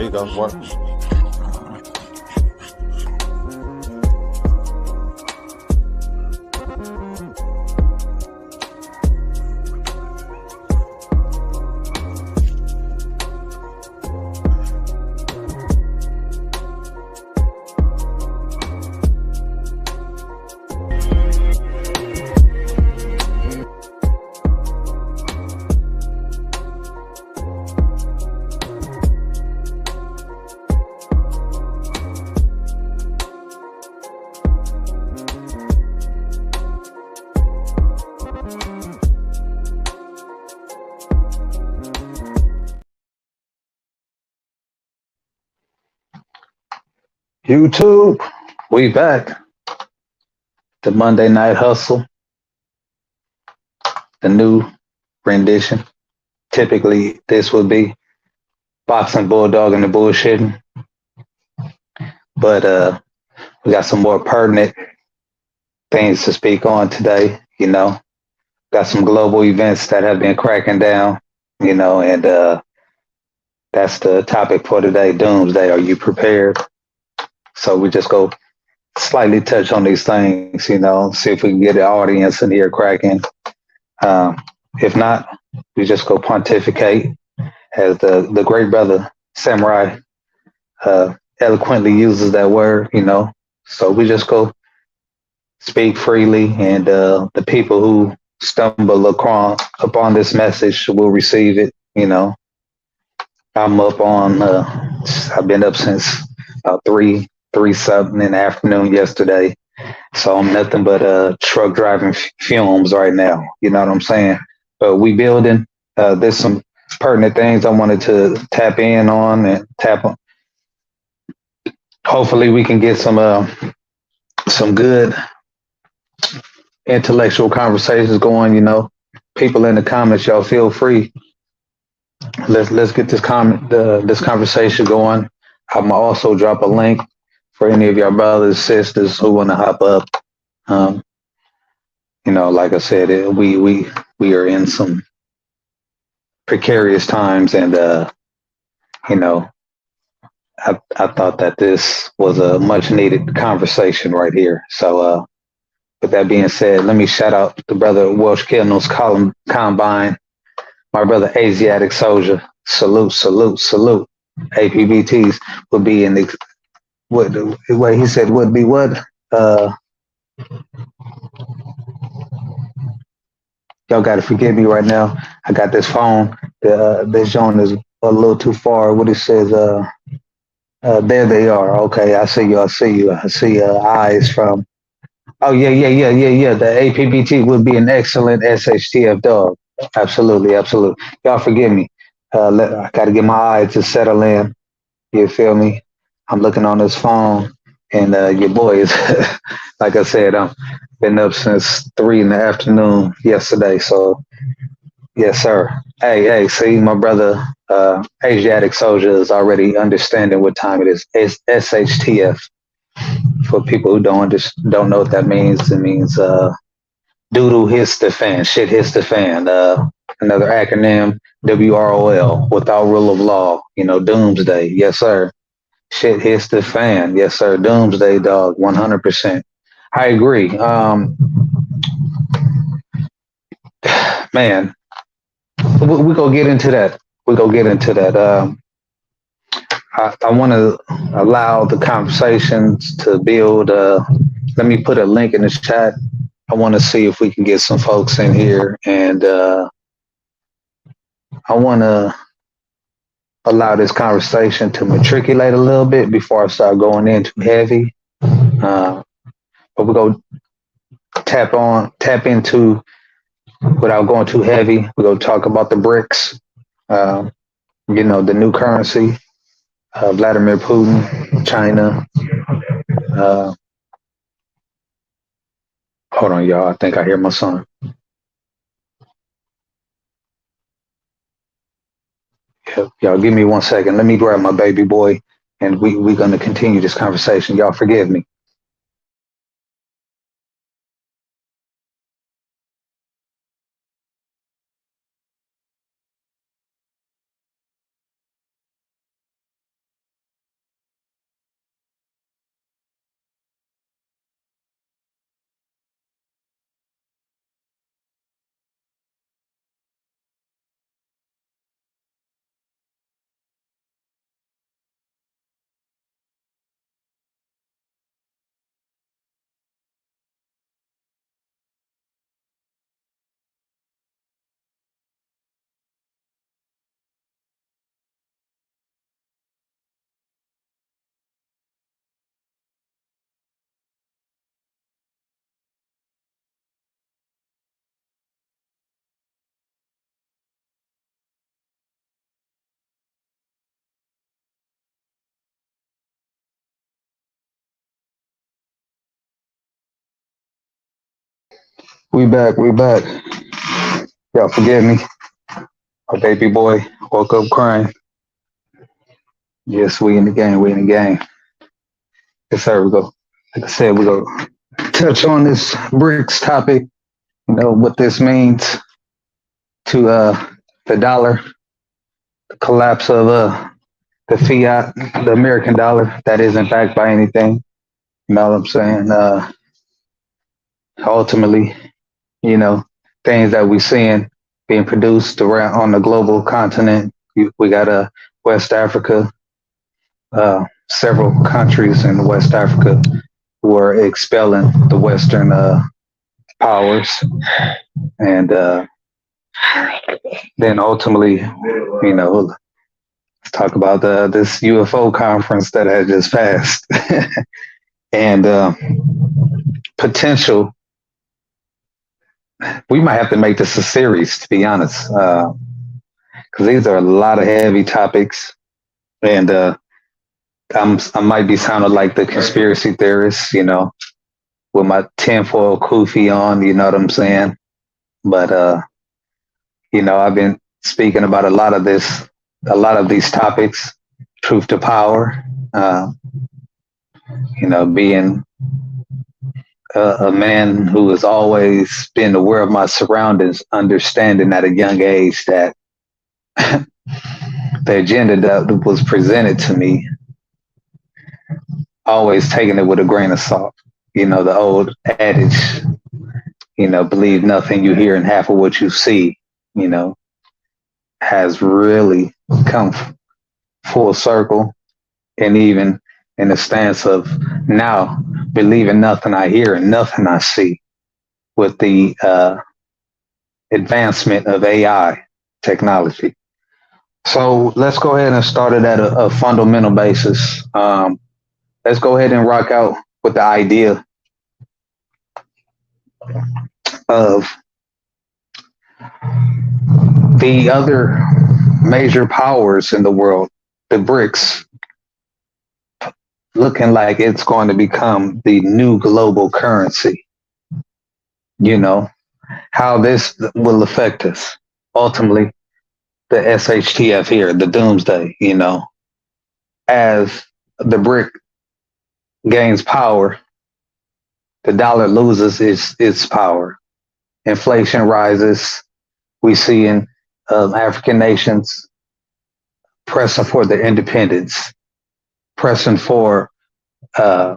There you go. Work. YouTube, we back. The Monday Night Hustle, the new rendition. Typically, this would be boxing, bulldog, and the bullshitting, but we got some more pertinent things to speak on today. Got some global events that have been cracking down. And that's the topic for today. Doomsday. Are you prepared? So we just go slightly touch on these things. See if we can get the audience in here cracking. If not, we just go pontificate, as the great brother Samurai eloquently uses that word. So we just go speak freely, and the people who stumble upon this message will receive it. I'm up on, I've been up since about three something in the afternoon yesterday. So I'm nothing but truck driving fumes right now. You know what I'm saying? But we building. There's some pertinent things I wanted to tap in on and tap on. Hopefully we can get some good intellectual conversations going. People in the comments, y'all feel free. Let's get this conversation going. I'm gonna also drop a link for any of your brothers, sisters who want to hop up. Um, like I said, we are in some precarious times, and I thought that this was a much needed conversation right here. So, with that being said, let me shout out the brother Welsh Kennels Combine, my brother Asiatic Soldier. Salute, salute, salute. APBTs would be in the what he said would be what. Y'all got to forgive me right now. I got this phone. This joint is a little too far. What it says, there they are. Okay, I see you. I see you. I see eyes from. Oh yeah. The APBT would be an excellent SHTF dog. Absolutely, absolutely. Y'all forgive me. I got to get my eyes to settle in. You feel me? I'm looking on this phone, and your boy is, like I said, I'm been up since 3 in the afternoon yesterday. So yes, sir. Hey, see, my brother, Asiatic Soldier is already understanding what time it is. It's SHTF. For people who don't know what that means, it means doodle hits the fan, shit hits the fan. Another acronym, WROL, without rule of law. Doomsday. Yes, sir. Shit hits the fan. Yes, sir. Doomsday, dog. 100%. I agree. Man, we go get into that. We go get into that. I want to allow the conversations to build. Let me put a link in the chat. I want to see if we can get some folks in here, and I want to allow this conversation to matriculate a little bit before I start going in too heavy. But we're going to tap into, without going too heavy. We're going to talk about the BRICS, the new currency, Vladimir Putin, China. Hold on, y'all. I think I hear my son. Y'all give me 1 second. Let me grab my baby boy, and we're going to continue this conversation. Y'all forgive me. We back. We back. Y'all forgive me. My baby boy woke up crying. Yes, we in the game. We in the game. Yes, sir. We go. Like I said, we go touch on this BRICS topic. You know what this means to the dollar, the collapse of the fiat, the American dollar that isn't backed by anything. You know what I'm saying? Ultimately, you know, things that we're seeing being produced around on the global continent. We got West Africa, several countries in West Africa who are expelling the Western powers, and then ultimately, you know, let's talk about this UFO conference that had just passed, and potential. We might have to make this a series, to be honest, because these are a lot of heavy topics, and I might be sounding like the conspiracy theorist, you know, with my tinfoil kufi on, you know what I'm saying? But you know, I've been speaking about a lot of these topics, truth to power, uh, you know, being a man who has always been aware of my surroundings, understanding at a young age that the agenda that was presented to me, always taking it with a grain of salt. You know, the old adage, you know, believe nothing you hear and half of what you see, you know, has really come full circle. And even in the stance of now believing nothing I hear and nothing I see with the advancement of AI technology. So let's go ahead and start it at a fundamental basis. Let's go ahead and rock out with the idea of the other major powers in the world, the BRICS, looking like it's going to become the new global currency. You know, how this will affect us. Ultimately, the SHTF here, the Doomsday, you know, as the BRIC gains power, the dollar loses its power. Inflation rises. We see in African nations pressing for their independence, pressing for uh,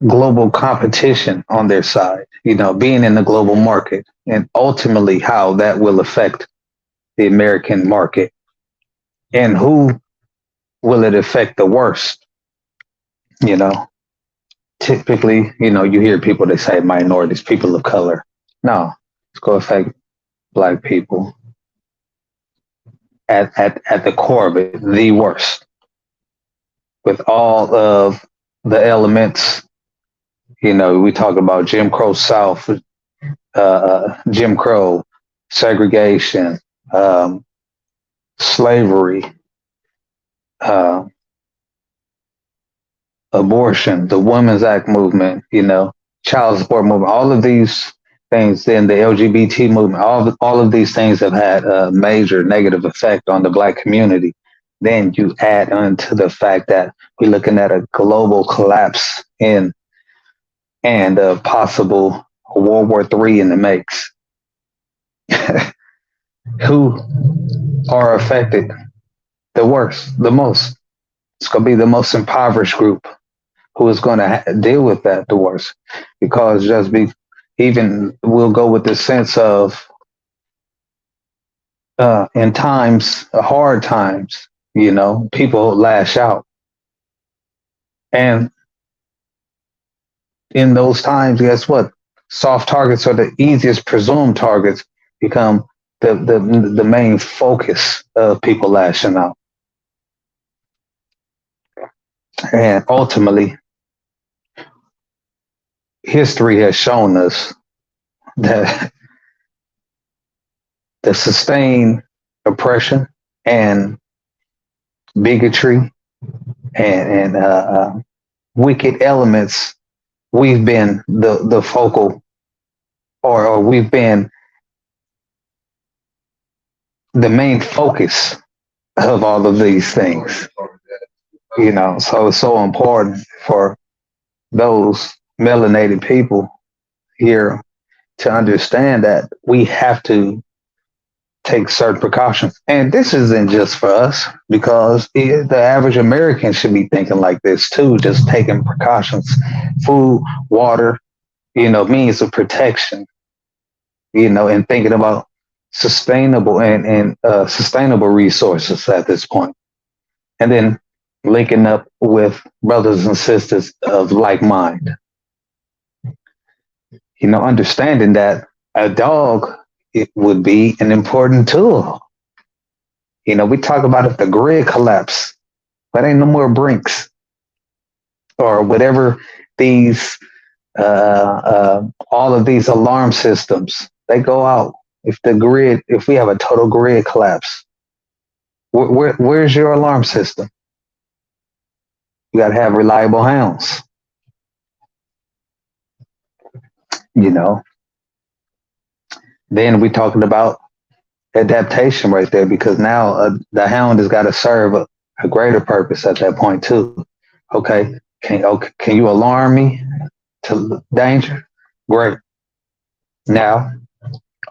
global competition on their side, you know, being in the global market, and ultimately how that will affect the American market, and who will it affect the worst? You know, typically, you know, you hear people that say minorities, people of color. No, it's going to affect Black people at the core of it, the worst, with all of the elements. You know, we talk about Jim Crow South, Jim Crow, segregation, slavery, uh, abortion, the Women's Act movement, you know, child support movement, all of these things, then the LGBT movement, all of these things have had a major negative effect on the Black community. Then you add on to the fact that we're looking at a global collapse in and a possible World War III in the makes. Who are affected the worst, the most? It's going to be the most impoverished group who is going to deal with that the worst, because even we'll go with the sense of in times, hard times, you know, people lash out, and in those times, guess what? Soft targets, or the easiest presumed targets, become the main focus of people lashing out. And ultimately, history has shown us that the sustained oppression and bigotry and wicked elements, we've been the focal, or we've been the main focus of all of these things. So it's so important for those melanated people here to understand that we have to take certain precautions. And this isn't just for us, because the average American should be thinking like this too, just taking precautions, food, water, means of protection, and thinking about sustainable and sustainable resources at this point. And then linking up with brothers and sisters of like mind, understanding that a dog, it would be an important tool. We talk about if the grid collapse, but ain't no more brinks or whatever these, all of these alarm systems, they go out. If we have a total grid collapse, where's your alarm system? You got to have reliable hounds, you know. Then we talking about adaptation right there, because now the hound has got to serve a greater purpose at that point too. Okay, can you alarm me to danger? Great. Now,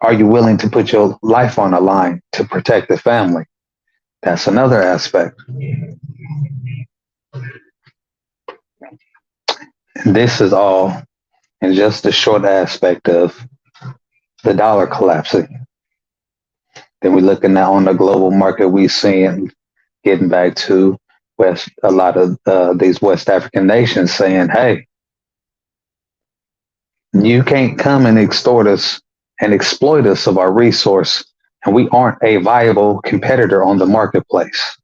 are you willing to put your life on the line to protect the family? That's another aspect. This is all in just a short aspect of the dollar collapsing. Then we're looking at on the global market, we seeing getting back to a lot of these West African nations saying, hey, you can't come and extort us and exploit us of our resource, and we aren't a viable competitor on the marketplace.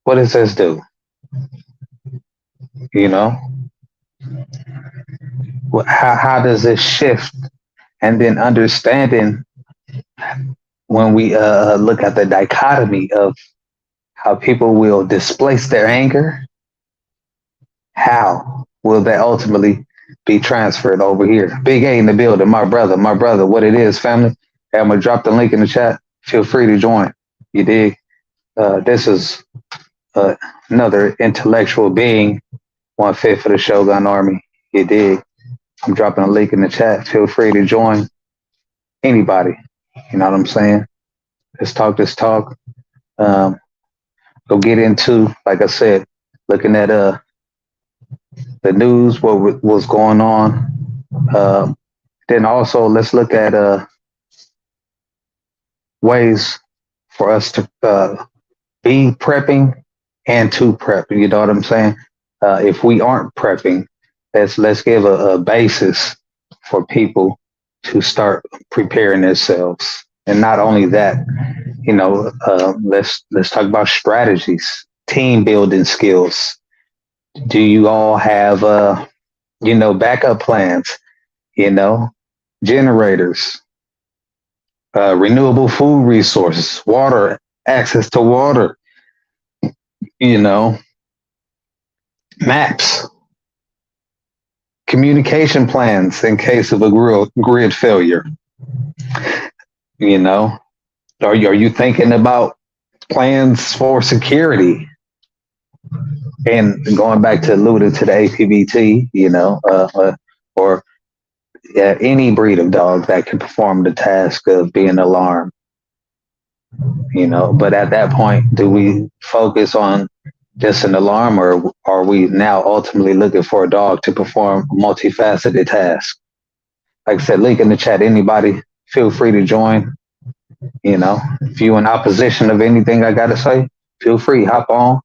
What does this do? How does this shift? And then understanding when we look at the dichotomy of how people will displace their anger, how will that ultimately be transferred over here? Big A in the building, my brother, what it is, family. Hey, I'm going to drop the link in the chat. Feel free to join. You dig? This is another intellectual being, 1/5 of the Shogun Army. You dig? I'm dropping a link in the chat. Feel free to join anybody. You know what I'm saying? Let's talk this talk. Go get into, like I said, looking at the news, what was going on. Then also let's look at ways for us to be prepping and to prep. You know what I'm saying? If we aren't prepping, let's give a basis for people to start preparing themselves. And not only that, let's talk about strategies, team building skills. Do you all have backup plans? Generators, renewable food resources, water, access to water, maps, communication plans in case of a grid failure. Are you thinking about plans for security? And going back to alluding to the APBT, or any breed of dog that can perform the task of being alarmed. But at that point, do we focus on just an alarm, or are we now ultimately looking for a dog to perform a multifaceted task? Like I said, link in the chat. Anybody, feel free to join. If you're in opposition of anything I got to say, feel free, hop on.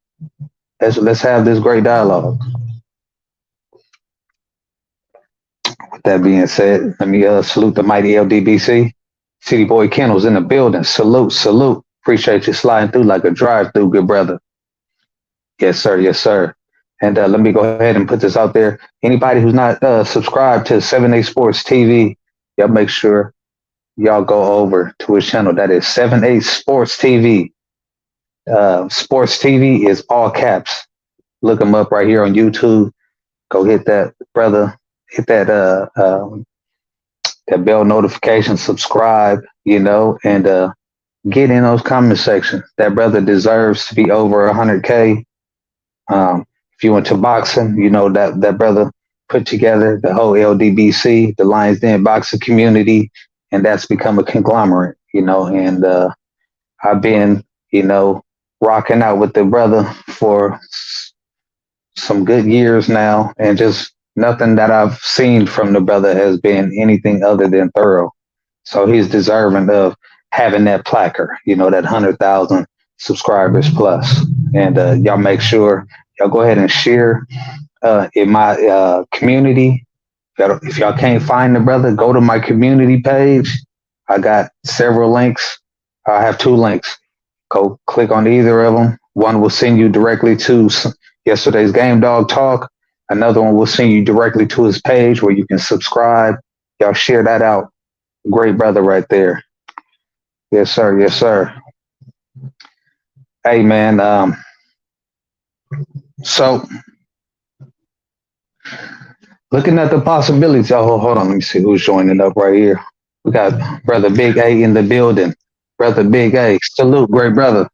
Let's have this great dialogue. With that being said, let me salute the mighty LDBC. City Boy Kennels in the building. Salute. Appreciate you sliding through like a drive-through, good brother. Yes, sir. And let me go ahead and put this out there. Anybody who's not subscribed to 7A Sports TV, y'all make sure y'all go over to his channel. That is 7A Sports TV. Sports TV is all caps. Look him up right here on YouTube. Go hit that brother. Hit that bell notification. Subscribe. And get in those comment sections. That brother deserves to be over 100K. If you went to boxing, that brother put together the whole LDBC, the Lions Den boxing community, and that's become a conglomerate. And I've been, you know, rocking out with the brother for some good years now, and just nothing that I've seen from the brother has been anything other than thorough. So he's deserving of having that placard, that 100,000 subscribers plus. And y'all make sure y'all go ahead and share in my community. If y'all can't find the brother, go to my community page. I got several links. I have two links. Go click on either of them. One will send you directly to yesterday's Game Dog Talk. Another one will send you directly to his page where you can subscribe. Y'all share that out. Great brother right there. Yes, sir. Yes, sir. Hey, man. So looking at the possibilities. Oh, hold on. Let me see who's joining up right here. We got brother Big A in the building. Brother Big A. Salute, great brother.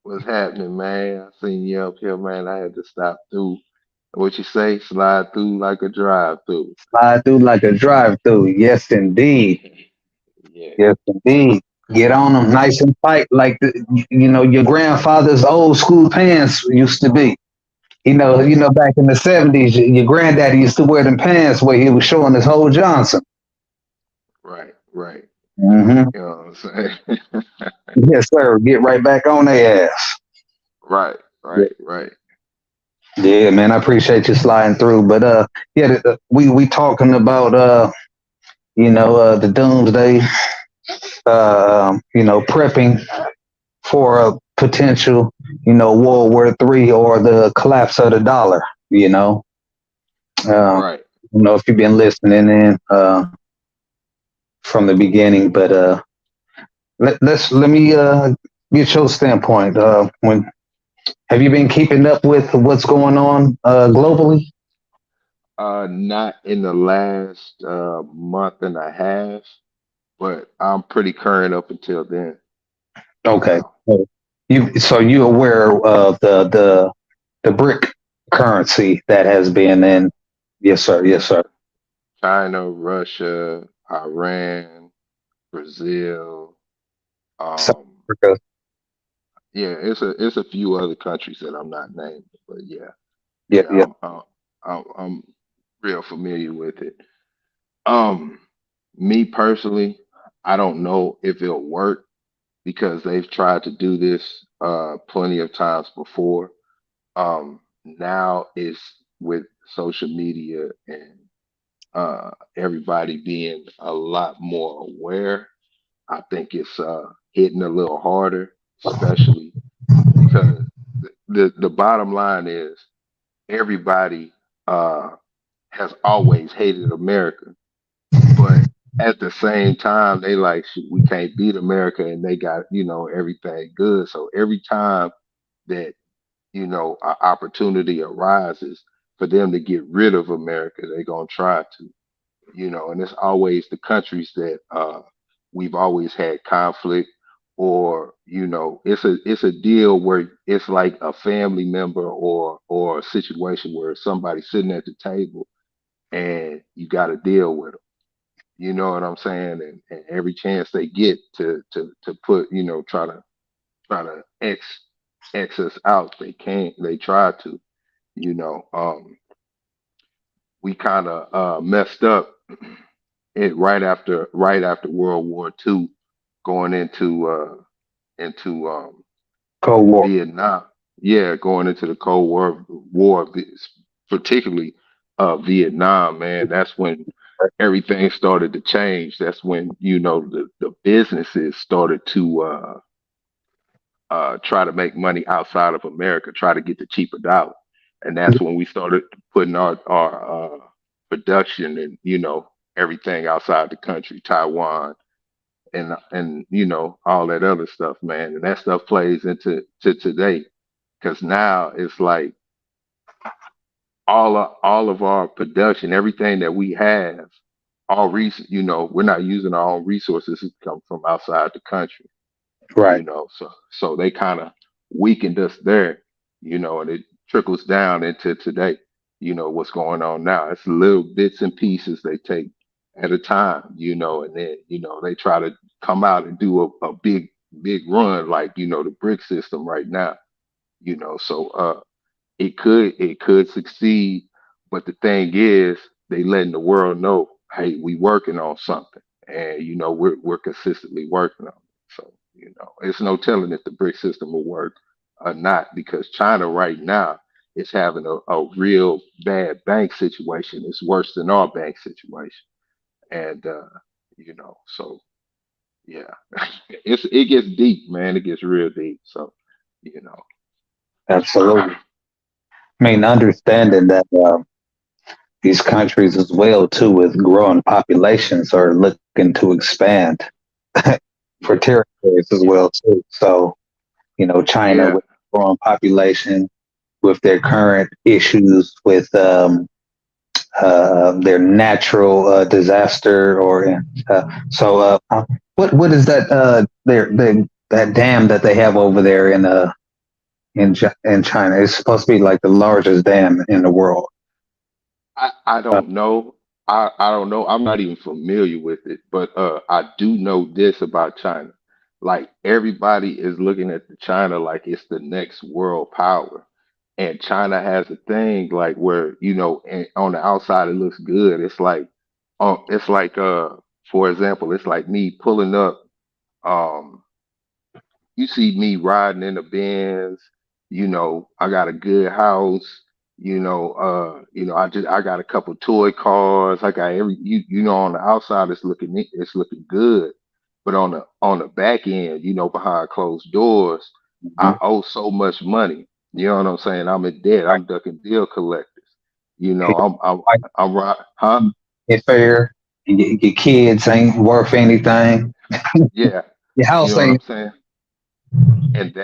What's happening, man? I seen you up here, man. I had to stop through. What you say? Slide through like a drive through. Slide through like a drive through. Yes, indeed. Yeah, Yes, indeed. Get on them nice and tight, like your grandfather's old school pants used to be. Back in the '70s, your granddaddy used to wear them pants where he was showing his whole Johnson. right, right. Hmm. You know what I'm saying? Yes, sir. Get right back on their ass. Right, Yeah, right, right. yeah, man. I appreciate you sliding through, but yeah, we talking about the doomsday, prepping for a potential, World War III or the collapse of the dollar. You know, uh, Right. if you've been listening in from the beginning, but let me get your standpoint. When have you been keeping up with what's going on globally? Not in the last month and a half, but I'm pretty current up until then. Okay, Now, you aware of the brick currency that has been in? Yes, sir. Yes, yeah, sir. China, Russia, Iran, Brazil. South Um, Africa. yeah, it's a few other countries that I'm not naming, but yeah, Yeah, yeah, yeah. I'm real familiar with it. Um, Me personally, I don't know if it'll work because they've tried to do this plenty of times before. Now it's with social media and everybody being a lot more aware. I think it's hitting a little harder, especially because the bottom line is everybody uh, has always hated America, but at the same time they like "Shoot, we can't beat America and they got everything good. So every time that an opportunity arises for them to get rid of America, they're gonna try to. And it's always the countries that we've always had conflict, or it's a deal where it's like a family member or a situation where somebody's sitting at the table and you got to deal with them. You know what I'm saying? And every chance they get to put try to X us out, they can't. They try to. You know, we kind of messed up it right after World War II, going into Cold War. Vietnam. Yeah, going into the Cold War, particularly Vietnam. Man, that's when everything started to change. That's when the businesses started to try to make money outside of America, try to get the cheaper dollar, and that's when we started putting our production and everything outside the country, Taiwan, and all that other stuff, man. And that stuff plays into to today because now it's like. all of our production, everything that we have, all recent, we're not using our own resources. It come from outside the country. Right. So they kind of weakened us there, and it trickles down into today, what's going on now. It's little bits and pieces they take at a time, and then, they try to come out and do a big run like, the brick system right now, so it could succeed, but the thing is, they letting the world know, hey, we working on something, and we're consistently working on it. So it's no telling if the brick system will work or not, because China right now is having a real bad bank situation. It's worse than our bank situation, and so yeah, it gets deep, man. It gets real deep. So you know, Absolutely. I mean, understanding that these countries as well too, with growing populations, are looking to expand for yeah, territories as yeah, well too. So, China yeah. with growing population, with their current issues with their natural disaster, or what is that that dam that they have over there in China? It's supposed to be like the largest dam in the world. I Uh, don't know. I don't know. I'm not even familiar with it, but I do know this about China. Like, everybody is looking at the China like it's the next world power. And China has a thing like where, and on the outside it looks good. It's like for example, it's like me pulling up. Um, you see me riding in the Benz, I got a good house, I got a couple toy cars, I got on the outside it's looking good. But on the back end, behind closed doors, I mhm. owe so much money. You know what I'm saying? I'm in debt. Right. I'm ducking bill collectors. I'm Like, right, huh? get fair, and your kids ain't worth anything. Yeah. Your You house know what I'm ain't. saying? And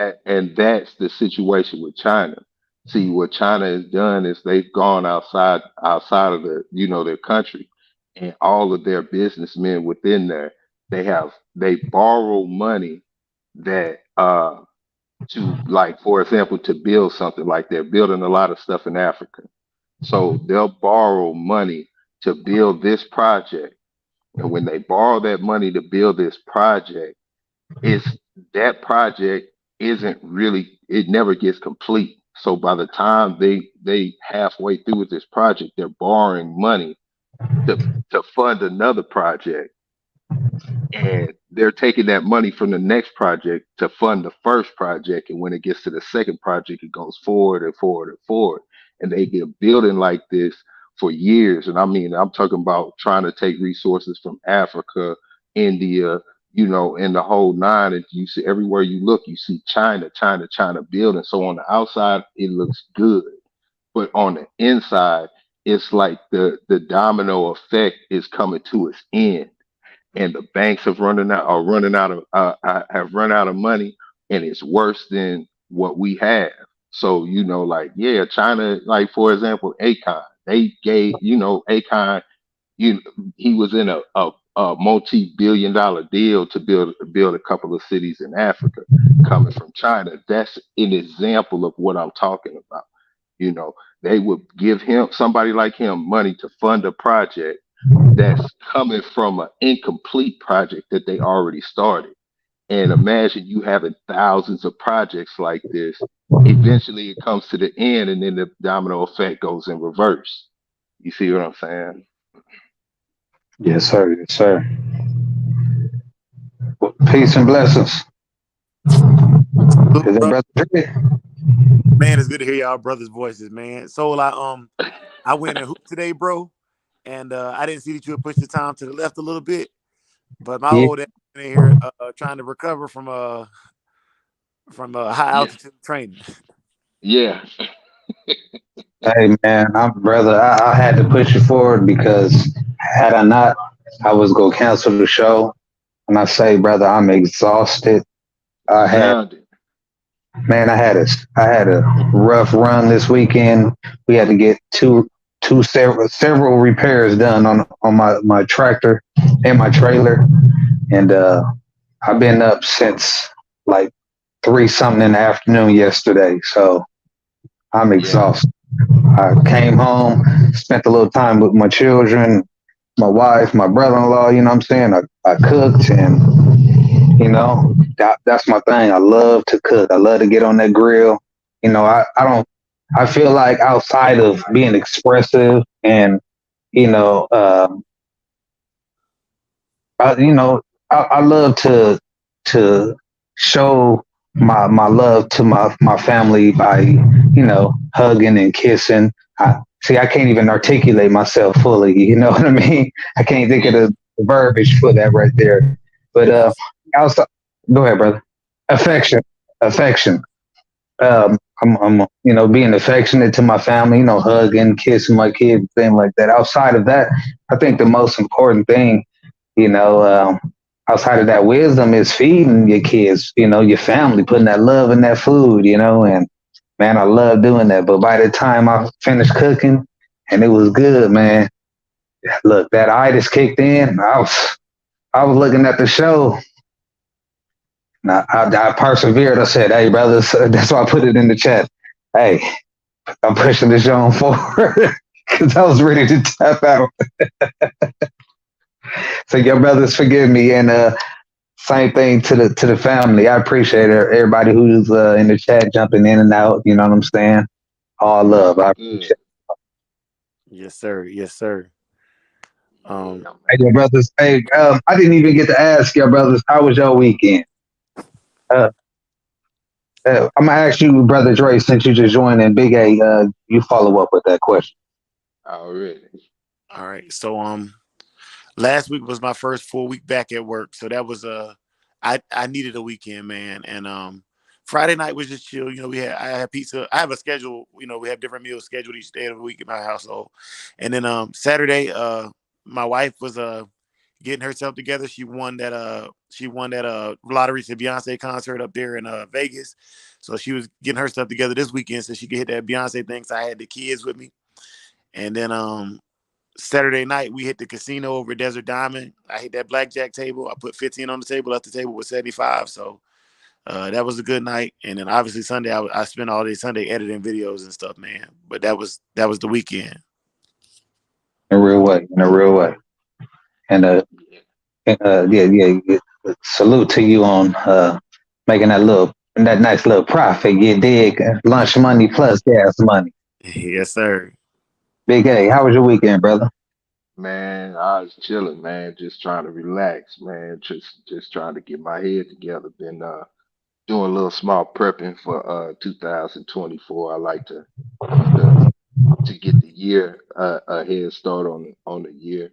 that's the situation with China. See, what China has done is they've gone outside of their country, and all of their businessmen within there, they borrow money that to, like, for example, to build something. Like, they're building a lot of stuff in Africa, so they'll borrow money to build this project. And when they borrow that money to build this project, it's that project isn't really, it never gets complete. So by the time they halfway through with this project, they're borrowing money to to fund another project, and they're taking that money from the next project to fund the first project. And when it gets to the second project, it goes forward and forward and forward, and they get building like this for years. And I mean, I'm talking about trying to take resources from Africa, India, and the whole nine. And you see, everywhere you look, you see China, China, China building. So on the outside it looks good, but on the inside it's like the domino effect is coming to its end, and the banks have run out of money, and it's worse than what we have. So, like, yeah, China, like, for example, Akon, they gave, Akon, you he was in a multi-billion dollar deal to build a couple of cities in Africa, coming from China. That's an example of what I'm talking about. you know they would give him, somebody like him, money to fund a project that's coming from an incomplete project that they already started. And imagine you having thousands of projects like this. Eventually, it comes to the end, and then the domino effect goes in reverse. You see what I'm saying? Yes, sir. Yes, sir. Well, peace and blessings. Salute, Is that brother. brother Dre? Man, it's good to hear y'all brothers' voices, man. So I went and hooped today, bro, and I didn't see that you had pushed the time to the left a little bit, but my Yeah. old ass in here trying to recover from high Yeah, altitude training. yeah. Hey man, I'm brother. I had to push it forward because had I not, I was gonna cancel the show. And I say, brother, I'm exhausted. I had Sounded. Man, I had a rough run this weekend. We had to get several repairs done on my tractor and my trailer, and I've been up since like 3 something in the afternoon yesterday. So I'm Yeah, exhausted. I came home, spent a little time with my children, my wife, my brother-in-law. You know what I'm saying? I cooked, and that's my thing. I love to cook. I love to get on that grill. I don't. I feel like outside of being expressive and you know, I, you know, I love to show my love to my family by hugging and kissing. I can't even articulate myself fully. You know what I mean? I can't think of yeah, the verbiage for that right there. But I outside, go ahead, brother. Affection, affection. I'm being affectionate to my family. Hugging, kissing my kids, things like that. Outside of that, I think the most important thing you know, outside of that wisdom is feeding your kids, your family, putting that love in that food, and man, I love doing that. But by the time I finished cooking and it was good, man, look, that itis kicked in. I was looking at the show. And I persevered. I said, "Hey, brothers," that's why I put it in the chat. Hey, I'm pushing the show on forward because I was ready to tap out. So your brothers, forgive me, and same thing to the family. I appreciate everybody who's in the chat jumping in and out. You know what I'm saying? All love. nah, I good. appreciate Yes, sir. Yes, sir. Um, Yeah, it. Hey, man. your brothers. Hey, I didn't even get to ask your brothers how was your weekend. Uh, I'm gonna ask you, brother Dre, since you just joined in. Big A, you follow up with that question, Already. all right. So last week was my first full week back at work. So that was I needed a weekend, man. And Friday night was just chill. I had pizza. I have a schedule, we have different meals scheduled each day of the week in my household. And then Saturday, my wife was getting herself together. She won that lottery to Beyonce concert up there in Vegas. So she was getting her stuff together this weekend so she could hit that Beyonce thing. So I had the kids with me. And then Saturday night we hit the casino over Desert Diamond. I hit that blackjack table. I put 15 on the table. Left the table with 75. So that was a good night. And then obviously Sunday I spent all day Sunday editing videos and stuff, man. But that was the weekend. in a real way, in a real way. And Yeah. yeah, yeah, yeah. Salute to you on making that nice little profit. You dig? Lunch money plus gas money. Yes, sir. Big A, how was your weekend, brother? Man, I was chilling, man, just trying to relax, man, just trying to get my head together. Been doing a little small prepping for 2024. I like to to get the year a head start on the year.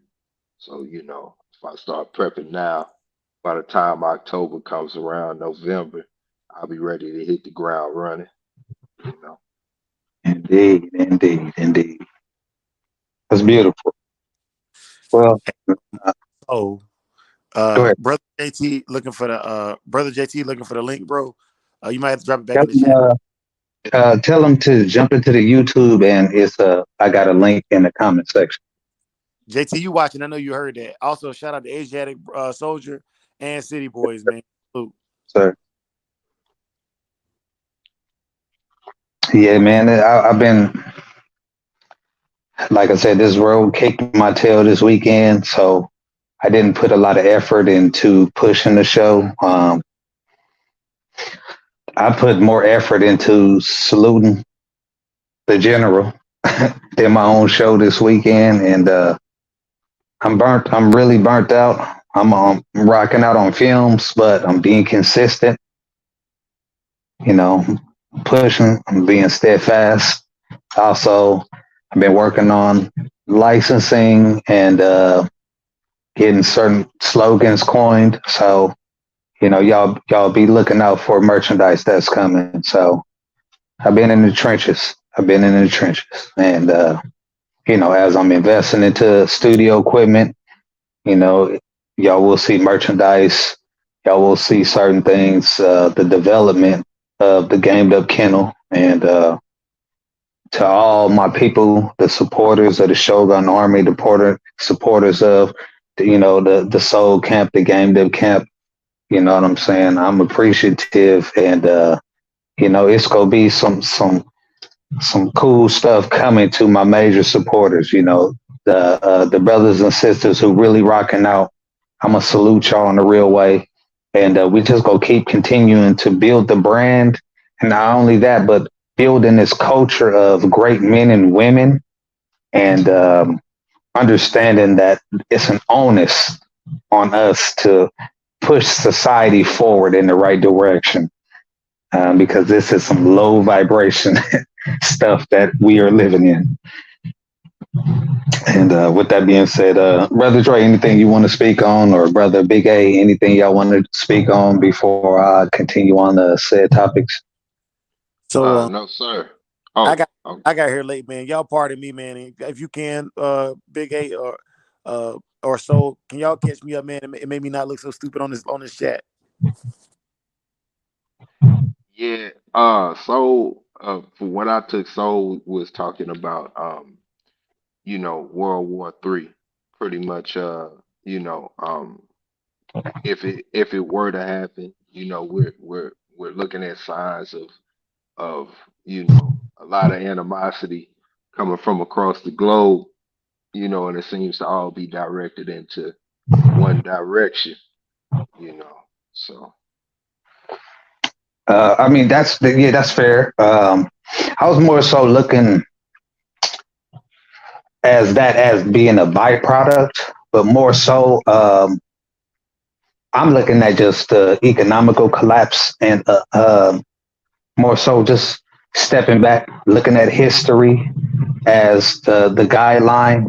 So, if I start prepping now, by the time October comes around, November, I'll be ready to hit the ground running, you know. Indeed, indeed, indeed. That's beautiful. Well, uh, Oh, go ahead. brother JT looking for the link, bro. You might have to drop it back Tell in the them, chat. tell them to jump into the YouTube, and I got a link in the comment section. JT, you watching? I know you heard that. Also, shout out to Asiatic Soldier and City Boys, man. Salute. So yeah, man, I've been like I said, this road kicked my tail this weekend, so I didn't put a lot of effort into pushing the show. I put more effort into saluting the general than my own show this weekend, and I'm burnt. I'm really burnt out. I'm rocking out on films, but I'm being consistent. You know, pushing. I'm being steadfast. Also, I've been working on licensing and getting certain slogans coined. So, y'all be looking out for merchandise that's coming. So, I've been in the trenches. I've been in the trenches, and as I'm investing into studio equipment, you know, y'all will see merchandise. Y'all will see certain things. The development of the Gamed Up Kennel, and to all my people, the supporters of the Shogun Army, the supporters of the Soul Camp, the Gamed Up Camp. You know what I'm saying? I'm appreciative, and it's gonna be some cool stuff coming to my major supporters. The brothers and sisters who really rocking out. I'm gonna salute y'all in the real way, and we just gonna keep continuing to build the brand, and not only that, but building this culture of great men and women, and understanding that it's an onus on us to push society forward in the right direction. Because this is some low vibration stuff that we are living in. And with that being said, Brother Dre, anything you want to speak on, or Brother Big A, anything y'all want to speak on before I continue on the said topics? So No, sir. I Oh, got oh, I got here late, man. Y'all pardon me, man. If you can, Big A or so, can y'all catch me up, man? It made me not look so stupid on this chat. yeah. So, for what I took, Soul was talking about, World War III, pretty much. You know, um, if it were to happen, we're looking at signs of a lot of animosity coming from across the globe, and it seems to all be directed into one direction, you know. So I mean, that's fair. I was more so looking as that as being a byproduct, but more so, I'm looking at just the economical collapse, and more so just stepping back, looking at history as the guideline.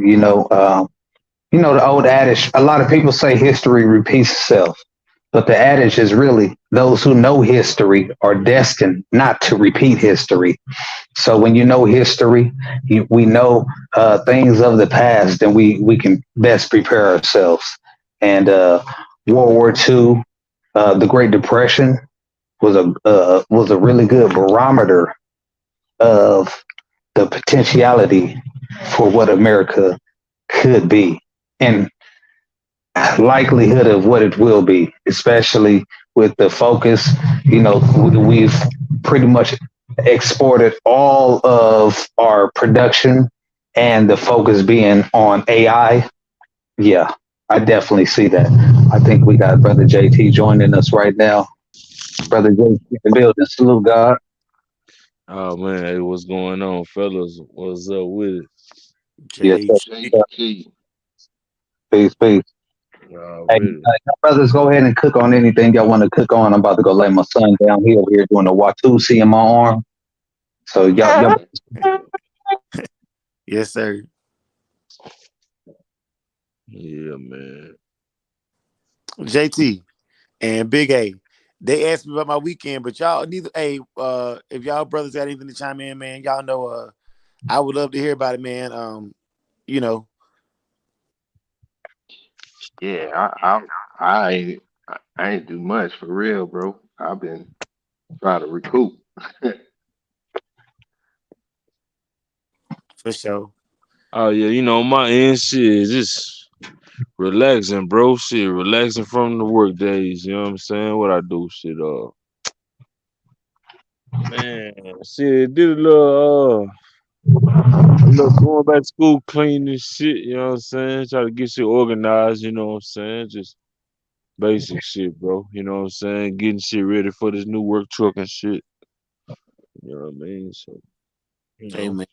The old adage. A lot of people say history repeats itself, but the adage is really those who know history are destined not to repeat history. So when you know history, we know things of the past, then we can best prepare ourselves. And World War II, the Great Depression was a really good barometer of the potentiality for what America could be, and likelihood of what it will be, especially with the focus. We've pretty much exported all of our production, and the focus being on AI. Yeah, I definitely see that. I think we got Brother JT joining us right now. Brother JT in the building. Salute God. Oh man, hey, what's going on, fellas? What's up with it? Yes, sir. JT. JT, Peace, peace. Hey, Already. brothers, go ahead and cook on anything y'all want to cook on. I'm about to go lay my son down. He over here doing the Watusi in my arm. So y'all Yes, sir. Yeah, man. JT and Big A. They asked me about my weekend, but y'all neither. Hey, if y'all brothers got anything to chime in, man, y'all know. I would love to hear about it, man. You know, yeah, I ain't do much for real, bro. I've been trying to recoup. for sure. Oh yeah, my end shit is just relaxing, bro. Shit, relaxing from the work days. You know what I'm saying? What I do, shit. Man, shit, did a little going back to school, cleaning shit. You know what I'm saying? Try to get shit organized. You know what I'm saying? Just basic shit, bro. You know what I'm saying? Getting shit ready for this new work truck and shit. You know what I mean? So, you Hey, know. man,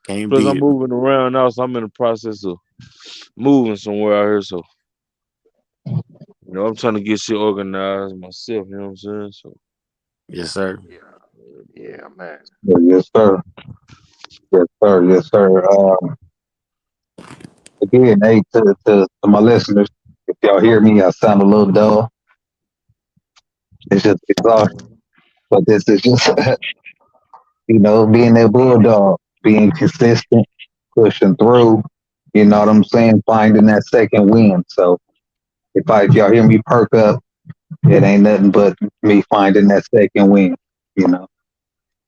can't Plus, beat I'm it. moving around now, so I'm in the process of moving somewhere out here. So, I'm trying to get shit organized myself. You know what I'm saying? So, Yes, sir. Yeah, yeah, man. yes, sir. Yes, sir. Yes, sir. Again, hey, to my listeners, if y'all hear me, I sound a little dull. It's just exhaustion. But this is just, being a bulldog, being consistent, pushing through. You know what I'm saying? Finding that second win. So if y'all hear me perk up, it ain't nothing but me finding that second win. You know.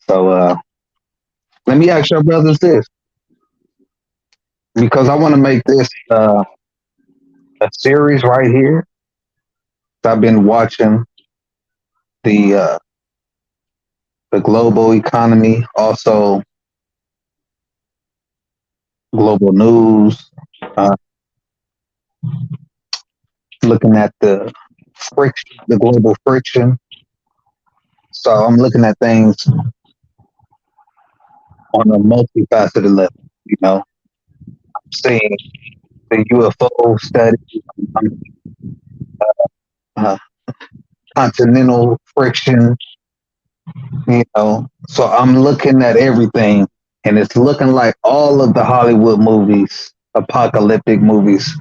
So let me ask your brothers this, because I want to make this a series right here. I've been watching the uh, the global economy, also global news, uh, looking at the friction, the global friction. So I'm looking at things on a multifaceted level. You know, seeing the UFO study, um, uh, continental friction. You know, so I'm looking at everything, and it's looking like all of the Hollywood movies, apocalyptic movies,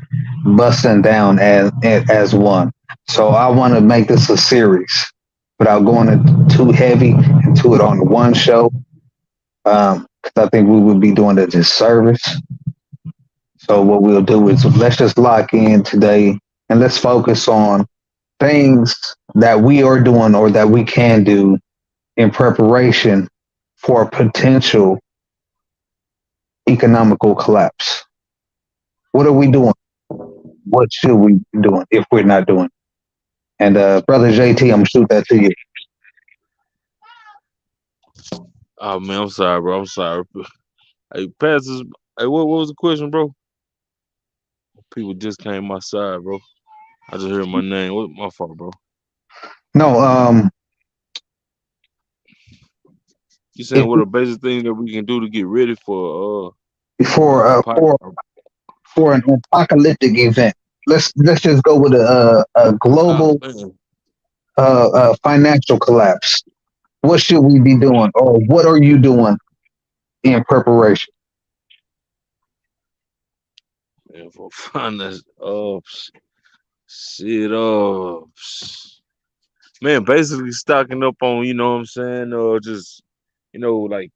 busting down as one. So I want to make this a series without going too heavy into it on one show, because I think we would be doing a disservice. So what we'll do is let's just lock in today and let's focus on things that we are doing or that we can do in preparation for a potential economical collapse. What are we doing? What should we be doing if we're not doing? And brother JT, I'm gonna shoot that to you. Oh man, I'm sorry, bro. I'm sorry. Hey, passes. Hey, what was the question, bro? People just came outside, bro. I just heard my name. What my fault, bro? No, You if saying what are basic things that we can do to get ready for for a pot? for an apocalyptic event, let's just go with a global Man, financial collapse. What should we be doing, or what are you doing in preparation? man, for finance, shit, man, basically stocking up on, you know what I'm saying, just, like,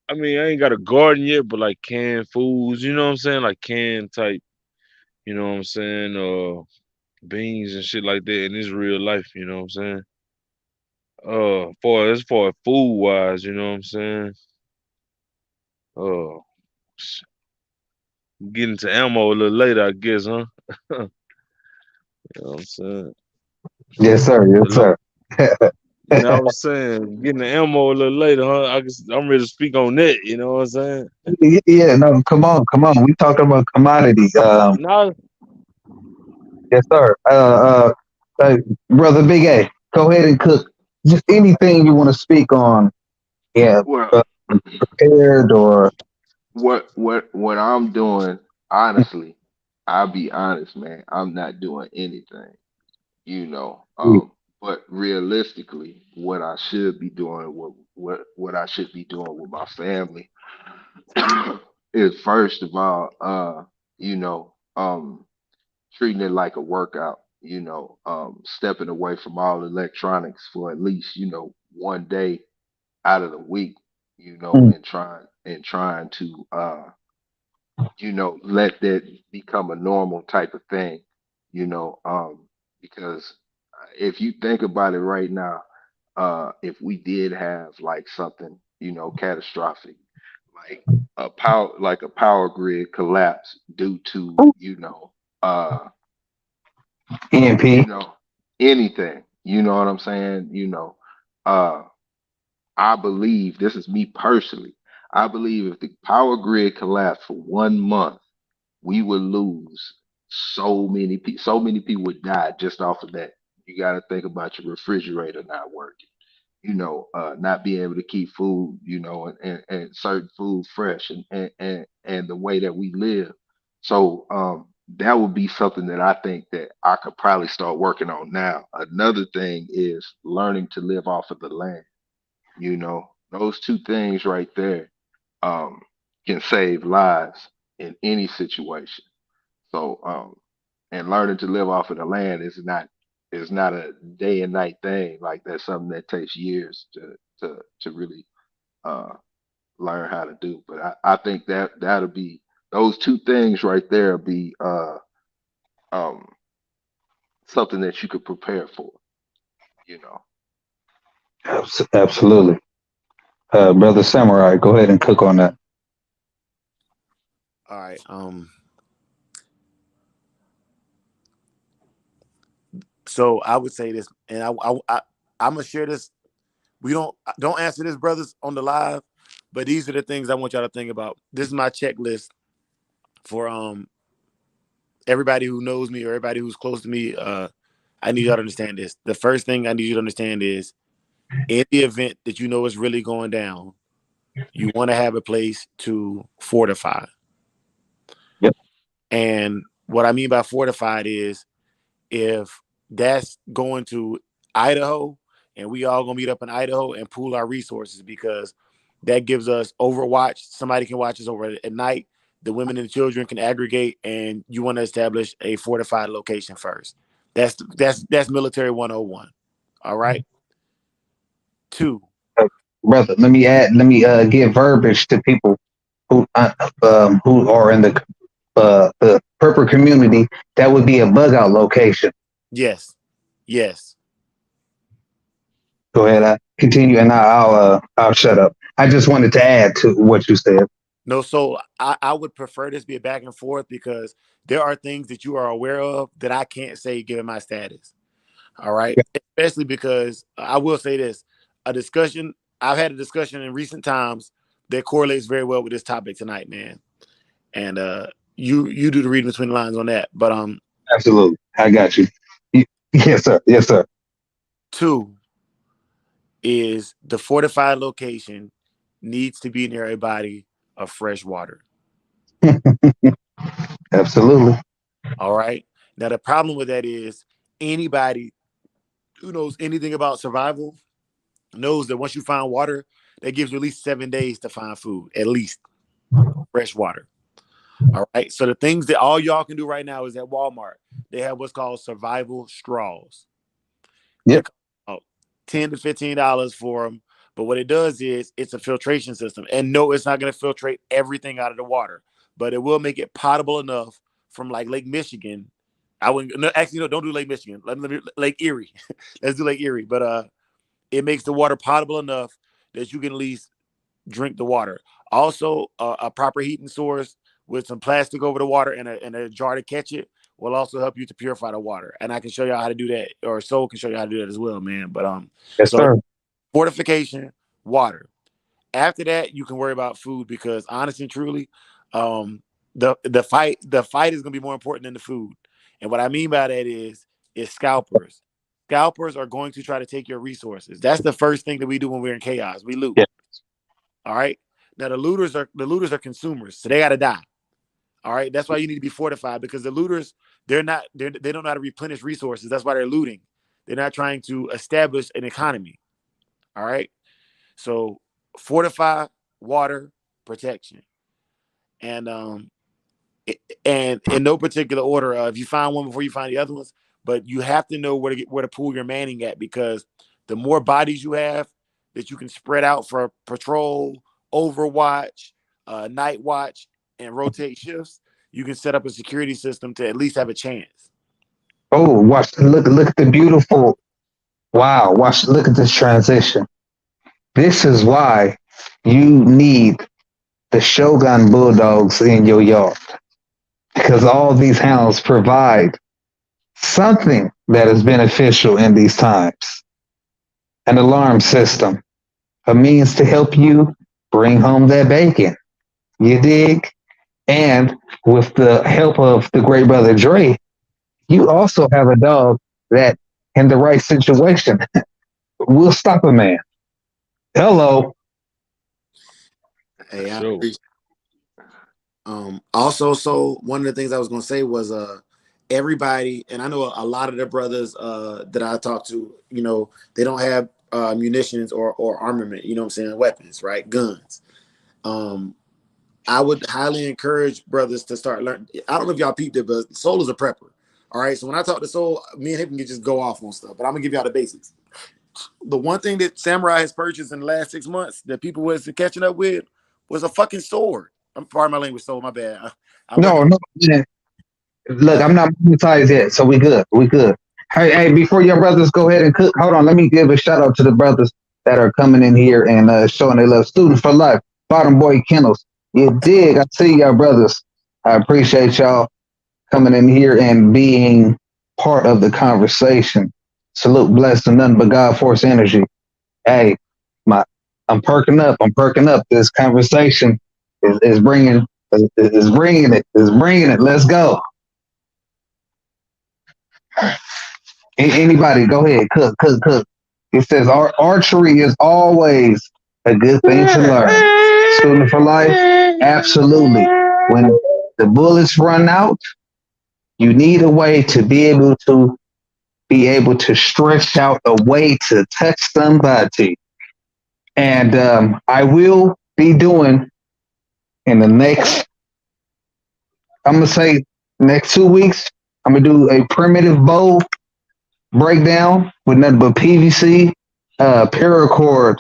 I mean, I ain't got a garden yet, but like canned foods, you know what I'm saying, like canned type, you know what I'm saying, beans and shit like that, and it's real life, you know what I'm saying. For as far as food wise, you know what I'm saying. Uh, getting to ammo a little later, I guess, huh? You know what I'm saying. Yes, sir. Yes, Hello. sir. You know what I'm saying? Getting the ammo a little later, huh? I'm ready to speak on that. You know what I'm saying? Yeah, no, come on, come on. We talking about commodity. Now, Yes, sir. Uh, brother Big A, go ahead and cook. Just anything you want to speak on. Yeah, Well, uh, prepared or what I'm doing, honestly, I'll be honest, man. I'm not doing anything, you know. But realistically, what I should be doing, what I should be doing with my family, is first of all, you know, treating it like a workout. Stepping away from all electronics for at least one day out of the week. And trying to let that become a normal type of thing, because if you think about it right now, if we did have like something, catastrophic, like a power grid collapse due to, uh, you EMP. know, anything, you know what I'm saying? Uh, I believe this is me personally. I believe if the power grid collapsed for 1 month, we would lose so many people. So many people would die just off of that. You got to think about your refrigerator not working. Not being able to keep food, and certain food fresh, and the way that we live. So that would be something that I think that I could probably start working on now. Another thing is learning to live off of the land. Those two things right there um, can save lives in any situation. So, and learning to live off of the land is not a day and night thing. Like that's something that takes years to really uh, learn how to do. But I think that'll be those two things right there be um, something that you could prepare for. You know. Absolutely. Brother Samurai, go ahead and cook on that. All right. So I would say this, and I'm gonna share this. We don't answer this, brothers, on the live, but these are the things I want y'all to think about. This is my checklist for everybody who knows me or everybody who's close to me. I need y'all to understand this. The first thing I need you to understand is in the event that you know is really going down, you want to have a place to fortify. Yep. And what I mean by fortified is if that's going to Idaho and we all gonna meet up in Idaho and pool our resources because that gives us overwatch. Somebody can watch us over at night. The women and the children can aggregate, and you want to establish a fortified location first. That's military 101. All right. Two. Brother, let me give verbiage to people who are in the prepper community. That would be a bug out location. Yes. Yes. Go ahead, continue, and I'll shut up. I just wanted to add to what you said. No, so I would prefer this be a back and forth because there are things that you are aware of that I can't say given my status. All right. Yeah. Especially because I will say this a discussion, I've had a discussion in recent times that correlates very well with this topic tonight, man. And you do the reading between the lines on that. But Absolutely, I got you. Yes, sir. Yes, sir. two is the fortified location needs to be near a body of fresh water. Absolutely. All right. Now the problem with that is anybody who knows anything about survival knows that once you find water, that gives you at least 7 days to find food, at least fresh water. All right. So the things that all y'all can do right now is at Walmart, they have what's called survival straws. They Yep. cost about $10 to $15 for them. But what it does is it's a filtration system. And no, it's not going to filtrate everything out of the water, but it will make it potable enough from like Lake Michigan. I wouldn't no, actually no, don't do Lake Michigan. Let me Lake Erie. Let's do Lake Erie. But it makes the water potable enough that you can at least drink the water. Also, a proper heating source with some plastic over the water and a jar to catch it will also help you to purify the water. And I can show you how to do that, or Soul can show you how to do that as well, man. But Yes, so sir. fortification, water. After that, you can worry about food because honestly and truly, the fight is gonna be more important than the food. And what I mean by that is scalpers. Scalpers are going to try to take your resources. That's the first thing that we do when we're in chaos. We loot. Yeah. All right. Now the looters are consumers, so they got to die. All right. That's why you need to be fortified because the looters they don't know how to replenish resources. That's why they're looting. They're not trying to establish an economy. All right. So fortify, water, protection, and and in no particular order. If you find one before you find the other ones, but you have to know where to pull your manning at because the more bodies you have that you can spread out for patrol, overwatch, night watch, and rotate shifts, you can set up a security system to at least have a chance. Oh, look at the beautiful. Wow, look at this transition. This is why you need the Shogun Bulldogs in your yard because all these hounds provide something that is beneficial in these times. An alarm system, a means to help you bring home that bacon. You dig? And with the help of the great brother Dre, you also have a dog that, in the right situation, will stop a man. Hello. Hey, I Sure. appreciate. Also, so one of the things I was gonna say was everybody, and I know a lot of the brothers that I talk to, they don't have munitions or armament, you know what I'm saying, weapons, right? Guns. Um, I would highly encourage brothers to start learning. I don't know if y'all peeped it, but Soul is a prepper. All right. So when I talk to Soul, me and him can just go off on stuff, but I'm gonna give y'all the basics. The one thing that Samurai has purchased in the last 6 months that people was catching up with was a fucking sword. I'm pardon my language, Soul. My bad. I'm working No, on. no. Man. Look, I'm not monetized yet, so we good. We good. Hey, before your brothers go ahead and cook, hold on. Let me give a shout out to the brothers that are coming in here and showing their love. Students for life, bottom boy kennels. You dig? I see y'all brothers. I appreciate y'all coming in here and being part of the conversation. Salute, blessed, and nothing but God force energy. Hey, my, I'm perking up. I'm perking up. This conversation is bringing is bringing it. Is bringing it. Let's go. Anybody, go ahead. Cook, cook, cook. It says archery is always a good thing to learn. Student for life, absolutely. When the bullets run out, you need a way to be able to stretch out a way to touch somebody. And I will be doing in the next, I'm gonna say next 2 weeks. I'm gonna do a primitive bow breakdown with nothing but PVC, paracord,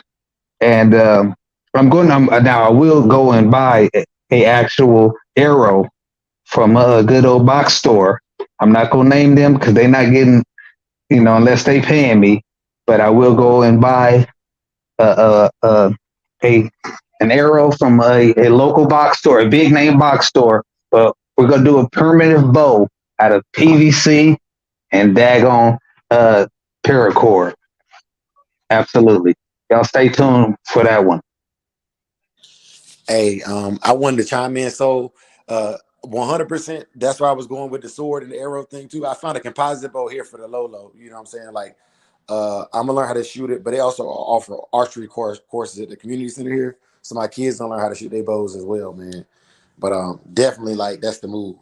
and I'm going. Now I will go and buy a actual arrow from a good old box store. I'm not gonna name them because they're not getting, unless they paying me. But I will go and buy a an arrow from a local box store, a big name box store. But we're gonna do a primitive bow out of PVC and daggone uh, paracord. Absolutely. Y'all stay tuned for that one. Hey, I wanted to chime in. So, 100%. That's why I was going with the sword and the arrow thing too. I found a composite bow here for the Lolo. You know what I'm saying? Like, I'm gonna learn how to shoot it, but they also offer archery courses at the community center here. So my kids gonna learn how to shoot their bows as well, man. But definitely like that's the move.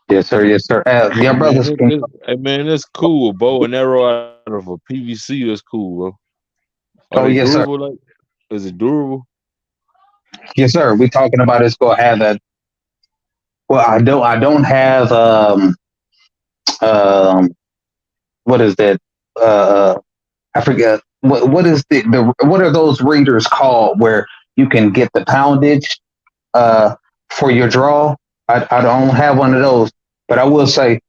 Yes, sir. Yes, sir. Hey Your man, brothers can. hey man, that's cool. Bow and arrow out of a PVC. That's cool, bro. Are they Oh, yes, sir. durable? Like, is it durable? Yes, sir. We talking about it's gonna have that. Well, I don't have um what is that? I forget what is what are those readers called where you can get the poundage for your draw. I don't have one of those, but I will say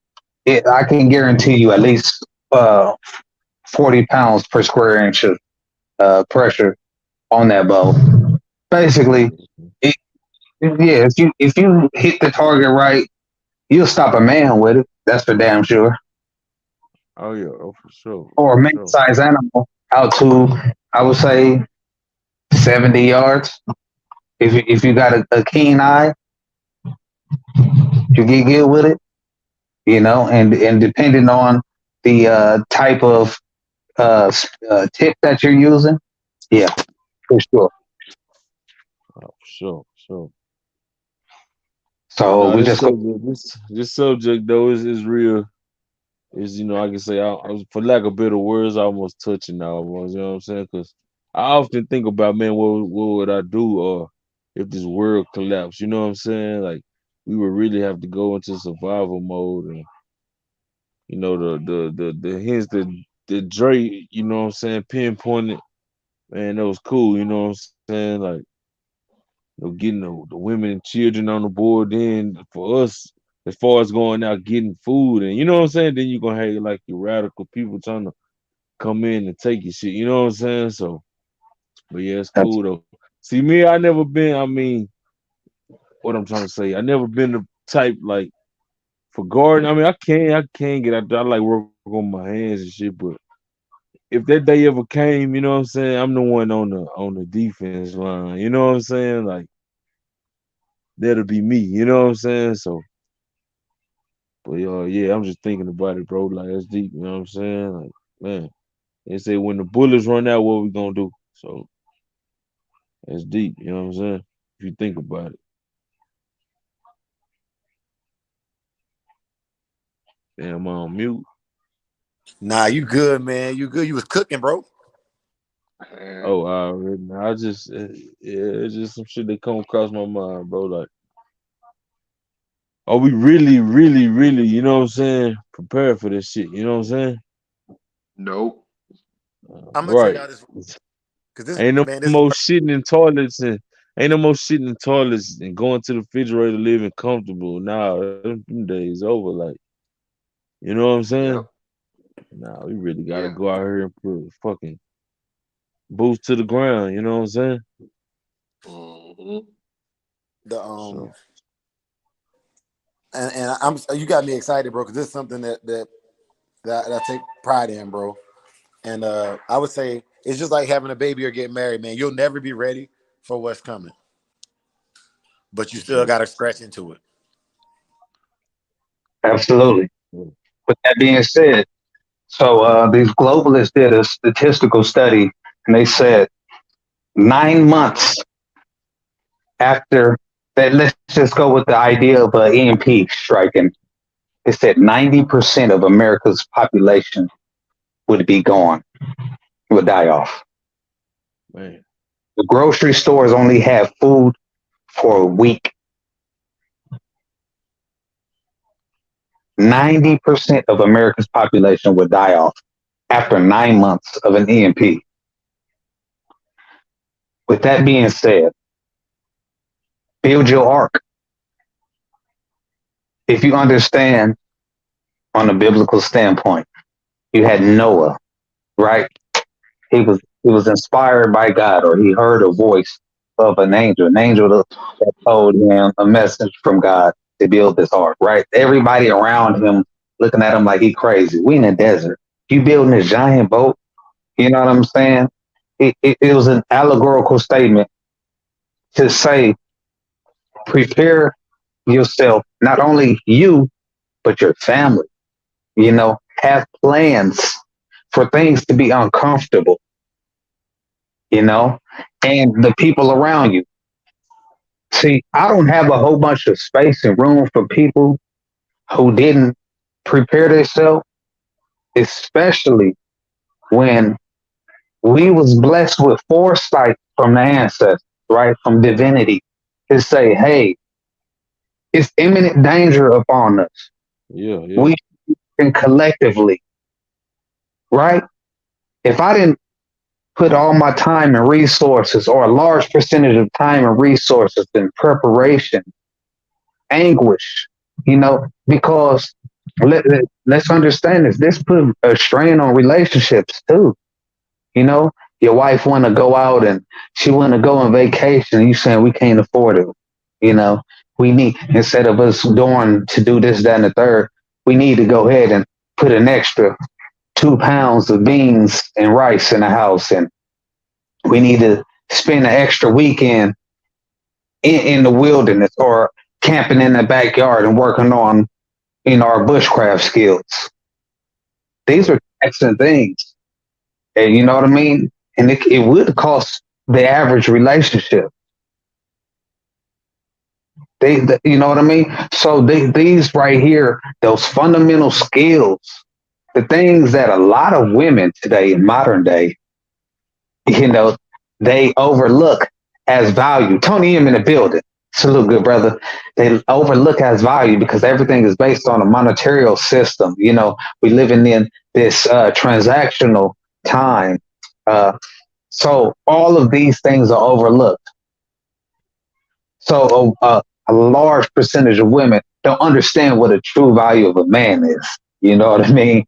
I can guarantee you at least 40 pounds per square inch of pressure on that bow. Basically, it, yeah, if you hit the target right, you'll stop a man with it. That's for damn sure. Oh yeah, oh for sure, Or for a man sure. size animal out to, I would say, 70 yards. If you got a keen eye, you get good with it, and depending on the type of tip that you're using, yeah, for sure. Oh, for sure, for sure. But So no, we this just go. subject, this subject though is real. Is I can say for lack of better words, I almost touching almost. You know what I'm saying? Because I often think about, man, what would I do, or if this world collapsed? You know what I'm saying? Like we would really have to go into survival mode, and the hints that Dre, you know what I'm saying, pinpointed. Man, that was cool. You know what I'm saying? Like getting the women and children on the board. Then for us, as far as going out getting food, and you know what I'm saying, then you're gonna have like your radical people trying to come in and take your shit. You know what I'm saying? So, but yeah, it's That's cool though. See, me, I never been. I mean, what I'm trying to say, I never been the type like for garden. I mean, I can get out there. I like work on my hands and shit, but if that day ever came, you know what I'm saying, I'm the one on the defense line. You know what I'm saying? Like that'll be me. You know what I'm saying? So, but yeah, I'm just thinking about it, bro. Like that's deep. You know what I'm saying? Like man, they say when the bullets run out, what we gonna do? So that's deep. You know what I'm saying? If you think about it. Damn, I'm on mute. Nah, you good, man. You good. You was cooking, bro. Man, Oh, I already. I just yeah, it's just some shit that come across my mind, bro. Like, are we really, really, really? You know what I'm saying? Prepared for this shit. You know what I'm saying? nope. I'm gonna tell Right. y'all this because this Ain't no man, this is more shitting in toilets and ain't no more shitting in toilets and going to the refrigerator living comfortable. Nah, them days over. Like, you know what I'm saying? Yep. Nah, we really gotta Yeah. go out here and put fucking boots to the ground. You know what I'm saying? Hmm. The So and I'm you got me excited, bro, because this is something that I take pride in, bro. And I would say it's just like having a baby or getting married, man. You'll never be ready for what's coming, but you for still sure. got to scratch into it. Absolutely. Yeah. With that being said, so these globalists did a statistical study, and they said 9 months after that, let's just go with the idea of an EMP striking. It said 90% of America's population would be gone, would die off. Man, The grocery stores only have food for a week. 90% of America's population would die off after 9 months of an EMP. With that being said, build your ark. If you understand on a biblical standpoint, you had Noah, right? He was inspired by God, or he heard a voice of an angel that told him a message from God to build this ark, right? Everybody around him looking at him like he crazy. We in the desert. You building this giant boat? You know what I'm saying? It was an allegorical statement to say, prepare yourself, not only you, but your family. Have plans for things to be uncomfortable, you know, and the people around you. See, I don't have a whole bunch of space and room for people who didn't prepare themselves, especially when we was blessed with foresight from the ancestors, right? From divinity to say, hey, it's imminent danger upon us. yeah, yeah, We can collectively, right? If I didn't put all my time and resources, or a large percentage of time and resources in preparation, anguish, because let's understand this. This put a strain on relationships too. You know, your wife want to go out and she want to go on vacation, and you saying we can't afford it. You know, we need, instead of us doing to do this, that, and the third, we need to go ahead and put an extra 2 pounds of beans and rice in the house, and we need to spend an extra weekend in the wilderness, or camping in the backyard and working on our bushcraft skills. These are excellent things, and you know what I mean. And it would cost the average relationship. You know what I mean. So these right here, those fundamental skills, the things that a lot of women today in modern day, you know, they overlook as value. Tony M in the building. Salute, good brother. They overlook as value because everything is based on a monetary system. We living in this transactional time. So all of these things are overlooked. So a large percentage of women don't understand what a true value of a man is. You know what I mean?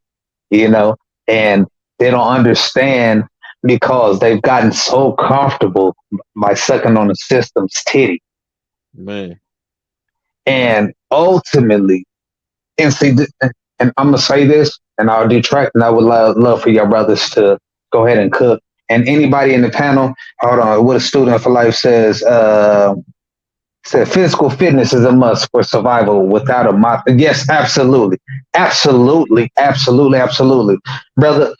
you know, and they don't understand because they've gotten so comfortable by sucking on the system's titty. man. And ultimately, and see, and I'm gonna say this, and I'll detract, and I would love for your brothers to go ahead and cook. And anybody in the panel, hold on, what a student for life said physical fitness is a must for survival without a yes, absolutely, absolutely, absolutely, absolutely, brother.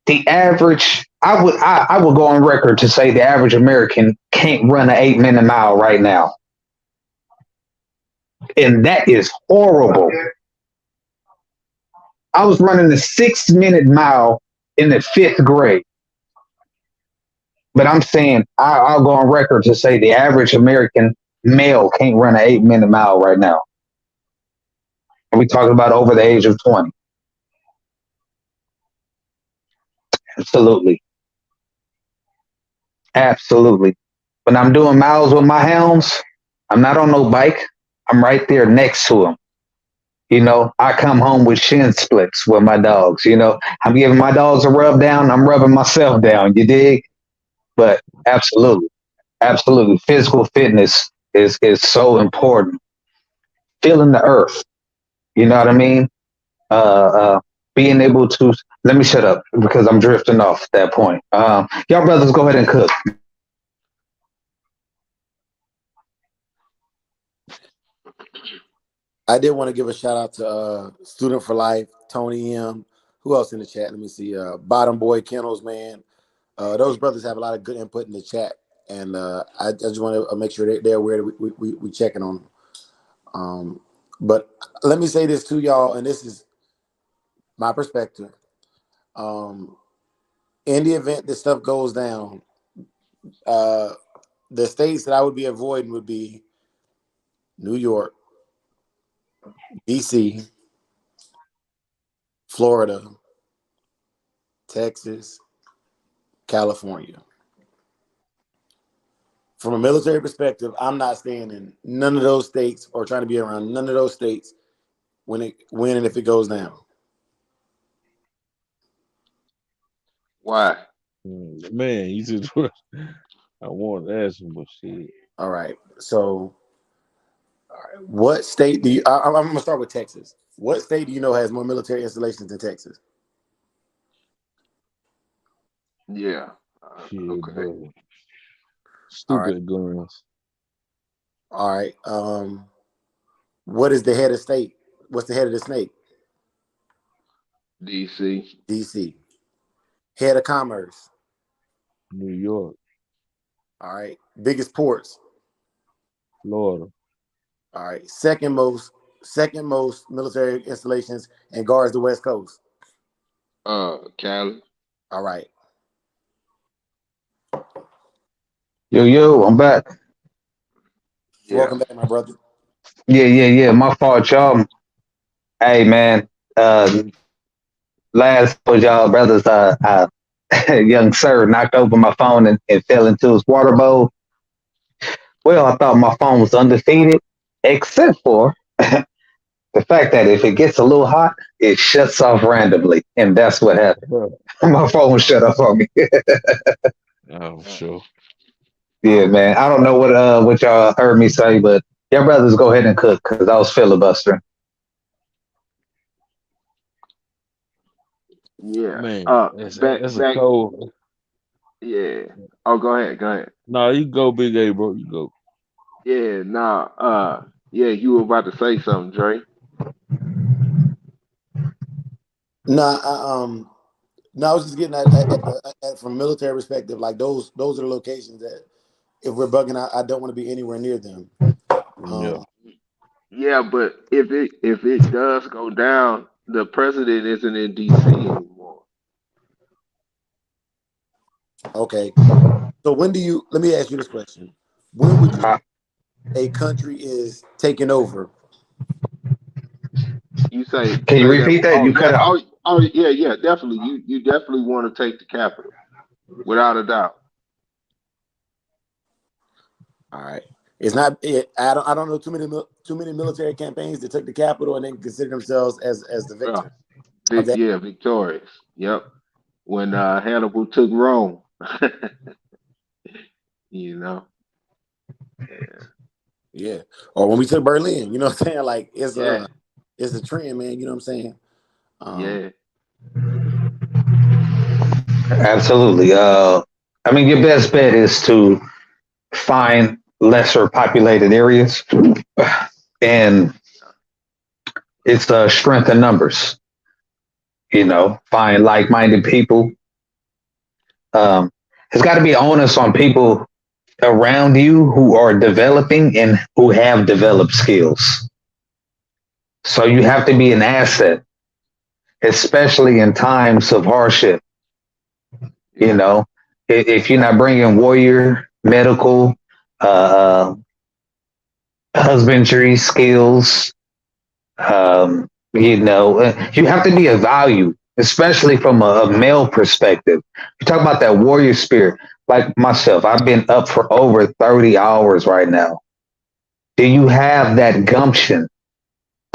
The average, I would go on record to say the average American can't run an 8 minute mile right now, and that is horrible. I was running the 6 minute mile in the fifth grade, but I'm saying I'll go on record to say the average American male can't run an 8 minute mile right now. And we talking about over the age of 20. Absolutely, absolutely. When I'm doing miles with my hounds, I'm not on no bike. I'm right there next to them. You know, I come home with shin splits with my dogs. You know, I'm giving my dogs a rub down. I'm rubbing myself down. You dig? But absolutely, absolutely, physical fitness is so important. Feeling the earth. You know what I mean? Being able to let me shut up because I'm drifting off that point. Y'all brothers, go ahead and cook. I did want to give a shout out to Student for Life, Tony M. Who else in the chat? Let me see. Bottom Boy Kennels, man. Those brothers have a lot of good input in the chat, and I just want to make sure they're aware that we checking on them. But let me say this to y'all, and this is my perspective. Um, in the event that stuff goes down, uh, the states that I would be avoiding would be New York, DC, Florida, Texas, California. From a military perspective, I'm not staying in none of those states or trying to be around none of those states when and if it goes down. Why? Man, you just I want to ask him, but shit. All right. So, what state do you? I'm gonna start with Texas. What state do you know has more military installations than Texas? Yeah. Shit, Okay. bro. All right. Stupid guns. All right. What is the head of state? What's the head of the snake? DC. DC. Head of commerce. New York, All right. Biggest ports. Florida, All right. Second most military installations and guards the West Coast. Cali. All right. Yo, yo, I'm back. Yeah. Welcome back, my brother. Yeah, yeah, yeah. My fault, y'all. Hey, man. Uh, last for y'all brothers, young sir knocked over my phone and fell into his water bowl. Well, I thought my phone was undefeated, except for the fact that if it gets a little hot, it shuts off randomly, and that's what happened. My phone shut off on me. oh, for sure. Yeah, man. I don't know what y'all heard me say, but y'all brothers go ahead and cook because I was filibustering. Yeah. Man, that's a Back. cold. Yeah. Oh, go ahead. Go ahead. No, you go, Big A, bro. You go. Yeah. Nah. Yeah. You were about to say something, Dre. No, no, I was just getting at from a military perspective. Like those are the locations that if we're bugging, I don't want to be anywhere near them. Yeah. Um, Yeah, but if it does go down, the president isn't in DC anymore. okay. So when do you? Let me ask you this question: when would you Uh, say a country is taking over? You say can you say that. repeat that? Oh You cut yeah. out. Oh yeah. Yeah. Definitely. You definitely want to take the capital without a doubt. All right. It's not. I don't know too many military campaigns that took the capital and then consider themselves as the Uh, victor of that. yeah. Victorious. Yep. When Hannibal took Rome. you know. Yeah. Yeah. Or when we took Berlin, you know what I'm saying? Like Yeah. it's a trend, man. You know what I'm saying? Um, Yeah. Absolutely. I mean, your best bet is to find lesser populated areas, and it's strength in numbers. You know, find like-minded people. Um, it's got to be onus on people around you who are developing and who have developed skills. So you have to be an asset, especially in times of hardship. You Yeah. know, if you're not bringing warrior, medical, uh, husbandry skills, you have to be a value, especially from a male perspective. You talk about that warrior spirit. Like myself, I've been up for over 30 hours right now. Do you have that gumption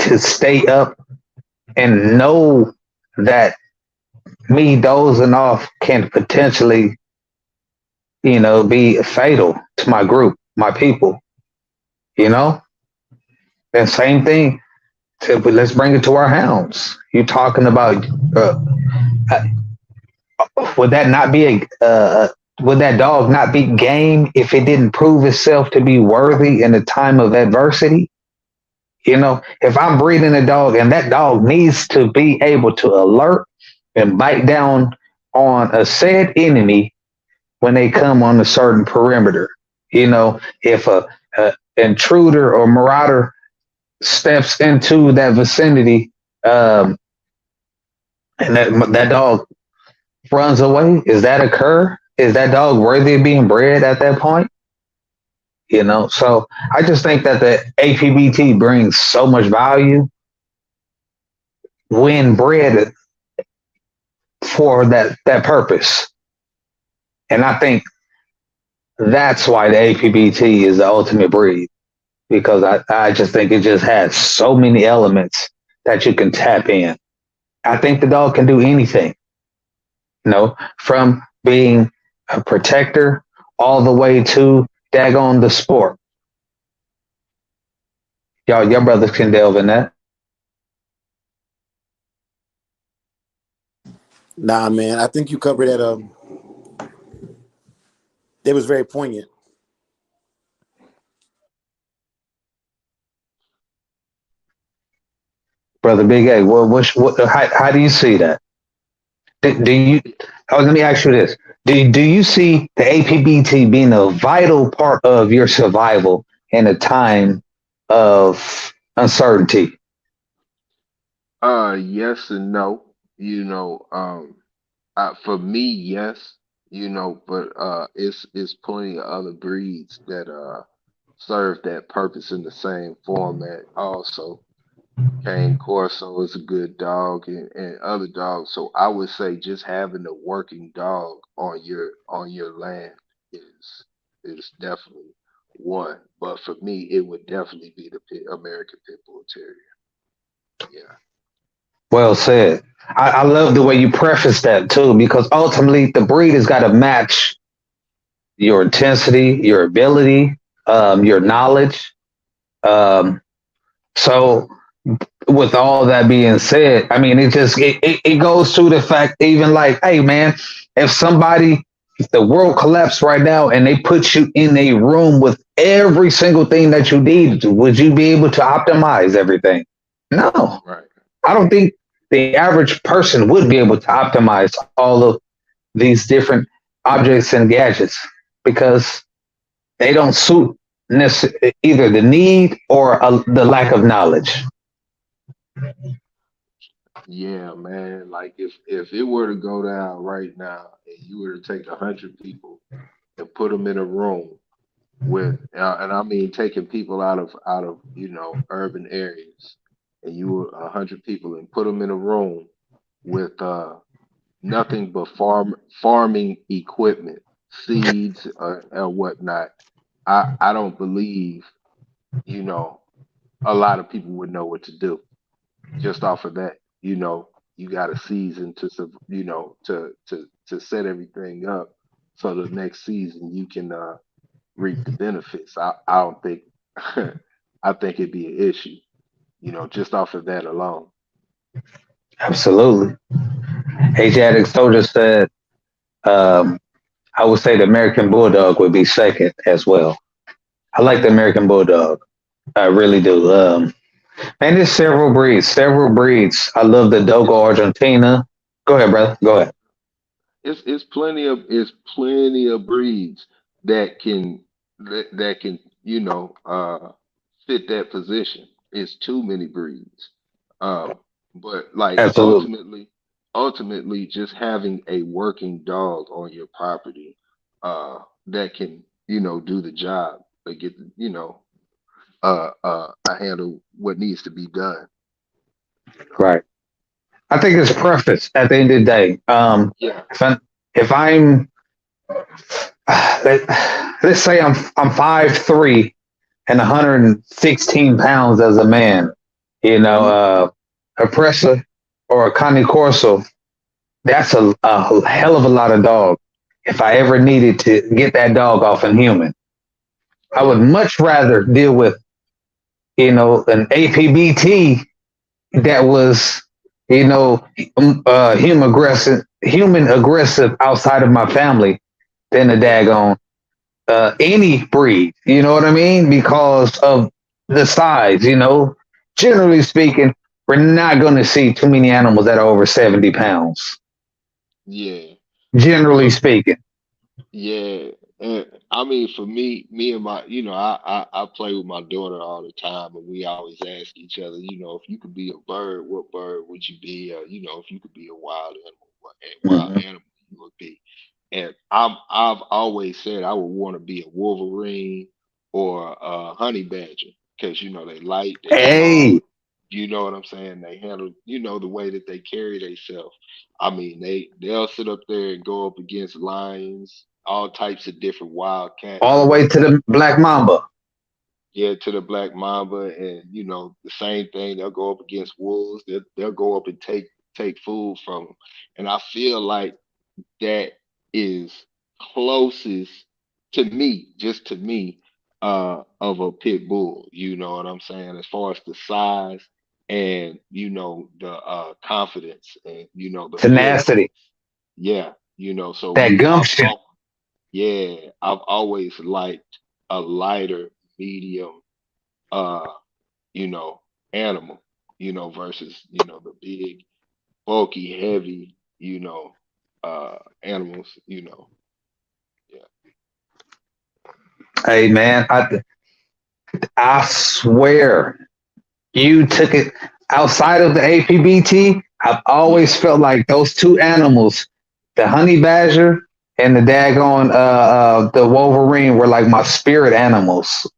to stay up and know that me dozing off can potentially, be fatal to my group, my people, you know? And same thing, but let's bring it to our hounds. You talking about, uh, would that not be would that dog not be game if it didn't prove itself to be worthy in a time of adversity? If I'm breeding a dog and that dog needs to be able to alert and bite down on a said enemy when they come on a certain perimeter. If a intruder or marauder steps into that vicinity, um, and that dog runs away, is that occur? Is that dog worthy of being bred at that point? So I just think that the APBT brings so much value when bred for that purpose. And I think that's why the APBT is the ultimate breed, because I just think it just has so many elements that you can tap in. I think the dog can do anything, from being a protector all the way to daggone the sport. Your brothers can delve in that. Nah, man, I think you covered that. It was very poignant. Brother Big A, how do you see that? Do you? Oh, let me ask you this: Do you see the APBT being a vital part of your survival in a time of uncertainty? Yes and no. For me, yes. But it's plenty of other breeds that serve that purpose in the same format. Also, Cane Corso is a good dog, and other dogs. So I would say just having a working dog on your land is is definitely one. But for me, it would definitely be the American Pit Bull Terrier. Yeah. Well said. I love the way you preface that too, because ultimately the breed has got to match your intensity, your ability, your knowledge. Um, so with all that being said, I mean, it goes to the fact, even like, hey man, if somebody, if the world collapsed right now and they put you in a room with every single thing that you need, would you be able to optimize everything? No, Right. I don't think the average person would be able to optimize all of these different objects and gadgets because they don't suit either the need or the lack of knowledge. Yeah, man. Like if it were to go down right now, and you were to take 100 people and put them in a room with, and I mean taking people out of urban areas, and you were 100 people and put them in a room with nothing but farming equipment, seeds and whatnot. I don't believe you know a lot of people would know what to do just off of that. You got a season to set everything up so the next season you can reap the benefits. I don't think I think it'd be an issue, just off of that alone. Absolutely. Asiatic Soldier said, um, I would say the American Bulldog would be second as well. I like the American Bulldog. I really do. And there's several breeds, several breeds. I love the Dogo Argentina. Go ahead, brother. Go ahead. It's plenty of breeds that can fit that position. It's too many breeds. But like Absolutely. ultimately just having a working dog on your property that can do the job, but get handle what needs to be done. you know Right. I think it's preface at the end of the day. yeah. If I'm let, let's say I'm 5'3" and 116 pounds as a man. You know, Mm-hmm. oppressor or a Cane Corso, that's a hell of a lot of dog. If I ever needed to get that dog off a human, I would Yeah. much rather deal with, an APBT that was, human aggressive outside of my family than a Yeah. daggone any breed. You know what I mean? Because of the size. Generally speaking, we're not going to see too many animals that are over 70 pounds. Yeah. Generally For speaking, Yeah, and I mean, for me and my, I play with my daughter all the time, and we always ask each other, if you could be a bird, what bird would you be? If you could be a wild animal, what wild hmm animal you would be? And I've always said I would want to be a wolverine or a honey badger because they light, they hey, small. You know what I'm saying? They handle, the way that they carry themselves. I mean, they'll sit up there and go up against lions, all types of different wild cats all the and way to whatnot. the black mamba. Yeah, to the black mamba, and the same thing. They'll go up against wolves. They'll go up and take food from them. And I feel like that is closest to me, just to me, of a pit bull. You know what I'm saying? As far as the size and the confidence and the fearlessness. Tenacity, Yeah, so that me, gumption. I've always liked a lighter, medium, uh, you know, animal, versus, the big, bulky, heavy, animals, yeah, Hey man, I swear you took it outside of the APBT. I've always yeah, felt like those two animals, the honey badger and the daggone the wolverine, were like my spirit animals.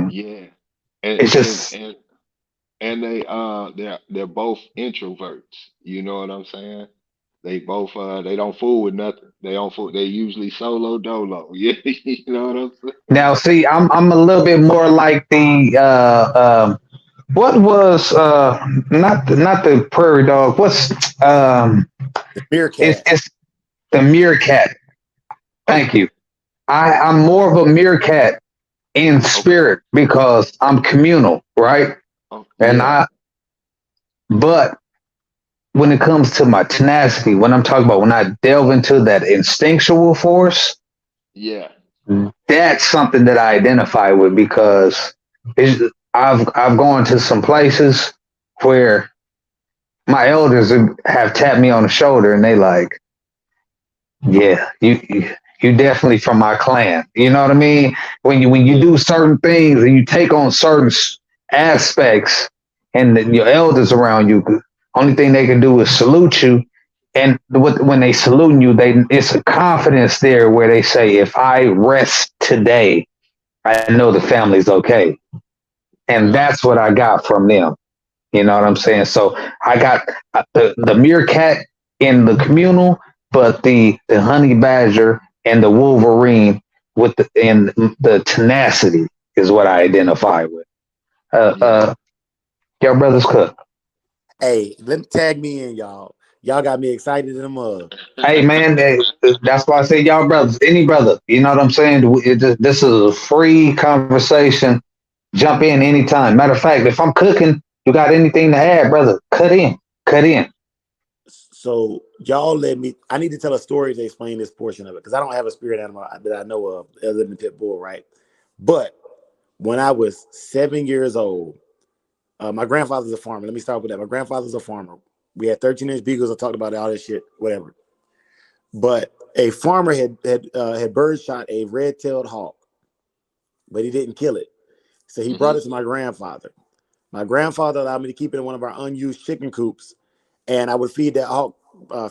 yeah. And It's and just and and they're both introverts. You know what I'm saying? They both they don't fool with nothing. They don't fool. They usually solo dolo. Yeah, you know what I'm saying? now see, I'm a little bit more like the what was not the prairie dog. What's Meerkat. it's the meerkat. Thank Okay, you. I'm more of a meerkat in okay, spirit because I'm communal, right? oh And yeah, but when it comes to my tenacity, when I'm talking about when I delve into that instinctual force, yeah, that's something that I identify with because I've gone to some places where my elders have tapped me on the shoulder and they like, yeah, you definitely from my clan. You know what I mean? When you yeah, do certain things and you take on certain aspects, and your elders around you, only thing they can do is salute you. And when they salute you, it's a confidence there where they say, if I rest today, I know the family's okay. And yeah, that's what I got from them. You know what I'm saying? So I got the meerkat in the communal, but the honey badger and the wolverine with the tenacity is what I identify with. Uh, yeah, uh, your brothers cook. Hey, let me tag me in, y'all. Y'all got me excited in the mug. Hey man, that's why I say y'all brothers, any brother. You know what I'm saying? This is a free conversation. Jump in anytime. Matter of fact, if I'm cooking, you got anything to add, brother? Cut in, cut in. So y'all let me. I need to tell a story to explain this portion of it because I don't have a spirit animal that I know of other than the pit bull, right? But when I was 7 years old, my grandfather's a farmer. Let me start with that. My grandfather's a farmer. We had 13-inch beagles. I talked about all this shit, whatever. But a farmer had bird shot a red-tailed hawk, but he didn't kill it. So he brought hmm it to my grandfather. My grandfather allowed me to keep it in one of our unused chicken coops, and I would feed that hawk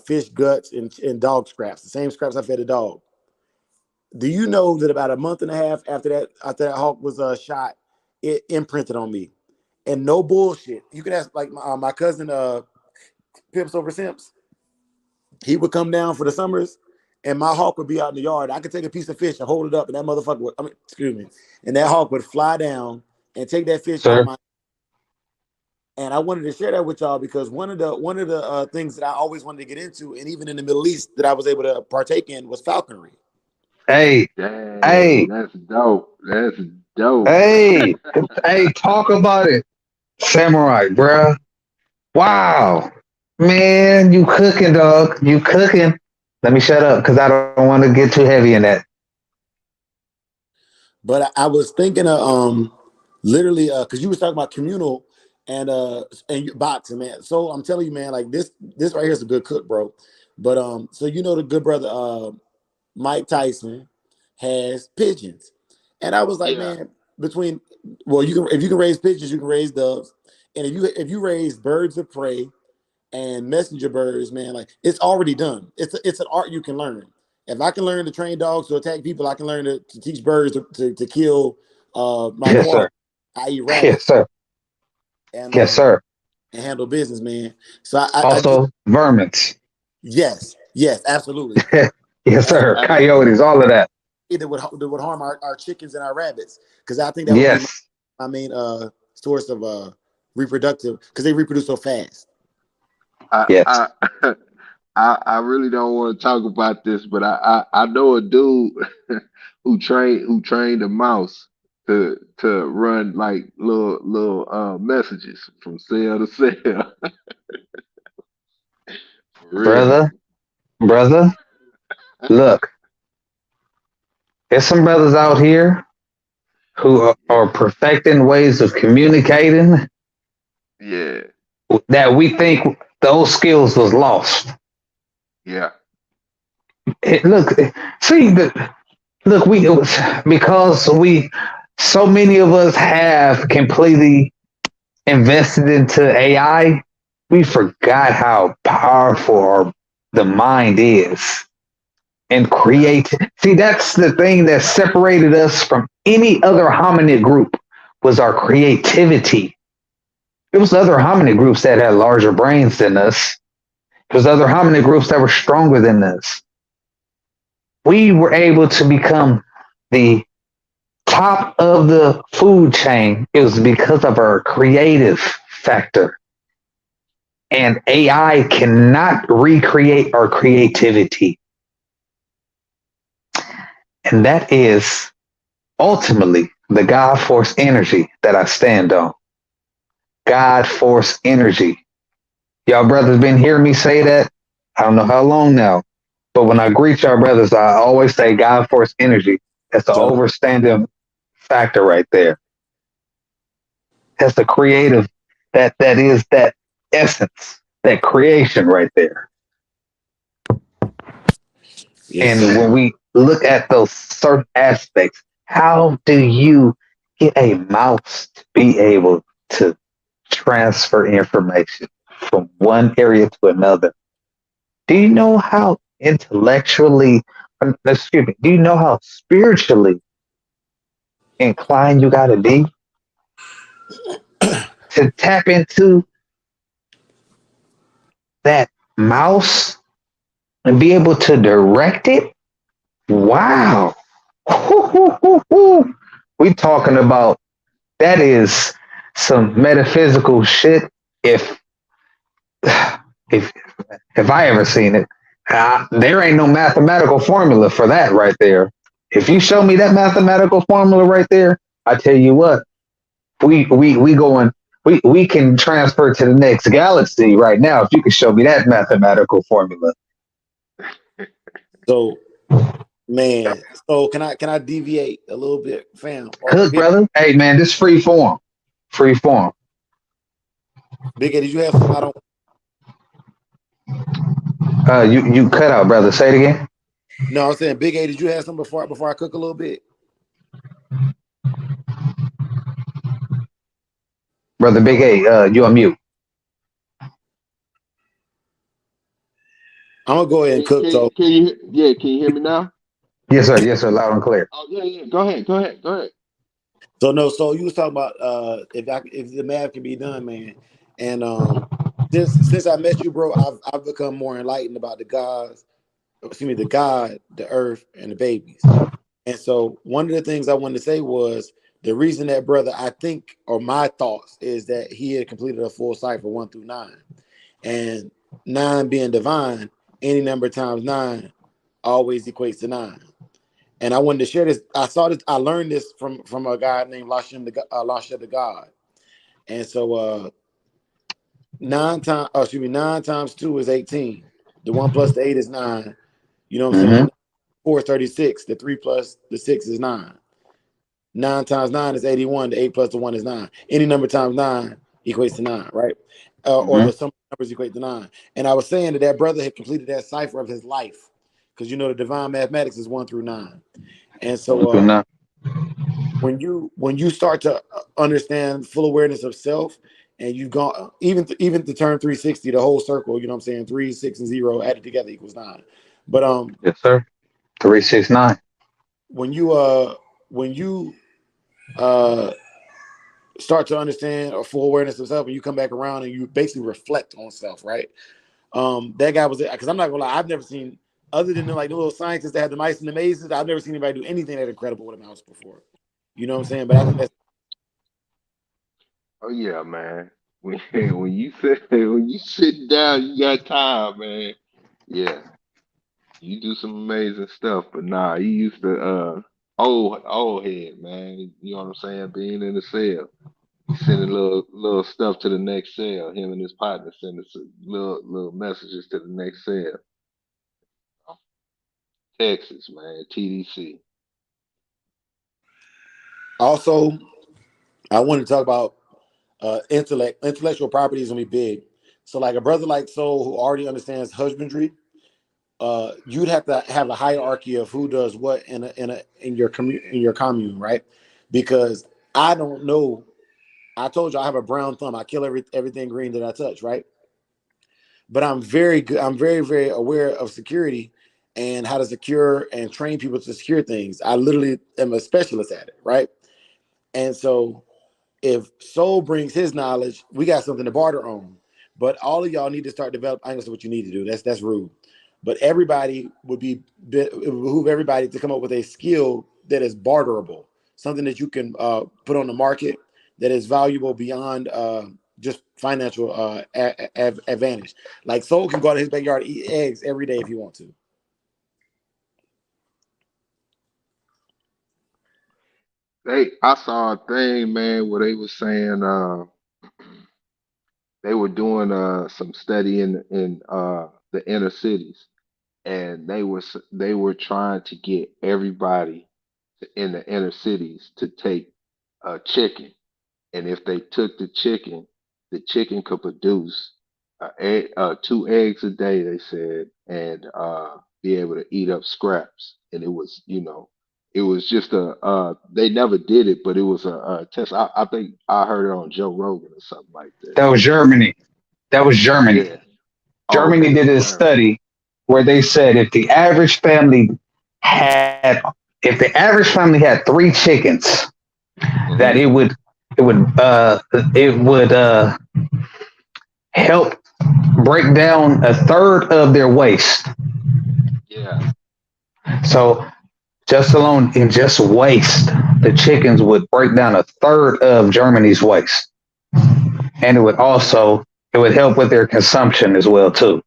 fish guts and dog scraps, the same scraps I fed the dog. Do you know that about a month and a half after that hawk was shot, it imprinted on me? And no bullshit. You can ask like my cousin Pips over Simps. He would come down for the summers, and my hawk would be out in the yard. I could take a piece of fish and hold it up, and that motherfucker would. I mean, excuse me, and that hawk would fly down and take that fish out Sir. my And I wanted to share that with y'all because one of the things that I always wanted to get into, and even in the Middle East that I was able to partake in, was falconry. Hey, Dang, hey, that's dope. That's dope. hey, hey, talk about it, Samurai, bruh. Wow, man, you cooking, dog? You cooking? Let me shut up because I don't want to get too heavy in that. But I was thinking of literally because you was talking about communal and boxing, man. So I'm telling you, man, like this right here is a good cook, bro. But so you know the good brother Mike Tyson has pigeons, and I was like, Yeah. man, between well, you can if you can raise pigeons, you can raise doves, and if you raise birds of prey and messenger birds, man, like it's already done. It's an art you can learn. If I can learn to train dogs to attack people, I can learn to teach birds to kill my Yes, quarry, sir. i.e. Yes, rabbits, sir. and Yes, sir. handle business, man. So I just Also, vermins. yes, absolutely. Yes, sir. Coyotes, all of that. That would harm our chickens and our rabbits because I think that would be Yes, my main source of reproductive because they reproduce so fast. I yes, I I really don't want to talk about this, but I know a dude who trained a mouse to run like little messages from cell to cell. For real. brother, brother. Look, there's some brothers out here who are Yeah. perfecting ways of communicating Yeah. that we think those skills was lost. Yeah. Look, see, look, we because we so many of us have completely invested into AI, we forgot how powerful the mind is and Yeah. create. See, that's the thing that separated us from any other hominid group was our creativity. It was other hominid groups that had larger brains than us. It was other hominid groups that were stronger than us. We were able to become the top of the food chain. It was because of our creative factor. And AI cannot recreate our creativity. And that is ultimately the God force energy that I stand on. God force energy. Y'all brothers been hearing me say that? I don't know how long now. But when I greet y'all brothers, I always say God force energy. That's the So overstanding factor right there. That's the creative that is that essence, that creation right there. yes, And sir. when we look at those certain aspects, how do you get a mouse to be able to transfer information from one area to another? Do you know how intellectually, excuse me, do you know how spiritually inclined you got to be to tap into that mouse and be able to direct it? Wow. We talking about that is some metaphysical shit. If if if I ever seen it, there ain't no mathematical formula for that right there. If you show me that mathematical formula right there, I tell you what, we going we can transfer to the next galaxy right now if you can show me that mathematical formula. So man, so can I deviate a little bit, fam? Or Cook, brother. Hey man, this free form. Free form. Big A, did you have something I don't? You cut out, brother. Say it again. No, I'm saying Big A, did you have something before I cook a little bit? Brother Big A, you on mute. I'm gonna go ahead and cook. So Can you yeah, can you hear me now? Yes, sir, loud and clear. Oh yeah, yeah. Go ahead. Go ahead. Go ahead. so no, so you was talking about if the math can be done, man. And since I met you, bro, I've become more enlightened about the gods, excuse me, the earth, and the babies. And so one of the things I wanted to say was The reason that brother, I think, or my thoughts, is that he had completed a full cipher 1 through 9, and 9 being divine, any number times 9 always equates to 9. And I wanted to share this. I saw this. I learned this from a guy named Lashem the God. And so 9 times 2 is 18. The 1 plus the 8 is 9. You know what I'm Mm-hmm. saying? 4 is 36. The 3 plus the 6 is 9. 9 times 9 is 81. The 8 plus the 1 is 9. Any number times 9 equates to 9, right? Or Mm-hmm. the sum of numbers equate to 9. And I was saying that brother had completed that cipher of his life, because the divine mathematics is 1 through 9. And One so through nine. when you start to understand full awareness of self, and you've gone even to turn 360, the whole circle, 3, 6, and 0 added together equals 9. But Yes, sir. 369. when you uh start to understand a full awareness of self, and you come back around and you basically reflect on self, right? That guy was, because I'm not gonna lie, I've never seen, other than like the little scientists that had the mice and the mazes, I've never seen anybody do anything that incredible with a mouse before. You know what I'm saying? But I think that's Oh yeah, man. When you sit down, you got time, man. Yeah, you do some amazing stuff. But nah, he used to old head, man. You know what I'm saying? Being in the cell. He sending little stuff to the next cell. Him and his partner sending some little messages to the next cell. Texas, man, TDC. also, I want to talk about intellectual property is gonna be big. So like a brother like Soul, who already understands husbandry, you'd have to have a hierarchy of who does what in your commune, right? Because I don't know. I told you I have a brown thumb. I kill everything green that I touch, right? But I'm very good. I'm very, very aware of security and how to secure and train people to secure things. I literally am a specialist at it, right? And so if Soul brings his knowledge, we got something to barter on. But all of y'all need to start developing. I know what you need to do. That's rude. But everybody it would behoove everybody to come up with a skill that is barterable, something that you can put on the market that is valuable beyond just financial advantage. Like Soul can go to his backyard and eat eggs every day if he wants to. I saw a thing, man, where they was saying they were doing some study in the inner cities, and they were trying to get everybody in the inner cities to take a chicken, and if they took the chicken could produce 2 eggs a day, they said, and be able to eat up scraps. And it was, it was just they never did it, but it was a test. I think I heard it on Joe Rogan or something like that. That was Germany. That was Germany. Yeah. Oh, Germany okay. did a Germany. study where they said had if the average family had 3 chickens, that Hmm. it would it would help break down a third of their waste. Yeah. So just alone in just waste, the chickens would break down a third of Germany's waste, and it would help with their consumption as well too.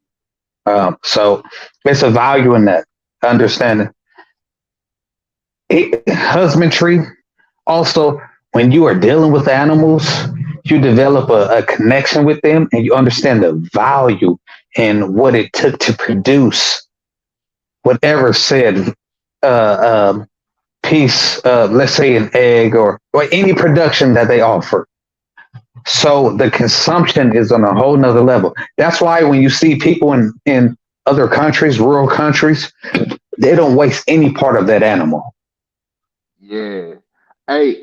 So it's a value in that understanding. Husbandry also, when you are dealing with animals, you develop a connection with them, and you understand the value and what it took to produce whatever said um, piece, let's say an egg or any production that they offer. So the consumption is on a whole nother level. That's why when you see people in other countries, rural countries, they don't waste any part of that animal. Yeah. Hey,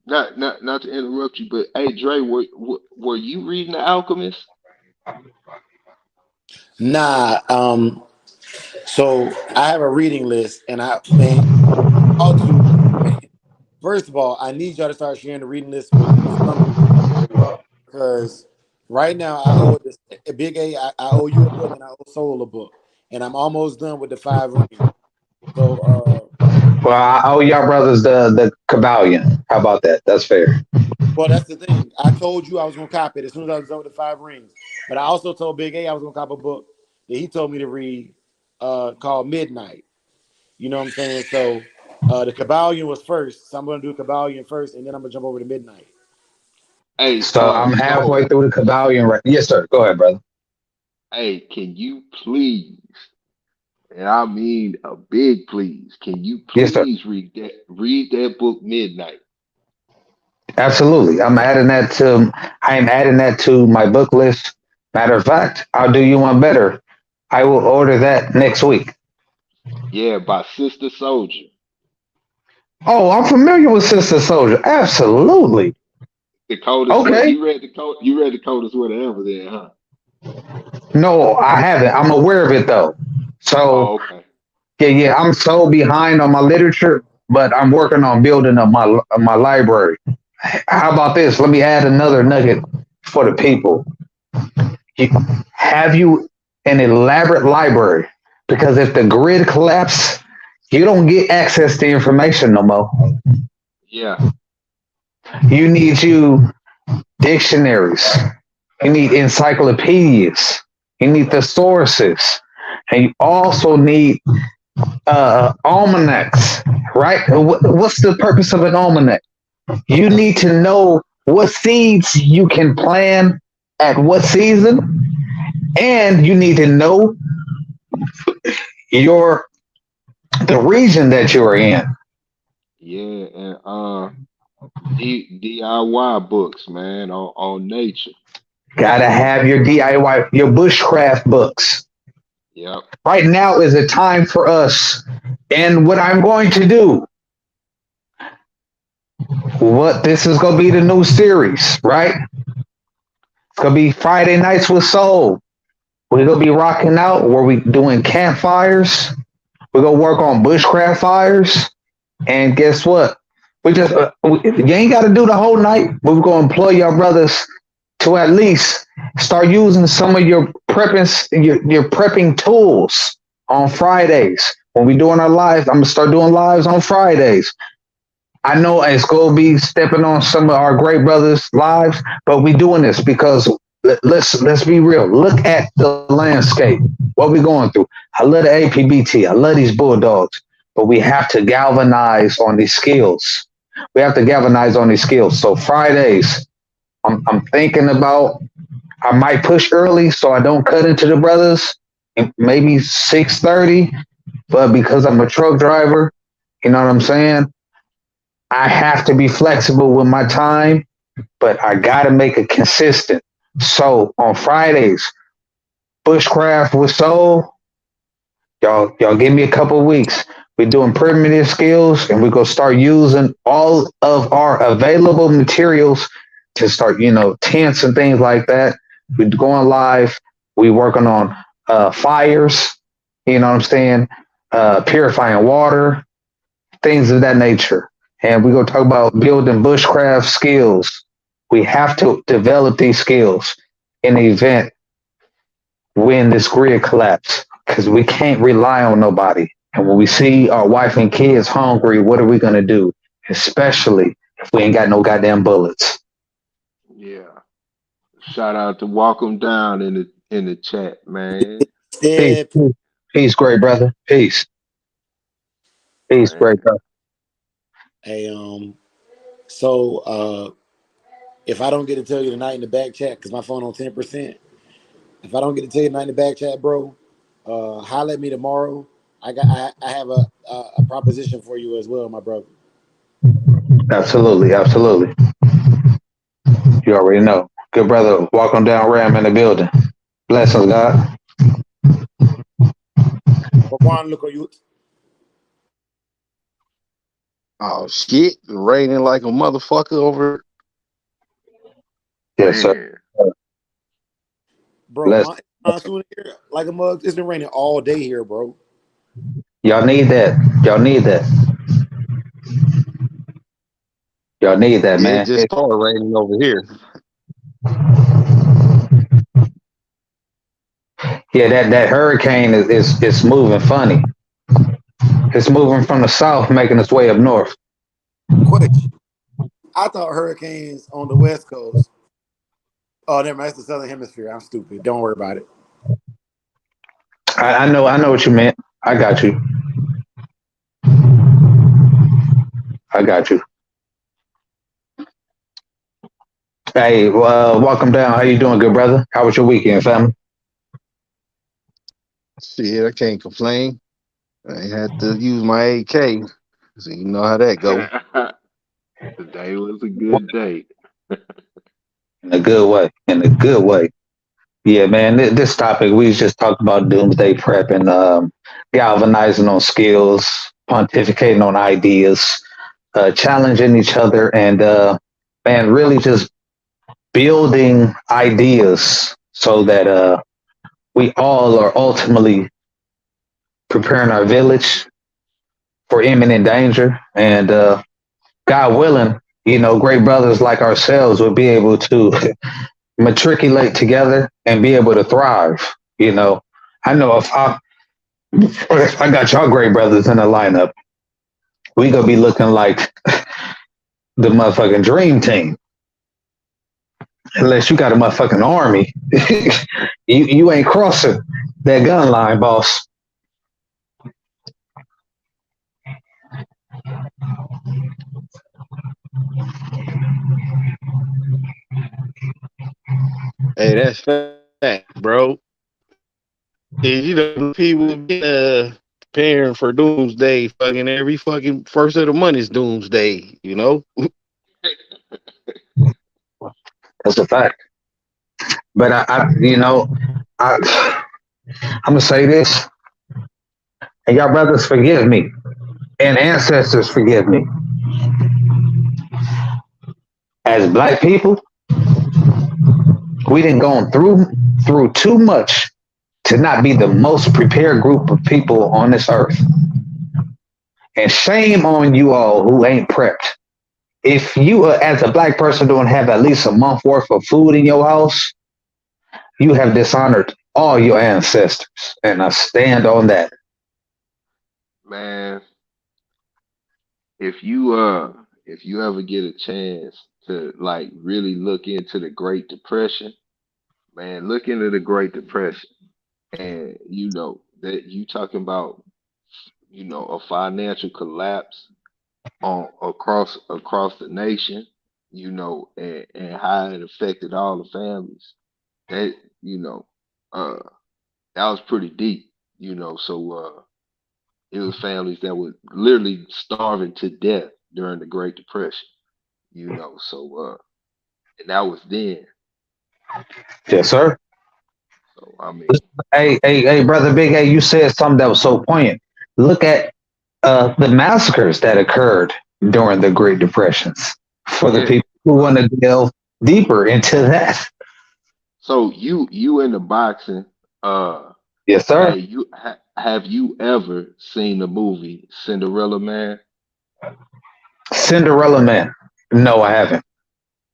not to interrupt you, but hey, Dre, were you reading The Alchemist? Nah, so I have a reading list, and how to first of all, I need y'all to start sharing the reading list with some people, because right now I owe this a big A. I owe you a book, and I owe Soul a book, and I'm almost done with the 5 rings. So Well, I owe y'all brothers the Kabbalion. How about that? That's fair. Well, that's the thing. I told you I was gonna cop it as soon as I was done with the Five Rings. But I also told Big A I was gonna cop a book that he told me to read called Midnight. You know what I'm saying? So the Kabbalion was first, so I'm gonna do Kabbalion first, and then I'm gonna jump over to Midnight. Hey, So I'm halfway through the Kabbalion right. Yes, sir. Go ahead, brother. hey, can you please, and I mean a big please, can you Yes, sir. please read that book Midnight? Absolutely. I am adding that to my book list. Matter of fact, I'll do you one better. I will order that next week. Yeah, by Sister Soldier. Oh, I'm familiar with Sister Soldier. Absolutely. The coldest one. Okay. You read the coldest one ever then, huh? No, I haven't. I'm aware of it though. So Oh, okay. yeah. I'm so behind on my literature, but I'm working on building up my library. How about this? Let me add another nugget for the people. You, have you an elaborate library? Because if the grid collapses, you don't get access to information no more. Yeah, You need you dictionaries. You need encyclopedias. You need thesauruses. And you also need almanacs, right? What's the purpose of an almanac? You need to know what seeds you can plant at what season, and you need to know your the region that you're in. yeah, and DIY books, man, on nature. Gotta have your DIY, your bushcraft books. Yep. Right now is a time for us. And what I'm going to do, what this is going to be the new series, right? It's going to be Friday Nights with Soul. We're going to be rocking out where we doing campfires. We're going to work on bushcraft fires. And guess what? You ain't got to do the whole night. But we're going to employ your brothers to at least start using some of your prepping tools on Fridays. When we doing our lives, I'm gonna start doing lives on Fridays. I know it's gonna be stepping on some of our great brothers' lives, but we doing this because let's be real. Look at the landscape. What we going through. I love the APBT. I love these bulldogs, but we have to galvanize on these skills. We have to galvanize on these skills. So Fridays, I'm thinking about. I might push early so I don't cut into the brothers. Maybe 6:30, but because I'm a truck driver, you know what I'm saying? I have to be flexible with my time, but I got to make it consistent. So on Fridays, Bushcraft with Soul, y'all give me a couple of weeks. We're doing primitive skills and we're going to start using all of our available materials to start, tents and things like that. We're going live. We working on fires, you know what I'm saying? Purifying water, things of that nature. And we're going to talk about building bushcraft skills. We have to develop these skills in the event when this grid collapse because we can't rely on nobody. And when we see our wife and kids hungry, what are we going to do? Especially if we ain't got no goddamn bullets. Yeah. Shout out to Walk 'em Down in the chat, man. Peace, Step. peace, peace, great brother. Peace, peace, great Man. brother. Hey, so if I don't get to tell you tonight in the back chat, because my phone on 10%, if I don't get to tell you tonight in the back chat, bro, holler at me tomorrow. I have a proposition for you as well, my brother. Absolutely, absolutely. You already know. Good brother, walk on down Ram in the building. Blessings, God. Raquan, look on you. Oh shit, raining like a motherfucker over. Yes, sir. Man. Bro, Bless. my monsoon here, like a mug, it's been raining all day here, bro. Y'all need that. Y'all need that. Y'all need that, Yeah, it man. just started raining over here. Yeah, that hurricane is moving funny. It's moving from the south, making its way up north. Question. I thought hurricanes on the West Coast. Oh, never mind. That's the Southern Hemisphere. I'm stupid. Don't worry about it. I know what you meant. I got you. I got you. Hey, welcome down. How you doing, good brother? How was your weekend, family? Shit, I can't complain. I ain't had to use my AK, so you know how that go. Today was a good day. In a good way. In a good way. Yeah, man. This topic we just talked about doomsday prep and galvanizing on skills, pontificating on ideas, challenging each other, and man, really just building ideas so that we all are ultimately preparing our village for imminent danger. And God willing, great brothers like ourselves will be able to matriculate together and be able to thrive. You know, I know if I got y'all great brothers in the lineup, we gonna be looking like the motherfucking dream team. Unless you got a motherfucking army, you ain't crossing that gun line, boss. Hey, that's fact, bro. And you know, people be preparing for doomsday. Fucking every fucking first of the month is doomsday. You know. That's a fact. But I I'm gonna say this, and y'all brothers forgive me, and ancestors forgive me. As black people, we didn't gone through too much to not be the most prepared group of people on this earth. And shame on you all who ain't prepped. If you, as a black person, don't have at least a month worth of food in your house, you have dishonored all your ancestors. And I stand on that. Man, if you ever get a chance to like really look into the Great Depression, man, look into the Great Depression. And that you talking about, a financial collapse on across the nation, and how it affected all the families. That, you know, uh that was pretty deep, so it was families that were literally starving to death during the Great Depression, so and that was then. Yes, sir. So I mean, Hey, brother Big A, you said something that was so poignant. Look at the massacres that occurred during the Great Depressions. For the yeah. people who want to delve deeper into that, So you into boxing, uh yes, sir. hey, have you ever seen the movie Cinderella Man? Cinderella Man. No, I haven't.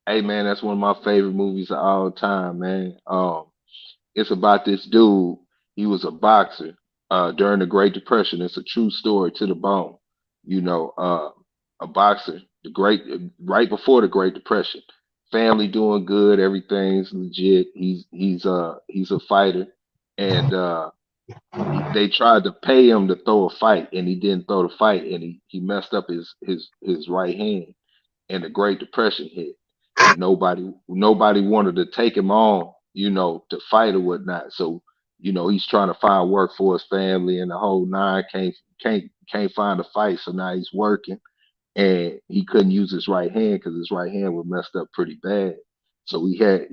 Hey man, that's one of my favorite movies of all time, man. It's about this dude. He was a boxer during the Great Depression. It's a true story to the bone. You know, uh, a boxer, the great right before the Great Depression. Family doing good, everything's legit. He's a fighter, and they tried to pay him to throw a fight, and he didn't throw the fight, and he messed up his right hand, and the Great Depression hit, and nobody wanted to take him on, to fight or whatnot. So, he's trying to find work for his family and the whole nine. Can't find a fight, so now he's working, and he couldn't use his right hand because his right hand was messed up pretty bad. So he had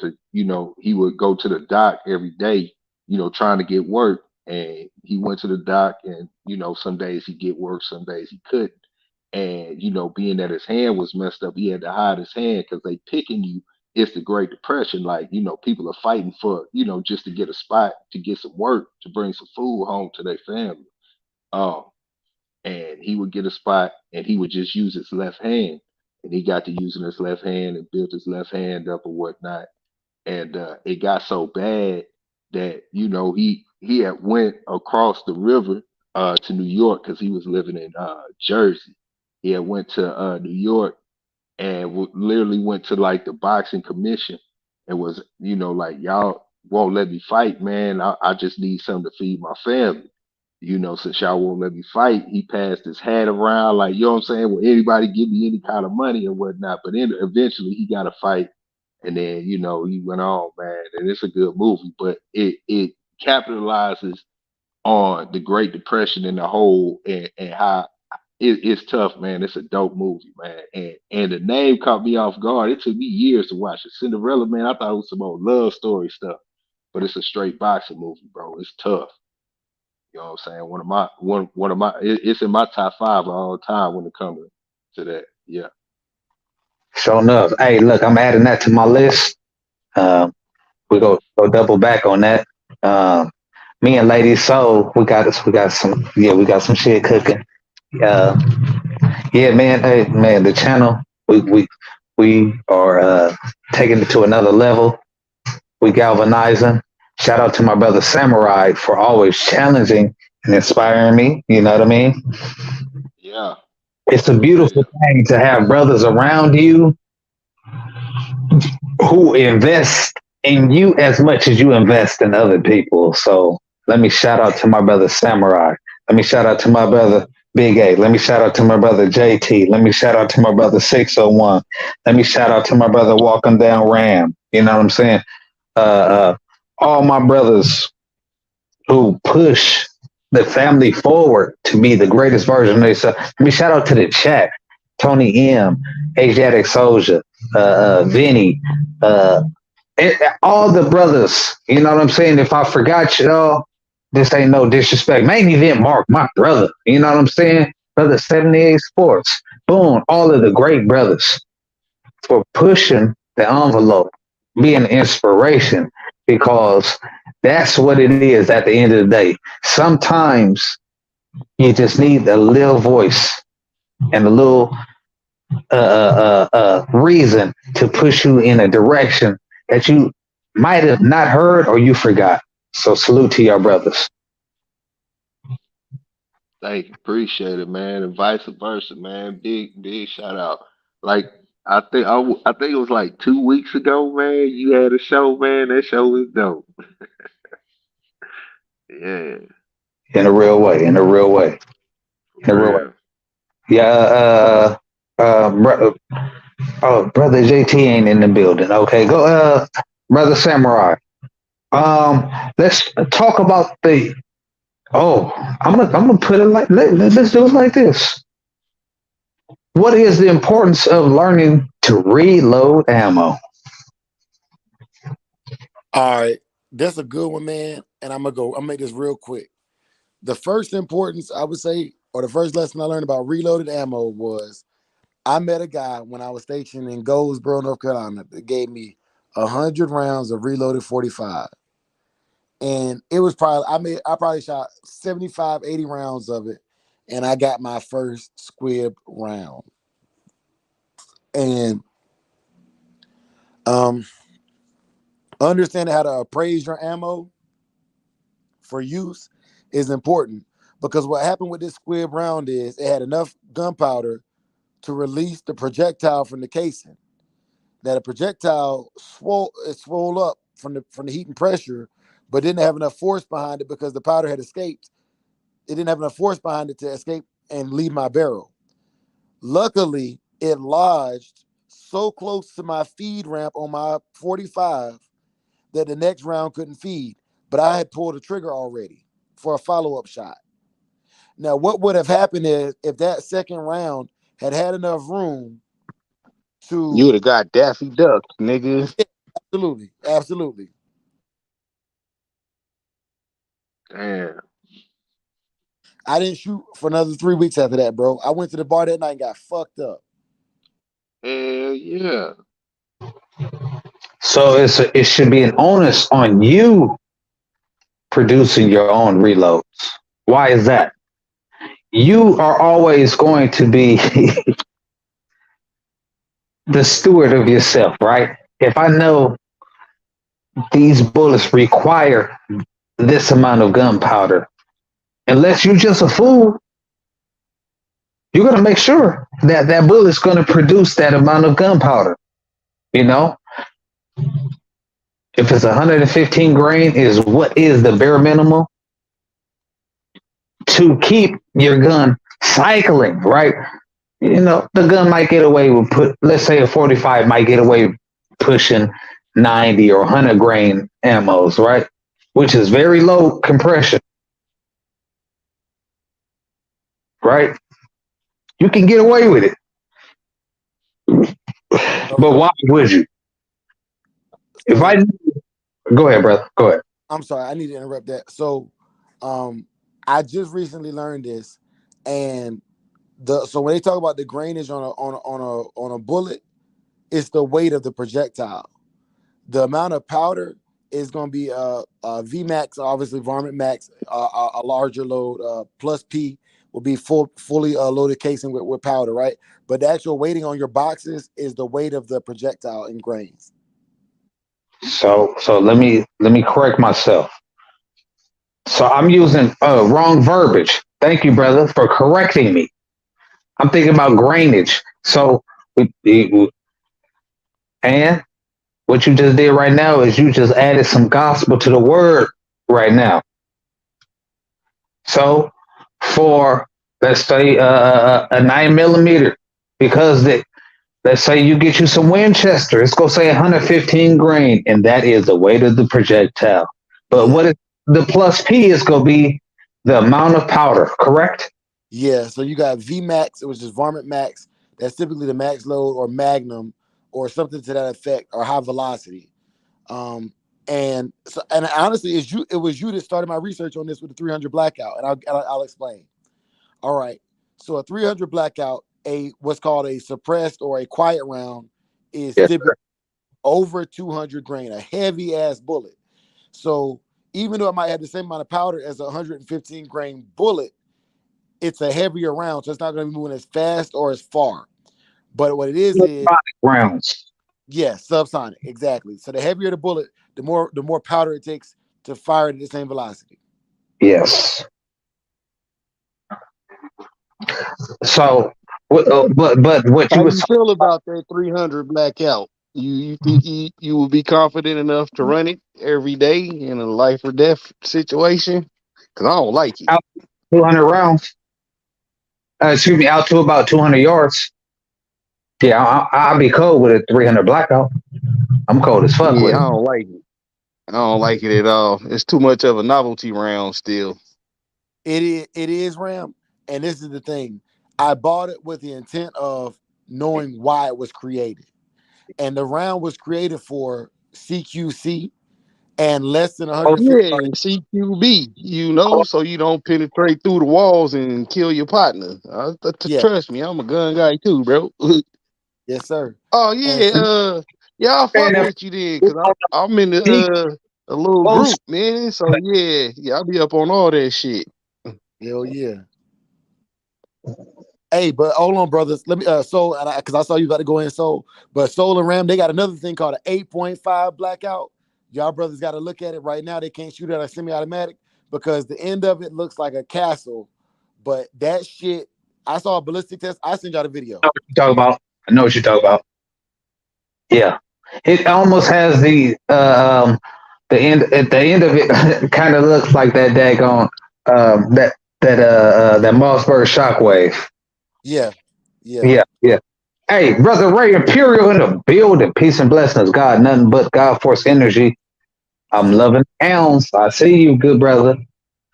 to, he would go to the dock every day, trying to get work. And he went to the dock, and some days he get work, some days he couldn't. And being that his hand was messed up, he had to hide his hand because they picking you. It's the Great Depression. Like, people are fighting for, just to get a spot, to get some work, to bring some food home to their family. Um, and he would get a spot, and he would just use his left hand, and he got to using his left hand and built his left hand up or whatnot. And it got so bad that he had went across the river to New York because he was living in Jersey. He had went to New York and literally went to like the boxing commission and was, like, y'all won't let me fight, man. I just need something to feed my family. Since y'all won't let me fight, he passed his hat around, like, you know what I'm saying? Will anybody give me any kind of money and whatnot? But then eventually he got a fight, and then, he went on, man. And it's a good movie, but it capitalizes on the Great Depression in the whole, and how it's tough, man. It's a dope movie, man. And the name caught me off guard. It took me years to watch it. Cinderella, man, I thought it was some old love story stuff, but it's a straight boxing movie, bro. It's tough. You know what I'm saying? One of my it's in my top five of all time when it comes to that. Yeah. Sure enough. Hey, look, I'm adding that to my list. Um, we go double back on that. Um, Me and Lady Soul, we got some shit cooking. Uh, yeah, man, hey, man, the channel, we are taking it to another level. We galvanizing. Shout out to my brother Samurai for always challenging and inspiring me. You know what I mean? Yeah. It's a Yeah, beautiful yeah. thing to have brothers around you who invest in you as much as you invest in other people. So let me shout out to my brother Samurai. Let me shout out to my brother Big A. Let me shout out to my brother JT. Let me shout out to my brother 601. Let me shout out to my brother Walking Down Ram. You know what I'm saying? Uh, uh, all my brothers who push the family forward to be the greatest version of themselves. Let me shout out to the chat. Tony M, Asiatic Soldier, Vinny, uh, all the brothers. You know what I'm saying? If I forgot y'all, this ain't no disrespect. Main event Mark, my brother. You know what I'm saying? Brother 78 Sports. Boom. All of the great brothers for pushing the envelope, being an inspiration, because that's what it is at the end of the day. Sometimes you just need a little voice and a little reason to push you in a direction that you might have not heard or you forgot. So salute to your brothers. Thank you. Appreciate it, man. And vice versa, man. Big shout out. Like I think it was like 2 weeks ago, man. You had a show, man. That show was dope. Yeah, In a real way, in a real way, in a for real way. real. Yeah, oh, brother JT ain't in the building. Okay, go, brother Samurai. Let's talk about the. Oh, I'm gonna put it like let's do it like this. What is the importance of learning to reload ammo? All right, that's a good one, man. And I'm gonna make this real quick. The first importance I would say, or the first lesson I learned about reloaded ammo was I met a guy when I was stationed in Goldsboro, North Carolina, that gave me 100 rounds of reloaded 45. And it was probably I probably shot 75, 80 rounds of it, and I got my first squib round. And um understanding how to appraise your ammo for use is important, because what happened with this squib round is it had enough gunpowder to release the projectile from the casing. That a projectile swole up from the heat and pressure, but didn't have enough force behind it because the powder had escaped. It didn't have enough force behind it to escape and leave my barrel. Luckily, it lodged so close to my feed ramp on my 45 that the next round couldn't feed. But I had pulled the trigger already for a follow-up shot. Now, what would have happened is if that second round had enough room You to. would have got Daffy Duck, nigga. Yeah, absolutely, absolutely. Damn. I didn't shoot for another 3 weeks after that, bro. I went to the bar that night and got fucked up. Hell yeah. So it should be an onus on you producing your own reloads. Why is that? You are always going to be the steward of yourself, right? If I know these bullets require this amount of gunpowder, Unless you're just a fool, you're gonna make sure that that bullet's gonna produce that amount of gunpowder. You know, if it's 115 grain, is what is the bare minimum to keep your gun cycling, right? You know, the gun might get away with let's say a 45 might get away pushing 90 or 100 grain ammos, right? Which is very low compression, right? You can get away with it, but Okay. why would you? If I So go ahead, brother, go ahead. I'm sorry, I need to interrupt that. So, um, I just recently learned this, and so when they talk about the grainage on a bullet, it's the weight of the projectile. The amount of powder is going to be VMAX, obviously varmint max, a larger load. Plus P will be fully loaded casing with powder, right? But the actual weighting on your boxes is the weight of the projectile in grains. So let me correct myself. So I'm using wrong verbiage. Thank you, brother, for correcting me. I'm thinking about grainage. So and what you just did right now is you just added some gospel to the word right now. So for let's say a 9 millimeter, because let's say you get you some Winchester, it's gonna say 115 grain, and that is the weight of the projectile. But Yeah. what is the plus P is gonna be the amount of powder, correct? Yeah, so you got VMAX, which is varmint max. That's typically the max load or magnum or something to that effect or high velocity. Um, and honestly, it was you that started my research on this with the 300 blackout, and I'll explain. All right, so a 300 blackout, a what's called a suppressed or a quiet round, is Yes, typically sir. over 200 grain, a heavy ass bullet. So even though it might have the same amount of powder as a 115 grain bullet, it's a heavier round, so it's not going to be moving as fast or as far. But what it is Rounds. yeah, subsonic, exactly. So the heavier the bullet, the more powder it takes to fire it at the same velocity. Yes. So, but what you How was you feel about that 300 blackout? You think you will be confident enough to run it every day in a life or death situation? Cause I don't like it. out 200 rounds. Excuse me, out to about 200 yards. Yeah, I'll be cold with a 300 blackout. I'm cold as fuck with Yeah, it. I don't like it. I don't like it at all. It's too much of a novelty round still. It is Ram, and this is the thing. I bought it with the intent of knowing why it was created, and the round was created for CQC and less than Oh 150 yeah, yards. and CQB, so you don't penetrate through the walls and kill your partner. Yeah, Trust me, I'm a gun guy too, bro. yes, sir. Oh And yeah, so, yeah, I'll fuck And if with you then, we cause don't I'm in see a little close, group, man. So yeah, I'll be up on all that shit. hell yeah. Hey, but hold on, brothers. Let me Soul, and because I saw you about to go in Soul, but Soul and Ram, they got another thing called an 8.5 blackout. Y'all brothers got to look at it right now. They can't shoot at a semi-automatic because the end of it looks like a castle. But that shit, I saw a ballistic test. I sent y'all the video. know what you talk about. I know what you talk about. Yeah, it almost has the end at the end of it kind of looks like that daggone that Mossberg shockwave. Yeah, yeah. Yeah, yeah. Hey, brother Ray Imperial in the building. Peace and blessings, God. Nothing but God force energy. I'm loving pounds. I see you, good brother.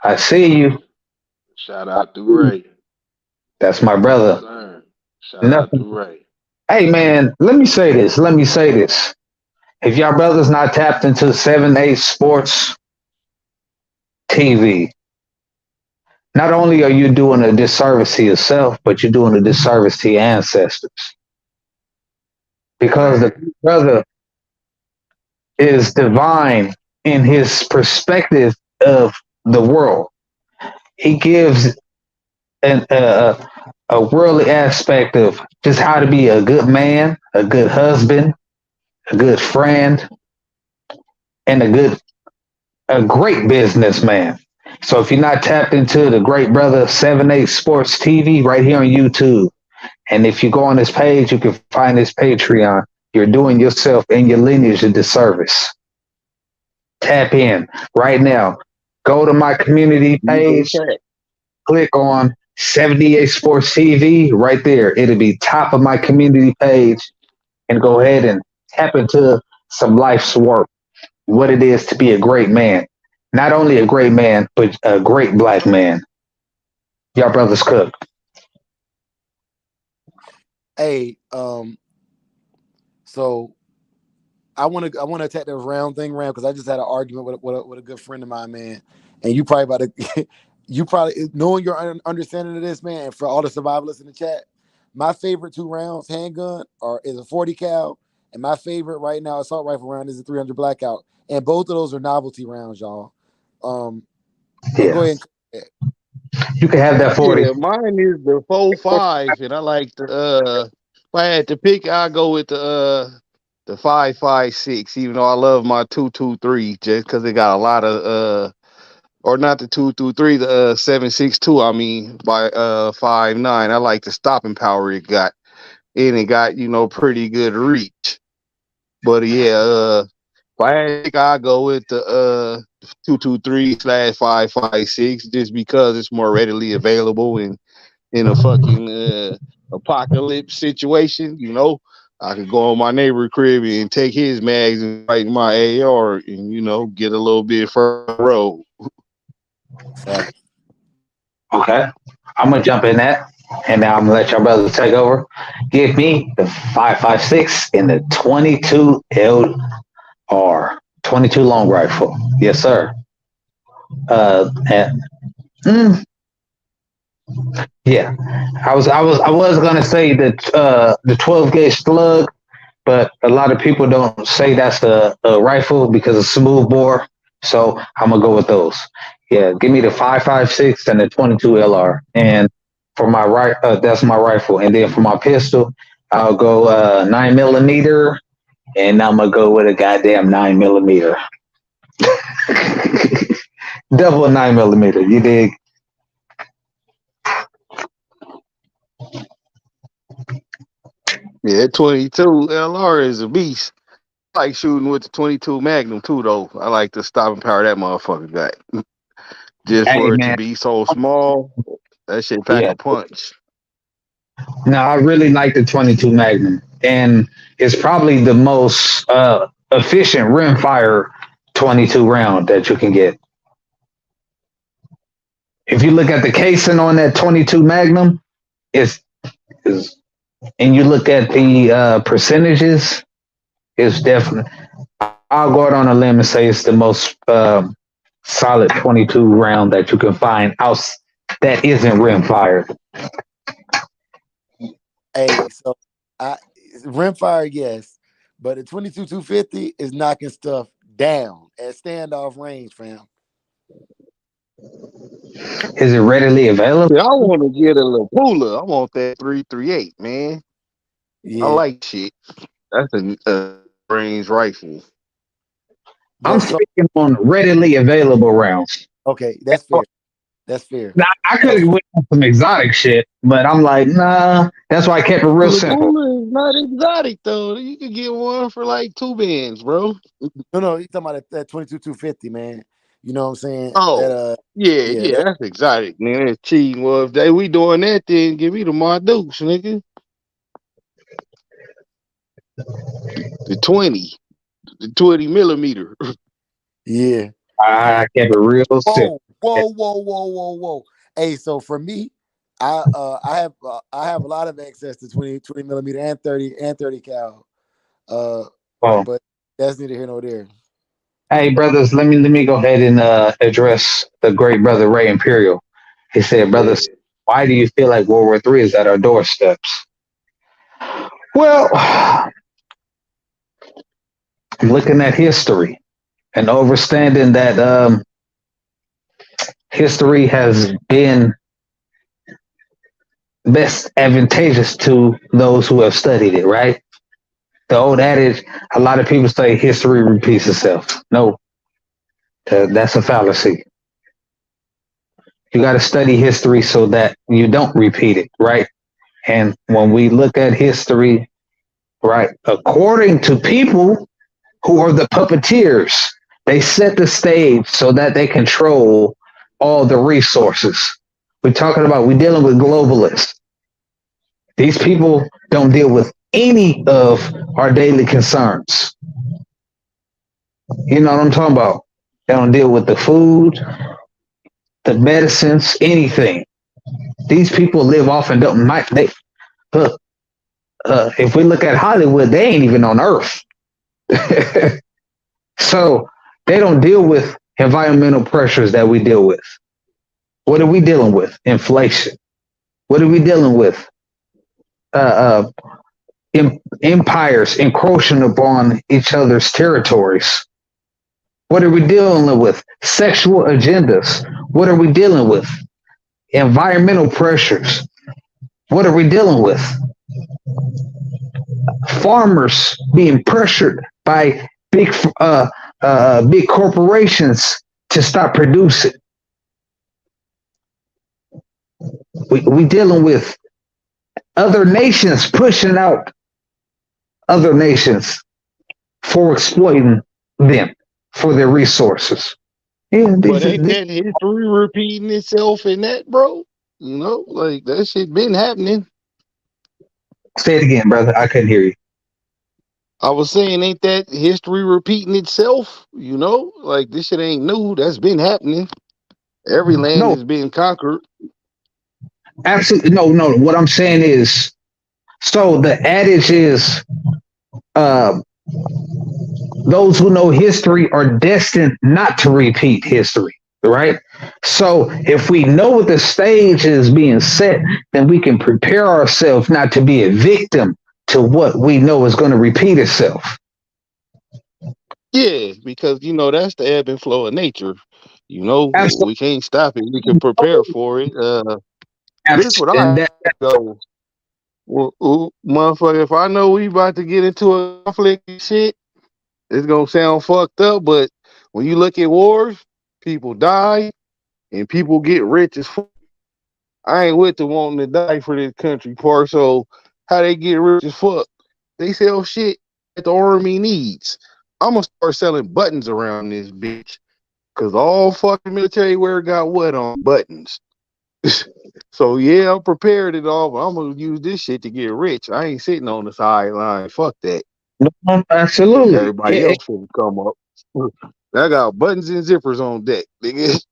I see you. Shout out to Ray. That's my Yes, brother. sir. Shout out Nothing. to Ray. Hey man, let me say this. Let me say this. If y'all brothers not tapped into 7 8 Sports TV, not only are you doing a disservice to yourself, but you're doing a disservice to your ancestors. Because the Man, brother is divine in his perspective of the world. He gives a worldly aspect of just how to be a good man, a good husband, a good friend, and a great businessman. So if you're not tapped into the Great Brother 7-8 Sports TV right here on YouTube, and if you go on this page, you can find this Patreon. You're doing yourself and your lineage a disservice. Tap in right now. Go to my community You go page, check. click on 78 Sports TV right there. It'll be top of my community page, and go ahead and tap into some life's work, what it is to be a great man. Not only a great man, but a great black man. Y'all brothers cook. Hey, so I want to attack the round thing round because I just had an argument with a good friend of mine, man. And you probably about to you probably knowing your understanding of this, man, and for all the survivalists in the chat, my favorite 2 rounds handgun is a 40 cal, and my favorite right now assault rifle round is a 300 blackout, and both of those are novelty rounds, y'all. But go Yeah, ahead. you can have that 40. Yeah, mine is the 4.5, and I like the if I had to pick, I go with the 5.56. Even though I love my 223, just because it got a lot of or not the 223, the 7.62. I mean by 5.9. I like the stopping power it got, and it got pretty good reach. But yeah, if I had to pick, I go with the 223/5.56, just because it's more readily available and in a fucking apocalypse situation, I could go on my neighbor crib and take his mags and fight my AR and get a little bit further road. Fact. Okay. I'm gonna jump in that, and now I'm gonna let your brother take over. Give me the 5.56 in the 22 LR, 22 long rifle. Yes, sir. And yeah, I was gonna say that the 12 gauge slug, but a lot of people don't say that's a rifle because it's smooth bore. So I'm gonna go with those. Yeah, give me the 5.56 and the 22 LR, and for my that's my rifle, and then for my pistol, I'll go 9 millimeter, and I'm gonna go with a goddamn 9 millimeter, double 9 millimeter. You dig? Yeah, 22 LR is a beast. I like shooting with the 22 Magnum too, though. I like the stopping power that motherfucker got. Just Hey for it to man, be so small, that shit pack yeah. a punch. No, I really like the 22 Magnum, and it's probably the most efficient rimfire 22 round that you can get. If you look at the casing on that 22 Magnum, it's, it's and you look at the percentages, it's definitely. I'll go out on a limb and say it's the most solid 22 round that you can find out that isn't rimfire. Hey, so I rimfire, yes, but the 22-250 is knocking stuff down at standoff range, fam. Is it readily available? Yeah, I want to get a little cooler. I want that 338, man. I Yeah, like shit. That's a range rifle. I'm but so speaking on readily available rounds. okay, that's fair. That's fair. Now, I could That's have went on some exotic shit, but I'm like, nah. That's why I kept it real simple. Laguna is not exotic though. You could get one for like 2 bands, bro. no. You talking about that 22-250, man? You know what I'm saying? That Oh, yeah, yeah, yeah, that's exotic, man. That's cheating. Well, if we doing that, then give me the Mardukes, nigga. The 20, the 20 millimeter. yeah. I kept it real simple. Whoa. Hey, so for me, I have a lot of access to 20 millimeter and 30 cal. Uh, Oh, but that's neither here nor there. hey, brothers, let me go ahead and address the great brother Ray Imperial. He said, Yeah. brothers, why do you feel like World War III is at our doorsteps? Well, I'm looking at history and understanding that history has been best advantageous to those who have studied it, right? The old adage, a lot of people say history repeats itself. No, that's a fallacy. You got to study history so that you don't repeat it, right? And when we look at history, right, according to people who are the puppeteers, they set the stage so that they control all the resources. We're dealing with globalists. These people don't deal with any of our daily concerns. You know what I'm talking about? They don't deal with the food, the medicines, anything. These people live off and don't might they look. If we look at Hollywood, they ain't even on Earth, so they don't deal with environmental pressures that we deal with. What are we dealing with? Inflation. What are we dealing with? Uh, Empires encroaching upon each other's territories. What are we dealing with? Sexual agendas. What are we dealing with? Environmental pressures. What are we dealing with? Farmers being pressured by big corporations to stop producing. We dealing with other nations pushing out other nations for exploiting them for their resources. Yeah, But ain't that history repeating itself in that, bro? You know, like that shit been happening. say it again, brother. I couldn't hear you. I was saying, ain't that history repeating itself? You know, like this shit ain't new. That's been happening. Every land No, is being conquered. absolutely no, no. What I'm saying is, so the adage is, uh, those who know history are destined not to repeat history, right? So if we know what the stage is being set, then we can prepare ourselves not to be a victim to what we know is going to repeat itself. Yeah, because you know that's the ebb and flow of nature. You know, Absolutely. we can't stop it. We can prepare for it. This what And I that, go. Well, ooh, motherfucker, if I know we about to get into a conflict and shit, it's gonna sound fucked up. But when you look at wars, people die and people get rich as fuck. I ain't with the wanting to die for this country part. So how they get rich as fuck? They sell shit that the army needs. I'm gonna start selling buttons around this bitch. Cause all fucking military wear got what on buttons. So yeah, I'm prepared and all, but I'm gonna use this shit to get rich. I ain't sitting on the sideline. Fuck that. no, absolutely. Everybody else will come up. I got buttons and zippers on deck, nigga.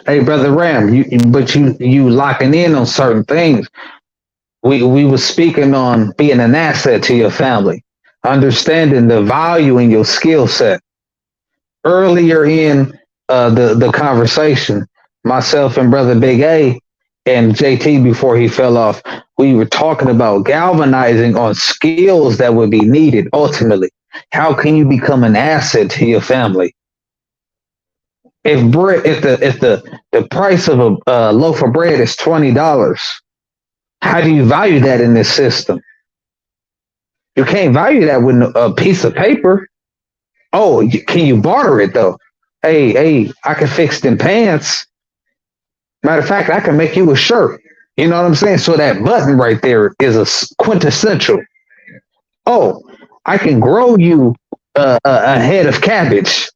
Hey, brother Ram, you locking in on certain things. We were speaking on being an asset to your family, understanding the value in your skill set. Earlier in the conversation, myself and brother Big A and JT before he fell off, we were talking about galvanizing on skills that would be needed ultimately. How can you become an asset to your family? If the price of a loaf of bread is $20, how do you value that in this system? You can't value that with a piece of paper. Oh, can you barter it though? Hey, I can fix them pants. Matter of fact, I can make you a shirt. You know what I'm saying? So that button right there is a quintessential. Oh, I can grow you a head of cabbage.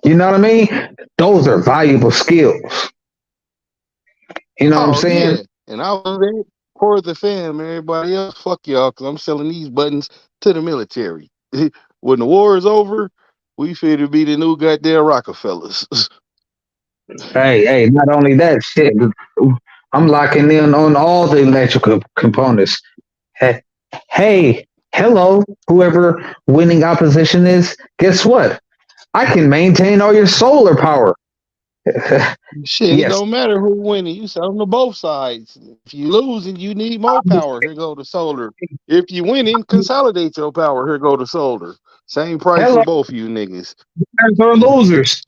You know what I mean? Those are valuable skills. You know what I'm Oh saying? yeah, and I was there for the fam. Everybody else, fuck y'all, cause I'm selling these buttons to the military. When the war is over, we finna be the new goddamn Rockefellers. Hey, not only that shit, I'm locking in on all the electrical components. Hey, hello, whoever winning opposition is, guess what? I can maintain all your solar power. Shit, it Yes. don't matter who winning. You sell them to both sides. If you losing, you need more power. Here go the solar. If you winning, consolidate your power. Here go the solar. Same price Hello, for both of you niggas. winners or losers.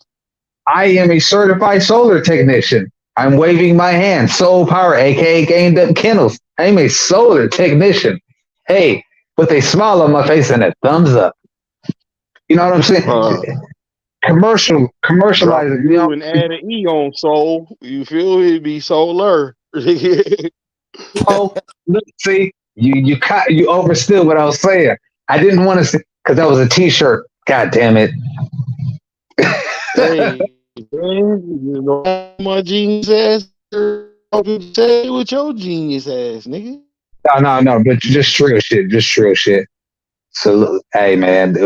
I am a certified solar technician. I'm waving my hand. Soul power, aka Gained Up Kennels. I'm a solar technician. Hey, with a smile on my face and a thumbs up. You know what I'm Uh, saying? Drop commercialize a it. You know, U and add an E on soul. You feel me? It'd be solar. oh, look, see, you overstood what I was saying. I didn't want to say because that was a T-shirt. God damn it! Hey, man, you know my genius ass. Talking say with your genius ass, nigga. No, but just real shit, just real shit. So, look, hey, man,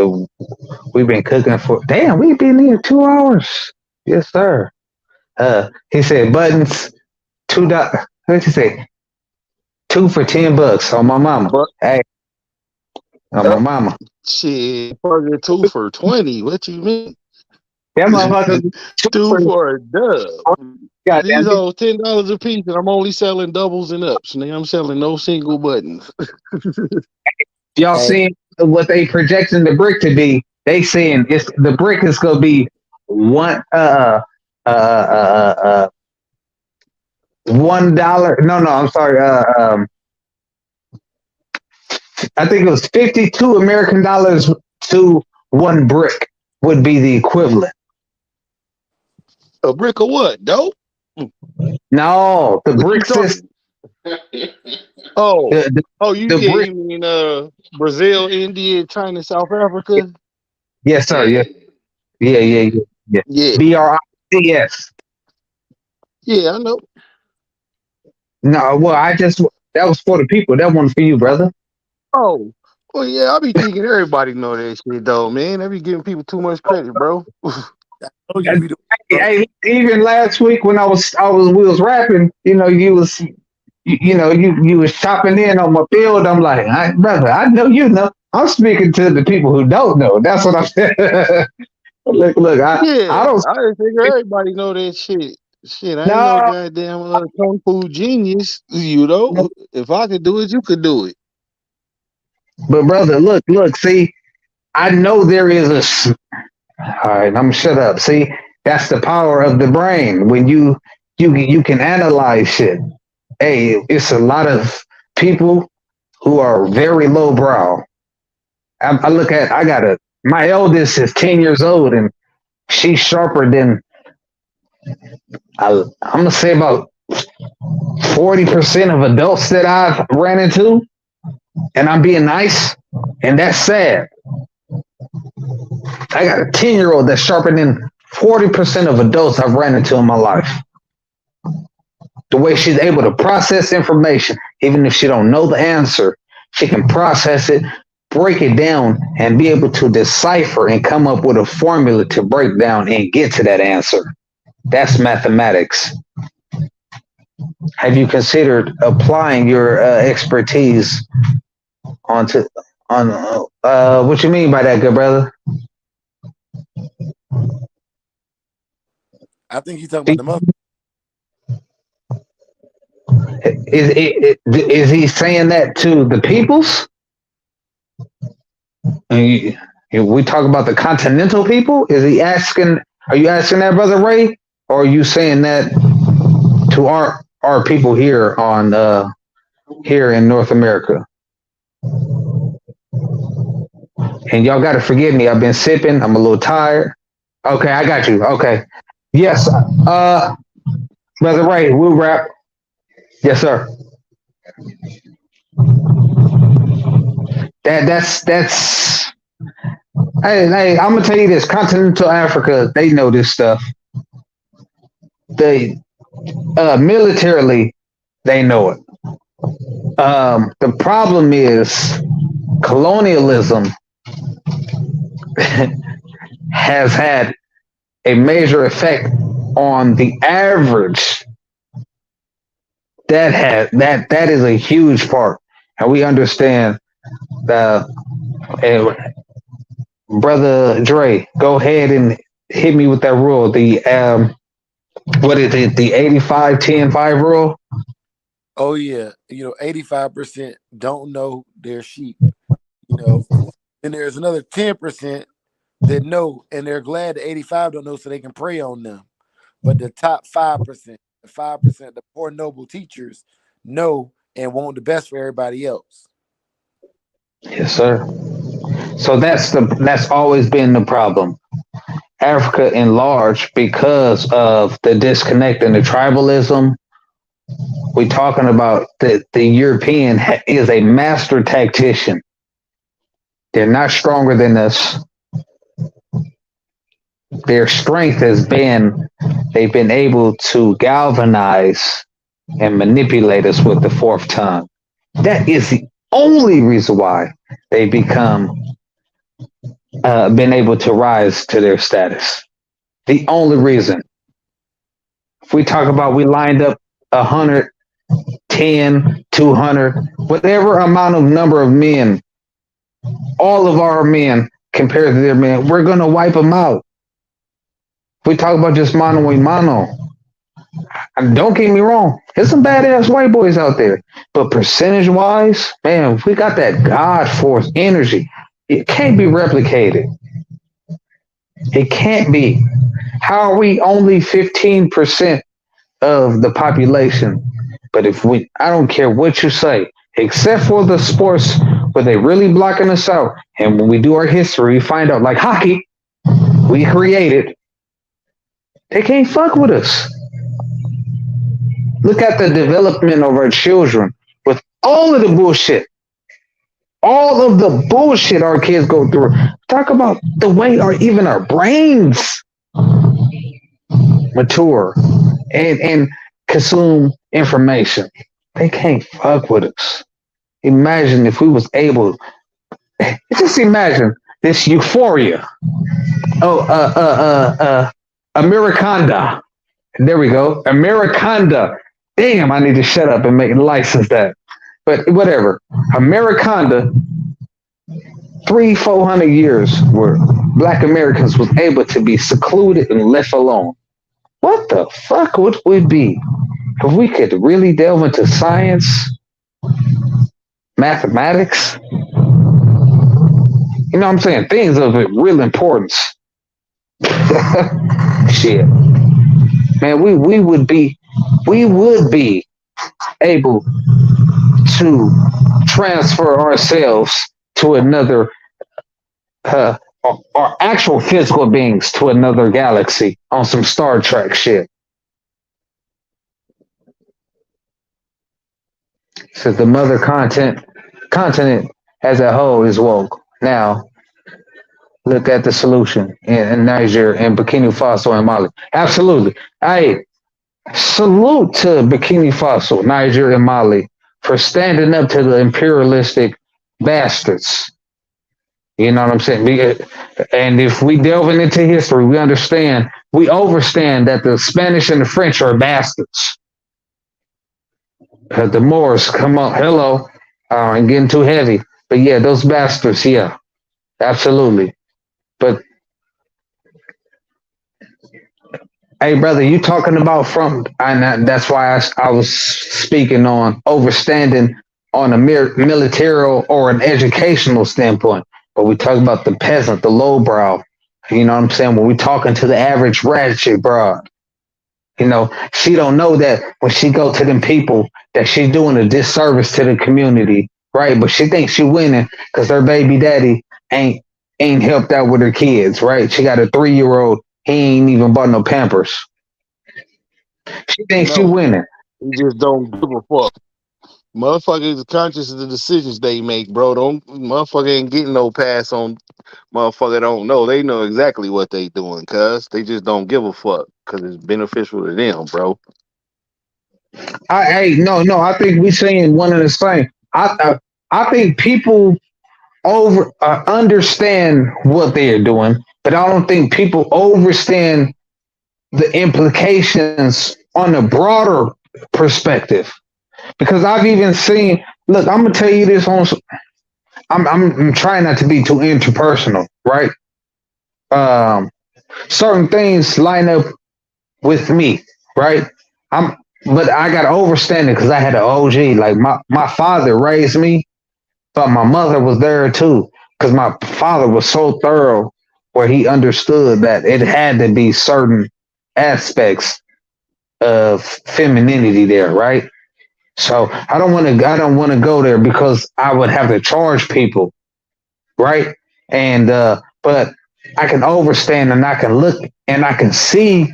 we've been cooking for damn. We've been here 2 hours. Yes, sir. He said buttons $2. What did he say? Two for $10 on my mama. But Hey, on my mama. shit, fucking two for 20. What you mean? That motherfucker two Two for for a dub. These goddamn. are $10 a piece, and I'm only selling doubles and ups. Nigga, I'm selling no single buttons. Y'all Hey, seeing what they projecting the brick to be? They saying it's the brick is gonna be one $1. No, I'm sorry. I think it was 52 American dollars to one brick would be the equivalent. A brick of what? Dope? No, the What you brick system. talking? Oh, The, the, oh, you the yeah, brick. you mean Brazil, India, China, South Africa? Yes, sir. Yeah. Yeah. Yeah, BRICS. yeah, I know. No, well, that was for the people. That one for you, brother. Oh, well, yeah, I be thinking everybody know that shit though, man. I be giving people too much credit, bro. I know you And, be the bro. hey, even last week when we was rapping, you was chopping in on my field. I'm like, brother, I know you know. I'm speaking to the people who don't know. That's what I'm saying. Look, I Yeah, don't I just figure everybody know that shit. Shit, I ain't no no, goddamn kung fu genius. You know, if I could do it, you could do it. but brother, look, see, I know there is all right, I'm gonna shut up. See, that's the power of the brain. When you can analyze shit. Hey, it's a lot of people who are very lowbrow. I got my eldest is 10 years old and she's sharper than I'm gonna say about 40% of adults that I've ran into, and I'm being nice, and that's sad. I got a 10-year old that's sharper than 40% of adults I've ran into in my life. The way she's able to process information, even if she don't know the answer, she can process it, break it down, and be able to decipher and come up with a formula to break down and get to that answer. That's mathematics. Have you considered applying your expertise onto on what you mean by that, good brother? I think he's talking about the mother. Is he saying that to the peoples? We talk about the continental people. Is he asking? Are you asking that, brother Ray, or are you saying that to our people here on here in North America? And y'all got to forgive me. I've been sipping. I'm a little tired. Okay, I got you. Okay, yes, brother Ray, we'll wrap. Yes, sir. That's. Hey, I'm gonna tell you this. Continental Africa, they know this stuff. They militarily, they know it. The problem is colonialism has had a major effect on the average. That is a huge part, and we understand that. Brother Dre, go ahead and hit me with that rule. The what is it? The 85-10-5 rule. Oh yeah, 85% don't know their sheep. You know, and there's another 10% that know, and they're glad the 85 don't know, so they can prey on them. But the top 5%, the 5%, the poor noble teachers know and want the best for everybody else. Yes, sir. So that's always been the problem. Africa in large because of the disconnect and the tribalism. We're talking about the European is a master tactician. They're not stronger than us. Their strength has been they've been able to galvanize and manipulate us with the fourth tongue. That is the only reason why they become been able to rise to their status. The only reason. If we talk about we lined up 100, 10, 200, whatever amount of number of men, all of our men compared to their men, we're going to wipe them out. If we talk about just mano a mano, and don't get me wrong, there's some badass white boys out there. But percentage wise, man, we got that God force energy. It can't be replicated. It can't be. How are we only 15% of the population? But if we, I don't care what you say, except for the sports where they really blocking us out. And when we do our history, we find out like hockey, we created, they can't fuck with us. Look at the development of our children with all of the bullshit. All of the bullshit our kids go through. Talk about the way even our brains mature and consume information. They can't fuck with us. Imagine if we was able, just imagine this euphoria. Americanda. There we go. Americanda. Damn, I need to shut up and make license that. But whatever. Americanda, 400 years where Black Americans was able to be secluded and left alone. What the fuck would we be if we could really delve into science, mathematics? You know what I'm saying? Things of real importance. Shit. Man, we would be able to transfer ourselves to another our actual physical beings to another galaxy on some Star Trek shit. Says the mother continent as a whole is woke. Now look at the solution in Niger and Burkina Faso and Mali. Absolutely. I salute to Burkina Faso, Niger, and Mali for standing up to the imperialistic bastards. You know what I'm saying? And if we delving into history, we overstand that the Spanish and the French are bastards. The Moors, come on, hello, and getting too heavy. But yeah, those bastards, yeah, absolutely. But hey, brother, you talking about and that's why I was speaking on overstanding on a military or an educational standpoint. But we talk about the peasant, the lowbrow. You know what I'm saying? When we talking to the average ratchet broad, you know, she don't know that when she go to them people that she's doing a disservice to the community, right? But she thinks she winning because her baby daddy ain't helped out with her kids, right? She got a 3-year-old. He ain't even bought no Pampers. She thinks she No, winning. you just don't give a fuck. Motherfuckers is conscious of the decisions they make, bro. Don't motherfucker ain't getting no pass on motherfucker don't know. They know exactly what they doing, cuz they just don't give a fuck because it's beneficial to them, bro. No. I think we saying one and the same. I think people over understand what they are doing, but I don't think people understand the implications on a broader perspective. Because I've even seen. Look, I'm gonna tell you this on. I'm trying not to be too interpersonal, right? Um, Certain things line up with me, right? But I got to overstand it because I had an OG. Like my father raised me, but my mother was there too. Because my father was so thorough, where he understood that it had to be certain aspects of femininity there, right? So I don't want to go there because I would have to charge people, right? And but I can overstand and I can look and I can see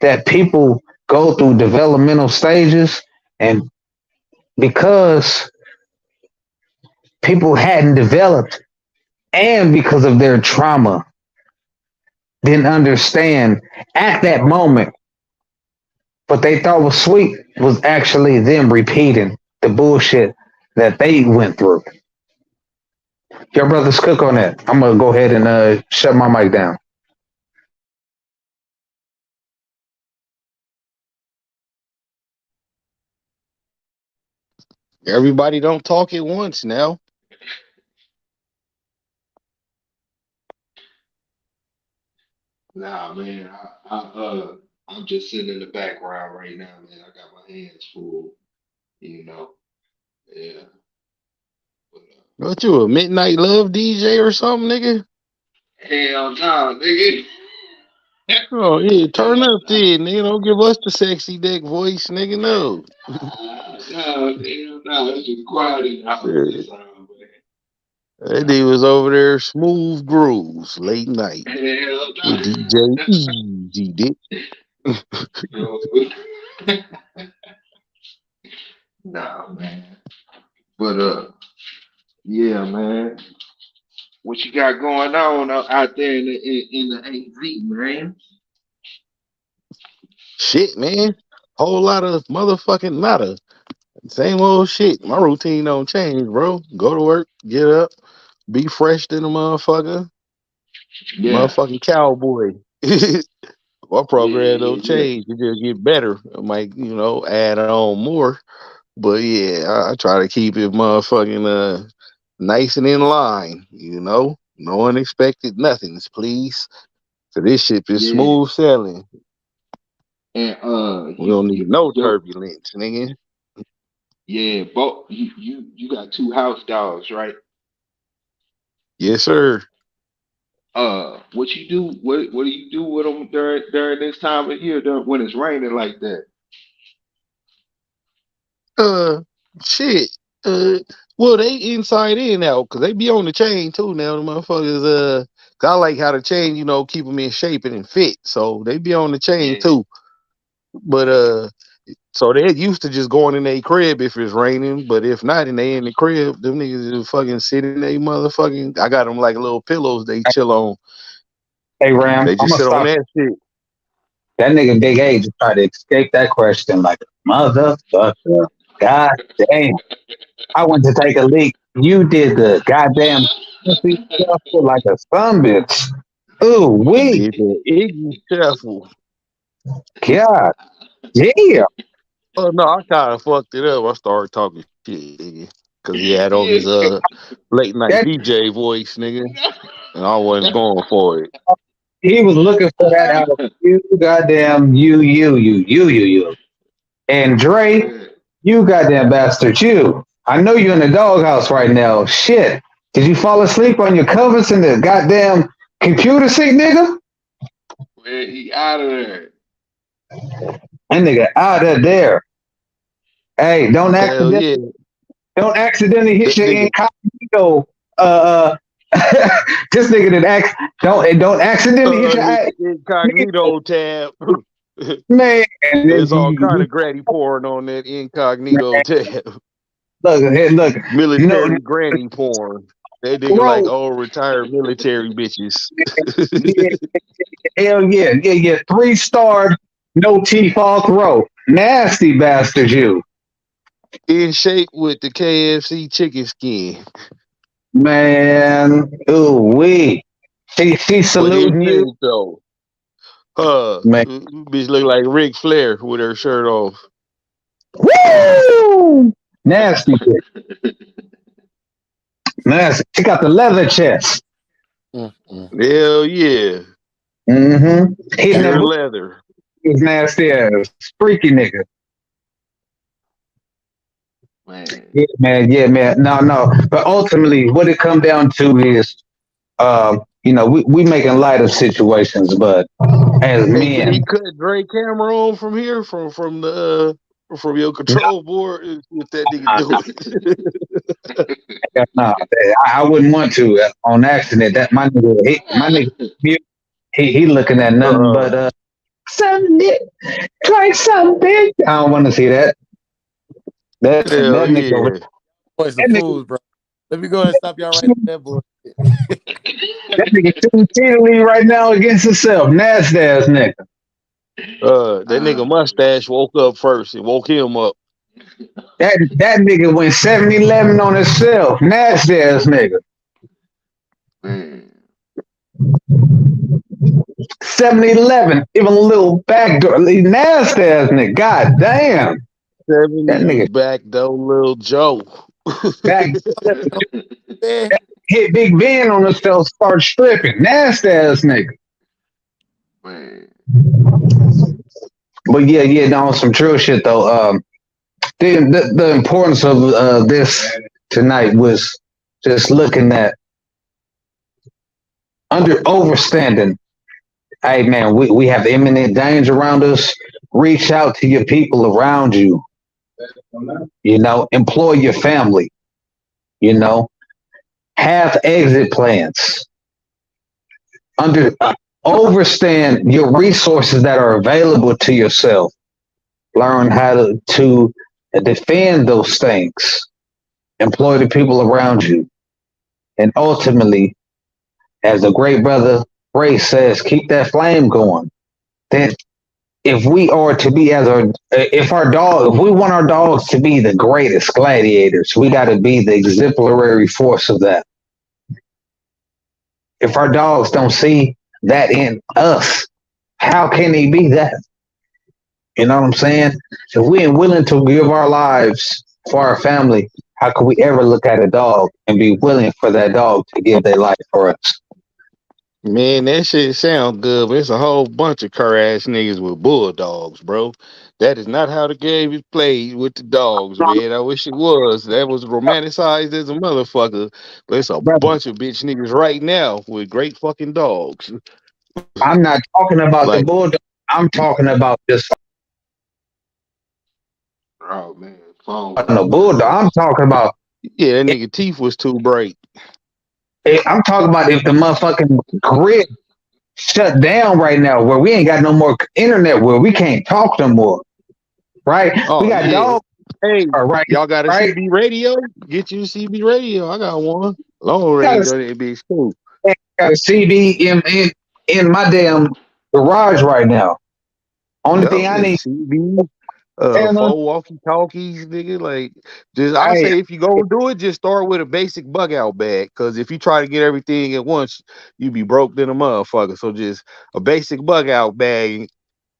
that people go through developmental stages, and because people hadn't developed and because of their trauma didn't understand at that moment what they thought was sweet was actually them repeating the bullshit that they went through. Your brothers cook on that. I'm gonna go ahead and shut my mic down. Everybody don't talk at once now. Nah, man. I'm just sitting in the background right now, man. I got my hands full, you know. Yeah. But, What you a midnight love DJ or something, nigga? hell no, nigga. Oh yeah, turn Hell up no. then, nigga. Don't give us the sexy dick voice, nigga. No. No, hell no. It's just quiet in the house Yeah. this time, That dude was over there, smooth grooves, late night man. Hell with DJ no. Easy, dick. Yo. Nah, man. But yeah, man. What you got going on out there in the AZ, man? Shit, man. Whole lot of motherfucking nada. Same old shit. My routine don't change, bro. Go to work, get up, be fresh than a motherfucker. Yeah, Motherfucking cowboy. My yeah, program yeah, don't yeah. change. It just get better. I might, add on more. But yeah, I try to keep it motherfucking nice and in line, No unexpected nothings, please. So this ship is Yeah. smooth sailing. And We don't need you no do, turbulence, nigga. yeah, both you got two house dogs, right? Yes, sir. What you do? What do you do with them during this time of year when it's raining like that? Uh, shit. Uh, well, they inside in out because they be on the chain too now. The motherfuckers. 'Cause I like how the chain, keep them in shape and fit. So they be on the chain Yeah, too. But yeah, so they're used to just going in their crib if it's raining. But if not, and they in the crib, them niggas just fucking sit in they motherfucking. I got them like little pillows they chill on. Hey Ram, They I'm just gonna sit on stop. that shit. That nigga Big A just tried to escape that question like a motherfucker. God damn. I went to take a leak. You did the goddamn shuffle like a son bitch. Ooh, we. Did the iggy shuffle. God damn. Oh no, I kind of fucked it up. I started talking shit, nigga, because he had on his yeah. late night That DJ voice, nigga, and I wasn't going for it. he was looking for that out of you, goddamn you. And Dre, Man, you goddamn bastard, you. I know you're in the doghouse right now. Shit. Did you fall asleep on your covers in the goddamn computer seat, nigga? man, he out of there. That nigga out of there. Hey, Hell yeah, don't accidentally hit that your nigga. incognito. This nigga did don't accidentally hit your Hit the incognito tab. man. There's all kind of granny porn on that incognito tab. Look, no, Military granny porn. That nigga like bro. old retired military bitches. Yeah, hell yeah. 3-star, no teeth all throw. Nasty bastard, you In shape with the KFC chicken skin. man. Ooh wee. She But in saluting you, shape though. man. Bitch look like Ric Flair with her shirt off. Woo! Nasty bitch. Nasty. She got the leather chest. Mm-mm. Hell yeah. Mm-hmm. Hitting that Pure booty leather. is nasty ass. Freaky nigga. Man, Yeah, man. No. But ultimately, what it come down to is, we making light of situations, but as Hey, can men, you cut Dre camera on from here? From the from your control board? If that nigga do it. Yeah, no, I wouldn't want to on accident. That my nigga, he looking at nothing but Uh, something try something. I don't want to see that. hell That nigga, yeah. Boys the that nigga, fools, bro. Let me go ahead and stop y'all right there, boy. that nigga shooting cheatily right now against himself. Nasty ass nigga. That nigga Oh mustache woke up first. It woke him up. That nigga went 7-11 on himself. Nasty ass nigga. man, 7-11, even a little backdoor. Nasty ass nigga. God damn. That 70 nigga back though, little Joe. back Man, hit Big Ben on himself, start stripping. Nasty ass nigga. man. But yeah, no, some true shit though. The importance of this tonight was just looking at overstanding. Hey man, we have imminent danger around us. Reach out to your people around you. You know, employ your family. You know, have exit plans. Under Overstand your resources that are available to yourself. Learn how to defend those things. Employ the people around you, and ultimately, as the great brother Ray says, keep that flame going. Then, if we are to be if we want our dogs to be the greatest gladiators, we got to be the exemplary force of that. If our dogs don't see that in us, how can they be that? You know what I'm saying? If we ain't willing to give our lives for our family, how could we ever look at a dog and be willing for that dog to give their life for us? Man, that shit sound good, but it's a whole bunch of cur ass niggas with bulldogs, bro. That is not how the game is played with the dogs, man. I wish it was. That was romanticized as a motherfucker. But it's a Brother, bunch of bitch niggas right now with great fucking dogs. I'm not talking about the Like, bulldog. I'm talking about just Oh man, phone went no out there. bulldog. I'm talking about. yeah, that nigga teeth was too bright. I'm talking about if the motherfucking grid shut down right now, where we ain't got no more internet, where we can't talk no more. Right? We Oh got yeah. dogs. Hey, All right. y'all got a Right. CB radio? Get you a CB radio. I got one. Long Got range a, on it be cool. got a CD in my damn garage right now. Only Yep, thing I it's need. CB. Anna, 4 walkie talkies, nigga. Like, just I hey, say if you gonna do it, just start with a basic bug out bag. Cause if you try to get everything at once, you be broke than a motherfucker. So just a basic bug out bag.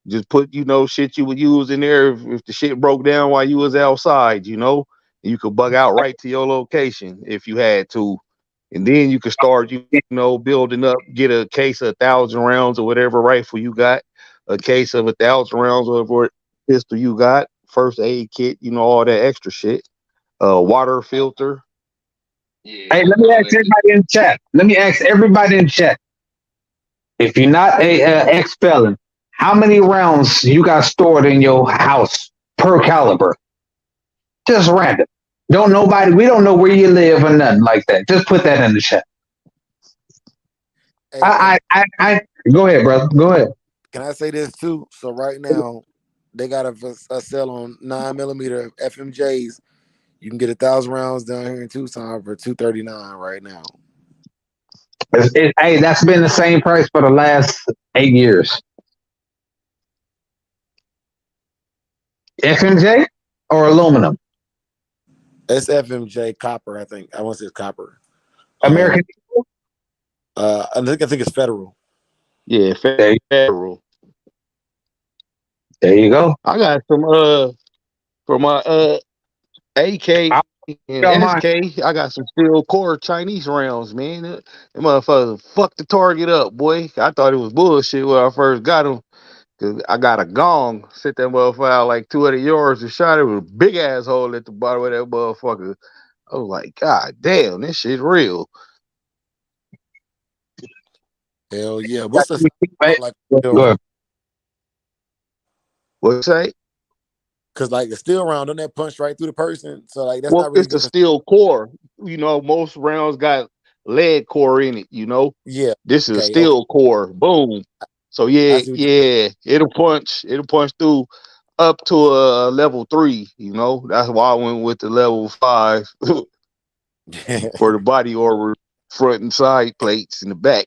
Just put, shit you would use in there if the shit broke down while you was outside, you could bug out right to your location if you had to. And then you could start, building up, get a case of 1,000 rounds or whatever rifle you got, a case of 1,000 rounds or whatever pistol you got, first aid kit, all that extra shit. Water filter. hey, Yeah, let me all ask that. everybody in the chat. Let me ask everybody in the chat. If you're not a ex felon, how many rounds you got stored in your house per caliber? Just random. Don't nobody. We don't know where you live or nothing like that. Just put that in the chat. hey, I go ahead, brother. Go ahead. can I say this too? So right now, they got a sale on 9mm FMJs. You can get 1,000 rounds down here in Tucson for $239 right now. Hey, that's been the same price for the last 8 years. FMJ or aluminum? It's FMJ copper, I think. I want to say it's copper. American. Um, I think it's federal. Yeah, There, federal. there you go. I got some for my AK I and got mine. SK, I got some steel core Chinese rounds, man. That motherfucker fucked the target up, boy. I thought it was bullshit when I first got them. Cause I got a gong, set that motherfucker out like 200 yards and shot it with a big ass hole at the bottom of that motherfucker. I was like, God damn, this shit real. Hell yeah. What's the Hey, like go on? ahead. What you say? Cause like the steel round, don't that punch right through the person? So like that's Well, not really it's a good for. steel core. Most rounds got lead core in it. Yeah. This is a Okay. Okay. steel core. Boom. So I yeah, see what yeah, it'll punch through up to a level 3. That's why I went with the level 5 you. for the body armor, front and side plates in the back.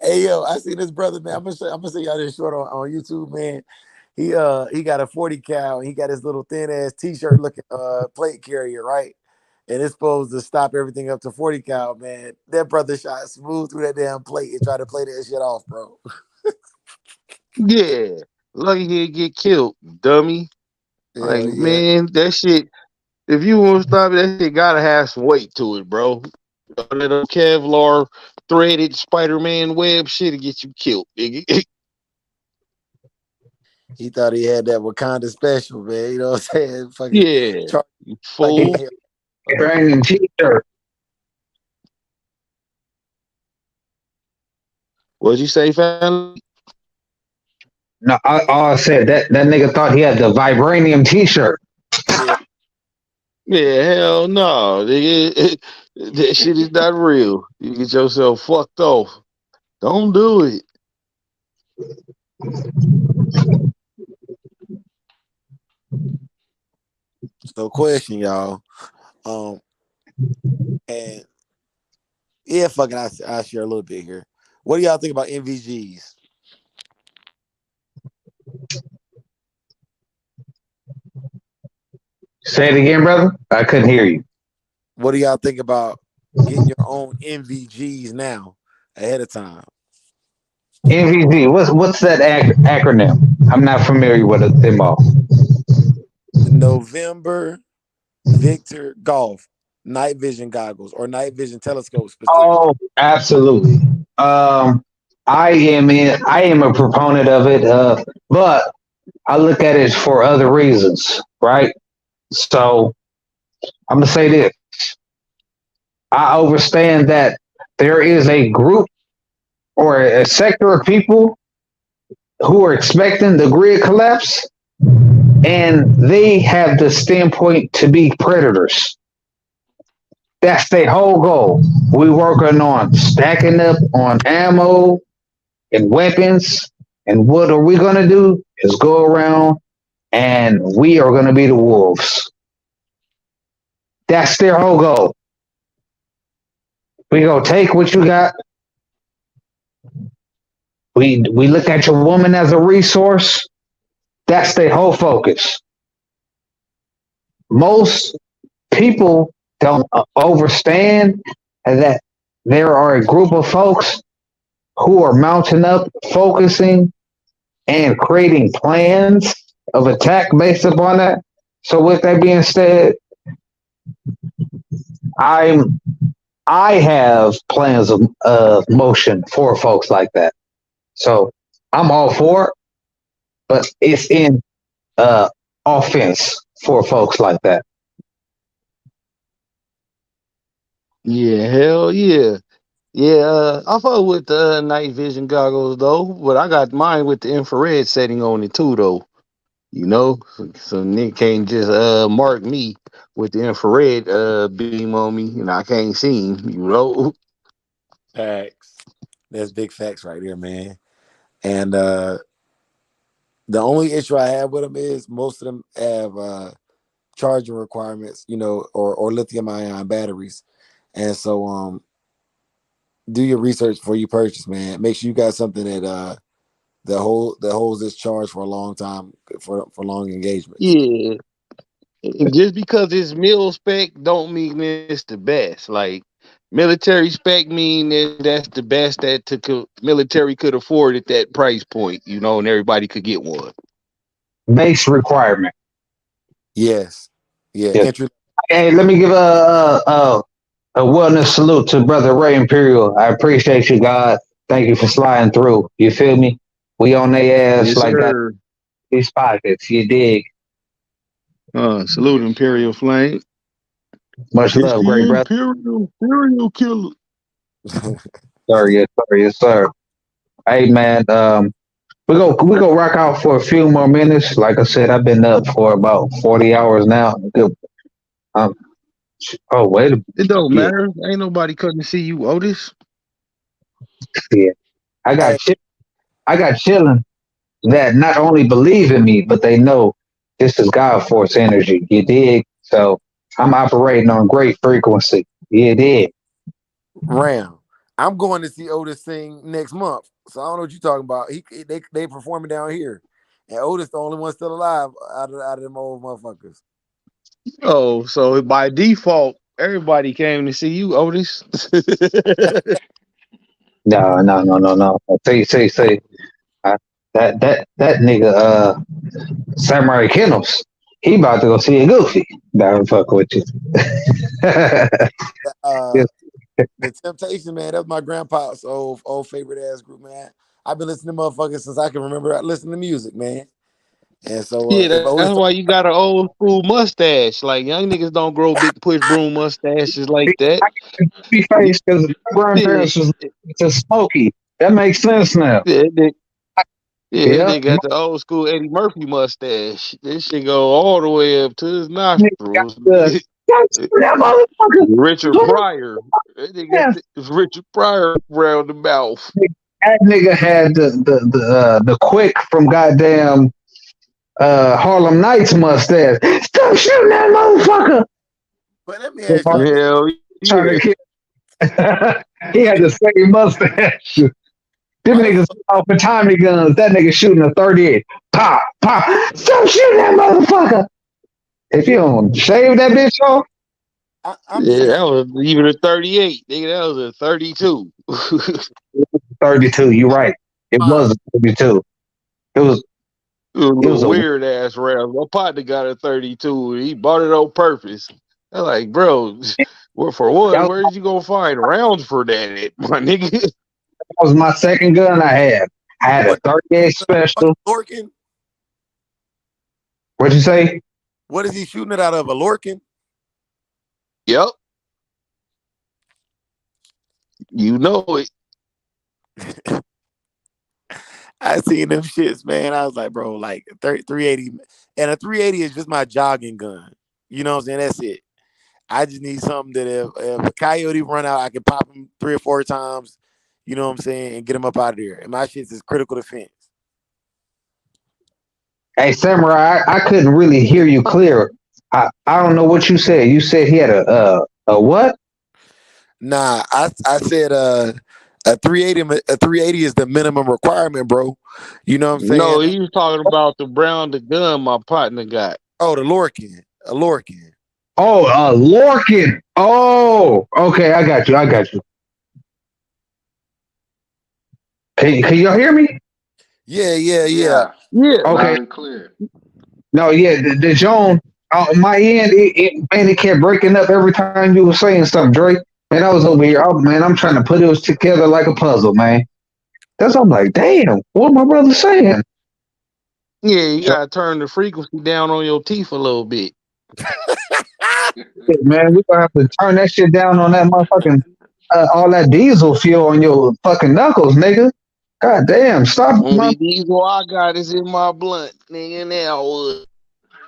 Hey yo, I see this brother, man. I'm gonna show y'all this short on YouTube, man. He got a 40 cal and he got his little thin ass t-shirt looking plate carrier, right? And it's supposed to stop everything up to 40 cal, man. That brother shot smooth through that damn plate and tried to play that shit off, bro. Yeah, lucky he didn't get killed, dummy. Like Hell yeah. man, that shit. If you want to stop it, that shit gotta have some weight to it, bro. All that Kevlar threaded Spider-Man web shit to get you killed, nigga. He thought he had that Wakanda special, man. You know what I'm saying? Fucking Yeah, charge you like He a fool. hell. training t-shirt. What'd you say, family? No, I said that nigga thought he had the vibranium t-shirt. Yeah. Yeah, hell no, nigga. That shit is not real. You get yourself fucked off. Don't do it. So question, y'all. Um, and yeah, fucking I share a little bit here. What do y'all think about NVGs? Say it again, brother. I couldn't hear you. What do y'all think about getting your own NVGs now ahead of time? NVG. What's that acronym? I'm not familiar with them all. November Victor Golf night vision goggles or night vision telescope specifically. Oh, absolutely. I am a proponent of it, but I look at it for other reasons, right? So I'm gonna say this: I understand that there is a group or a sector of people who are expecting the grid collapse, and they have the standpoint to be predators. That's their whole goal. We working on stacking up on ammo and weapons. And what are we gonna do? Is go around and we are gonna be the wolves. That's their whole goal. We gonna take what you got. We look at your woman as a resource. That's their whole focus. Most people don't understand that there are a group of folks who are mounting up, focusing, and creating plans of attack based upon that. So, with that being said, I'm I have plans of motion for folks like that. So I'm all for it, but it's in uh, offense for folks like that. Yeah, hell yeah. Yeah, I fuck with the night vision goggles though, but I got mine with the infrared setting on it too though. So Nick can't just mark me with the infrared beam on me and I can't see him. Facts. That's big facts right there, man. And the only issue I have with them is most of them have charging requirements, or lithium ion batteries. And so do your research before you purchase, man. Make sure you got something that holds this charge for a long time for long engagements. Yeah. And just because it's mil spec don't mean it's the best. Like military spec mean that that's the best that the military could afford at that price point, and everybody could get one. Base requirement. Yes. Yeah. Yes. Entry. Hey, let me give a wellness salute to Brother Ray Imperial. I appreciate you, God. Thank you for sliding through. You feel me? We on their ass Yes, like that. sir. These pockets, you dig? Salute Imperial Flame. Much It's love, the great brother. Imperial Killer. Sir, yes, sir, yes, sir. Hey, man. We go rock out for a few more minutes. Like I said, I've been up for about 40 hours now. Um, oh wait a It don't yeah matter. Ain't nobody coming to see you, Otis. yeah. I Hey, got I got children that not only believe in me, but they know this is God force energy. You dig? So I'm operating on great frequency. You dig? Ram. I'm going to see Otis sing next month. So I don't know what you're talking about. They performing down here. And Otis the only one still alive out of them old motherfuckers. Oh, so by default, everybody came to see you, Otis. No. See. I, that nigga, Samurai Kennels, he about to go see a Goofy. Nah, fuck with you. Uh Yes, the Temptation, man, that's my grandpa's old favorite ass group, man. I've been listening to motherfuckers since I can remember listening to music, man. And so Yeah, if Otis that's why you got an old school mustache. Like young niggas don't grow big push broom mustaches like that. I got a Goofy You, face because my yeah, grandparents was to Smokey. That makes sense now. yeah, they Yep. got the old school Eddie Murphy mustache. This shit go all the way up to his Nigga got nostrils. the that motherfucker. Richard Who Pryor. They got the the Richard Pryor around the mouth. that nigga had the quick from goddamn Harlem Nights mustache. Stop shooting that motherfucker. but let me ask y'all this. Hell Trying yeah. to kill. He had the same mustache. Them Why the niggas fuck off for Tommy guns. That nigga shooting a 38. Pop, pop. Stop shooting that motherfucker. If you don't shave that bitch off, I'm Yeah, saying that was even a 38. Nigga, that was a 32. 32. You right. It my was a 32. It was It was it a was a weird ass round. My partner got a 32. And he bought it on purpose. I'm like, bro, well, for one, that where did you go find rounds for that at, my nigga? was my second gun I had. I had a what 38 what special. Lorkin? What'd you say? What is he shooting it out of? A Lorkin? Yep, you know it. I seen them shits, man. I was like, bro, like 380. And a 380 is just my jogging gun. You know what I'm saying? That's it. I just need something that if a coyote run out, I can pop him 3 or 4 times, you know what I'm saying, and get him up out of there. And my shit is critical defense. Hey, Samurai, I couldn't really hear you clear. I don't know what you said. You said he had a what? Nah, I said a 380 is the minimum requirement, bro. You know what I'm No, saying? he was talking about the brown the gun my partner got. Oh, the Lorkin. A Lorkin. Oh, Lorkin. Oh, okay. I got you. Can y'all hear me? Yeah. Yeah, Yeah, Okay. loud and clear. No, yeah, the Joan on my end, man, it kept breaking up every time you were saying something, Drake. Man, I was over here. Oh man, I'm trying to put it together like a puzzle, man. That's I'm like, damn, what my brother saying? yeah, you So, gotta turn the frequency down on your teeth a little bit. yeah, man, we gonna have to turn that shit down on that motherfucking all that diesel fuel on your fucking knuckles, nigga. God damn, stop, Only diesel I got is in my blunt, nigga. Now what?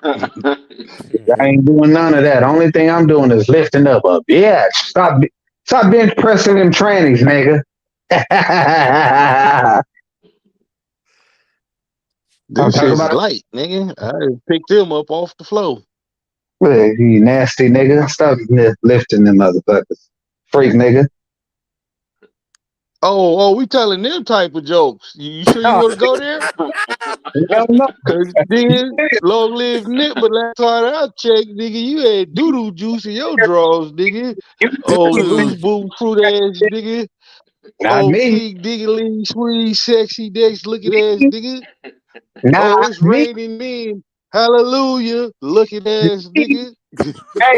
I ain't doing none of that. Only thing I'm doing is lifting up. Yeah, stop bench pressing them trannies, nigga. Them I'm talking shits is about light, nigga. I picked them up off the floor. you nasty nigga. Stop lifting them motherfuckers. Freak nigga. We telling them type of jokes. You sure you No, want to go there? hell no. Cause then, long live Nip, but last time I checked, nigga, you had doo-doo juice in your drawers, nigga. You, Oh, loose Dude, boot fruit ass, nigga. not Oh, me. King Diggly, sweet, sexy, next looking ass, nigga. Oh, Not it's me. raining men. Hallelujah, looking ass, nigga. Didn't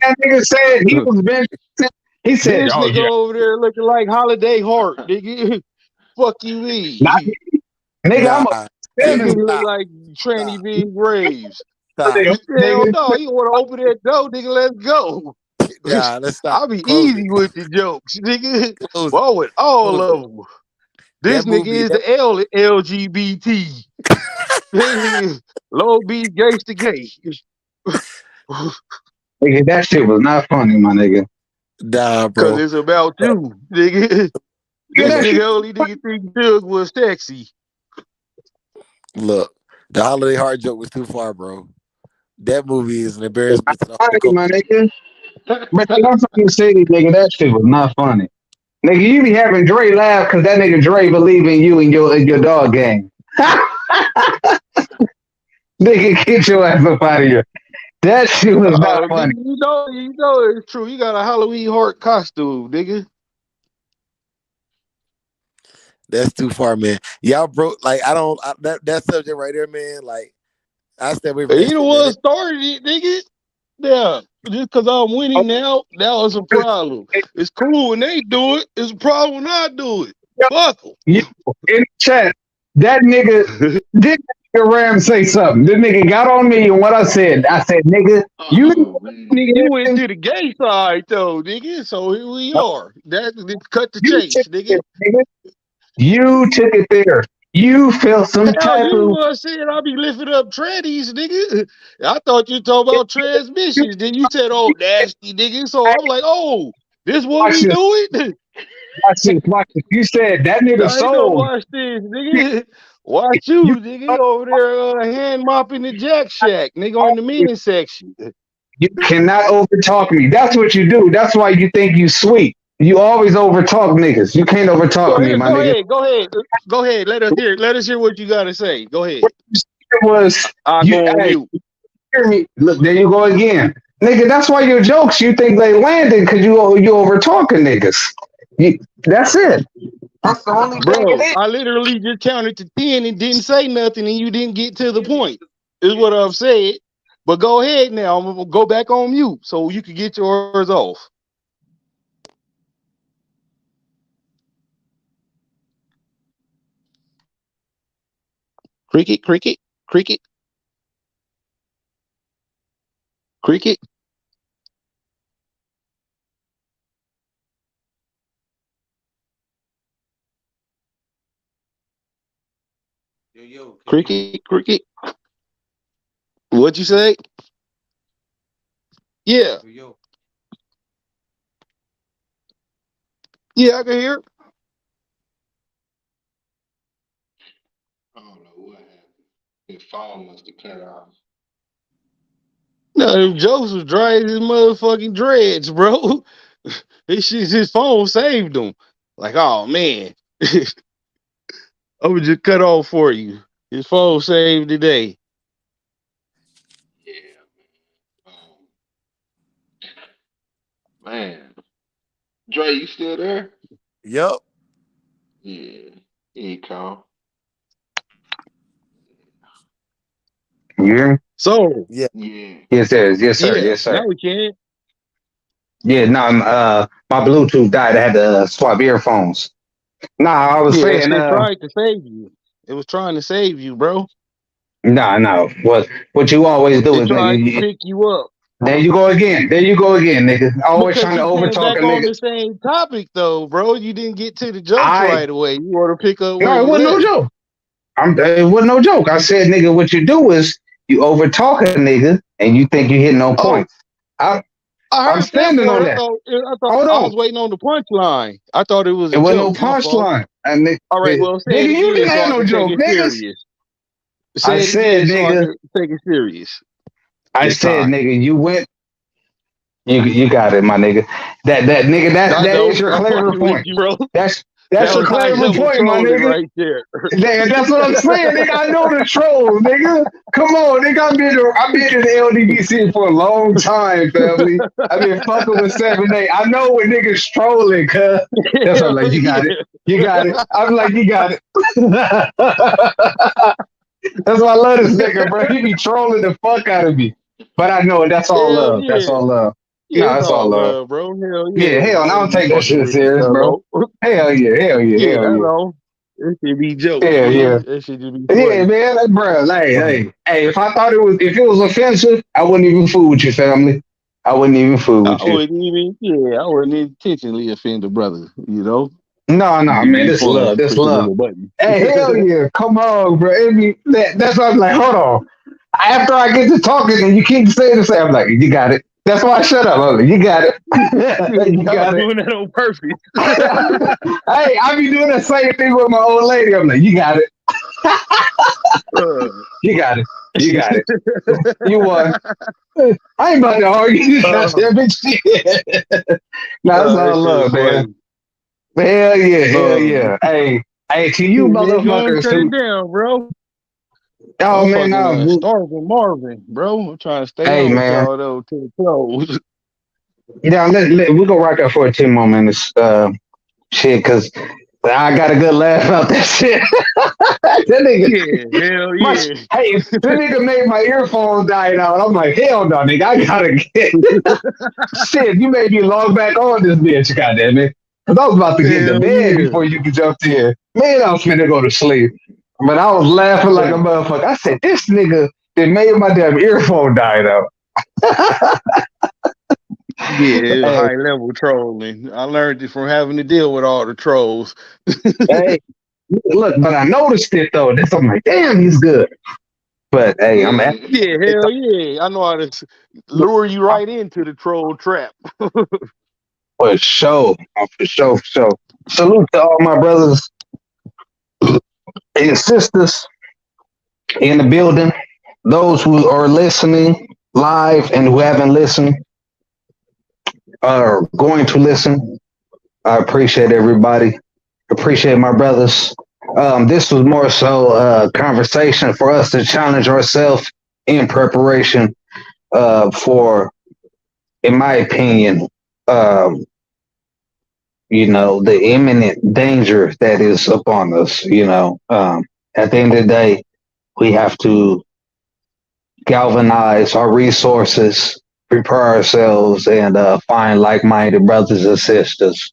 that nigga said he was bench? He said, This "Oh nigga yeah, over there looking like Holiday Heart, nigga. Fuck you, not me. me, nigga. I'm a nah. This seven. nigga look Stop. like Tranny Stop. Bean Graves. Stop. Hell no, you want to open that door, nigga? Let's go. Nah, let's stop. I'll be Close it. easy with the jokes, nigga. Close it. Well, with all Close it. of them. This That nigga movie, is the LGBT. This nigga low B gay to gay. Nigga, that shit was not funny, my nigga. nah, Cause bro. it's about you, nigga. Nigga, This that shit. nigga only nigga think Doug was sexy. Look, the holiday heart joke was too far, bro. That movie is an Was embarrassment not to the funny, my culture. nigga. But I'm fucking city, nigga. That shit was not funny. Nigga, you be having Dre laugh because that nigga Dre believe in you and your dog game. Nigga, get your ass up out of here. That shit was not Nigga, funny. you know it's true. You got a Halloween heart costume, nigga. That's too far, man. Y'all broke. Like I don't that subject right there, man. Like I stay away from And that you the shit, man. one started it, nigga. Yeah. Just cause I'm winning now it's a problem. It's cool when they do it. It's a problem when I do it. Fuck You in the chat, that nigga them. did nigga Ram say something. This nigga got on me and what I said. I said, nigga, you Oh man. You went nigga, to the gay side though, nigga. So here we are. That cut the you took chase, nigga. it there, nigga. You took it there. You felt some Hell, type you of was saying I be lifting up trannies, nigga. I thought you talking about you transmissions. Then you said, "Oh, nasty, nigga." So I'm like, "Oh, this what watch we this, do it?" watch this, watch this. You said that nigga I ain't gonna sold. watch this, nigga. Watch you, You nigga, over there hand mopping the Jack Shack, nigga, in the meeting section. you cannot overtalk me. That's what you do. That's why you think you sweet. You always overtalk niggas. You can't overtalk Go me, ahead, my go nigga. ahead, go ahead, go ahead. Let us hear what you gotta say. Go What ahead. you said was I'll you. go on Hey, mute. hear me? Look, there you go again, nigga. That's why your jokes you think they landed because you over talking niggas. That's it. That's the only thing it Bro, is. I literally just counted to 10 and didn't say nothing, and you didn't get to the point, is what I've said. But go ahead now. I'm gonna go back on mute so you can get yours off. Cricket, cricket, cricket, cricket, Yo, can you hear me? cricket, cricket. What'd you say? Yeah, Yo. yeah, I can hear. I don't know what happened. His phone must have cut off. No, Jokes was dry as his motherfucking dreads, bro. His phone saved him. Like, oh man, I would just cut off for you. His phone saved the day. Yeah. Man. Dre, you still there? Yup. Yeah. He ain't call. You hear me? So Yeah. Yeah. Yes, sir. Yes, sir. yeah, Yes, now sir. we can. Yeah, no, my Bluetooth died. I had to swap earphones. Nah, I was Yeah, that saying, shit tried to save you. It was trying to save you, bro. nah, no. What you always do It is, tried to nigga. pick you up. There you go again. There you go again, nigga. Always Because trying to you came overtalk a back on nigga. the same topic though, bro. You didn't get to the jokes I right away. You want to pick up where no, it you wasn't no left. joke. It wasn't no joke. I said, nigga, what you do is you overtalk a nigga and you think you hit no Oh, points. I, I I'm heard that standing part. on I that. thought I thought Hold I on. was waiting on the punchline. I thought it was It a wasn't no joke. My fault. punchline. And All right, well, say nigga, it you again didn't so have I no can take joke, it niggas. serious. I Say it said, again so I nigga, can take it serious I this said, time. nigga, you went. You got it, my nigga. That nigga I that is know. your I'm clever fucking with point. you, bro. That's That your was high clever level point, my trolling nigga. right there. That's what I'm saying, nigga. I know the trolls, nigga. Come on, nigga. I've been to the LDBC for a long time, family. I've been fucking with 7A. I know when niggas trolling, cuz. That's what I'm Hell like, you got it. yeah. You got it. I'm like, you got it. That's why I love this nigga, bro. He be trolling the fuck out of me. But I know it. That's all Hell love. That's yeah. all love. Yeah, No, it's that's all all love. love, bro. Hell Yeah, yeah. hell, I I don't be take that fucking shit with you, serious, bro. fellow. Hell yeah, hell yeah, Yeah, hell I yeah. know. It should be jokes, Hell yeah. man. That should just be Yeah, funny. man, bro. Hey. If it was offensive, I wouldn't even fool with your family. I wouldn't even fool I with you. wouldn't even, yeah, I wouldn't intentionally offend a brother, you know? No, You no, can man, be this fun love, this pushing love. little buttons. Hey, hell yeah, come on, bro. That's why I'm like, hold on. After I get to talking and you keep saying the same, I'm like, you got it. That's why I shut up. I'm like, you got it. You I was got it. doing that on purpose. Hey, I be doing the same thing with my old lady. I'm like, you got it. Uh, You got it. You got it. You won. I ain't about to argue. That's uh, that bitch shit. Nah, it's that all shit is love, man. funny. Hell yeah, hell Um, yeah. Hey, to you shit, man, go and motherfuckers cut it who, down, bro. oh I'm man, fucking no, starving Marvin, bro. I'm trying to stay hey on with man, y'all though till the close. yeah, we go rock out for 10 more minutes, shit, cause I got a good laugh about that shit. That nigga, Yeah, hell much, yeah. hey, that nigga made my earphones die out. I'm like, hell no, nigga, I gotta get shit. You made me log back on this bitch, goddamn it, cause I was about to get to Hell bed yeah. before you could jump in. Man, I was finna go to sleep, but I was laughing like a Hey, motherfucker. I said, this nigga that made my damn earphone die out. yeah, it was Hey, high level trolling. I learned it from having to deal with all the trolls. hey, look, but I noticed it though. This I'm like, damn, he's good. But hey, I'm at Mm. Yeah, hell yeah. I know how to lure you right into the troll trap. for sure, for sure, for sure. Salute to all my brothers and sisters in the building. Those who are listening live and who haven't listened are going to listen. I appreciate everybody. Appreciate my brothers. This was more so a conversation for us to challenge ourselves in preparation for, in my opinion, um, the imminent danger that is upon us. At the end of the day, we have to galvanize our resources, prepare ourselves, and find like-minded brothers and sisters.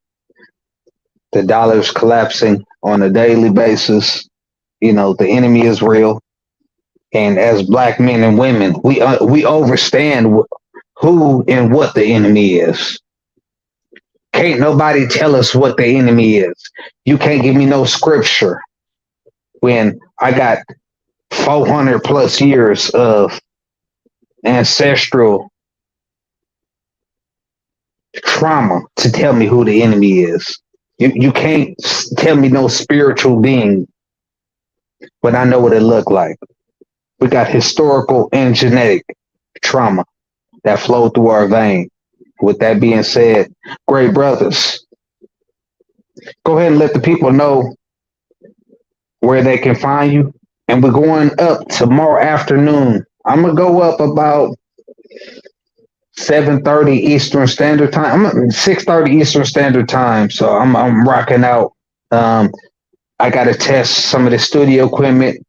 The dollar's collapsing on a daily basis. The enemy is real, and as black men and women, we understand who and what the enemy is. Can't nobody tell us what the enemy is. You can't give me no scripture when I got 400 plus years of ancestral trauma to tell me who the enemy is. You can't tell me no spiritual being, but I know what it looked like. We got historical and genetic trauma that flowed through our vein. With that being said, great brothers, go ahead and let the people know where they can find you. And we're going up tomorrow afternoon. I'm gonna go up about 7:30 Eastern Standard Time. I'm 6:30 Eastern Standard Time. So I'm rocking out. Um, I gotta test some of the studio equipment.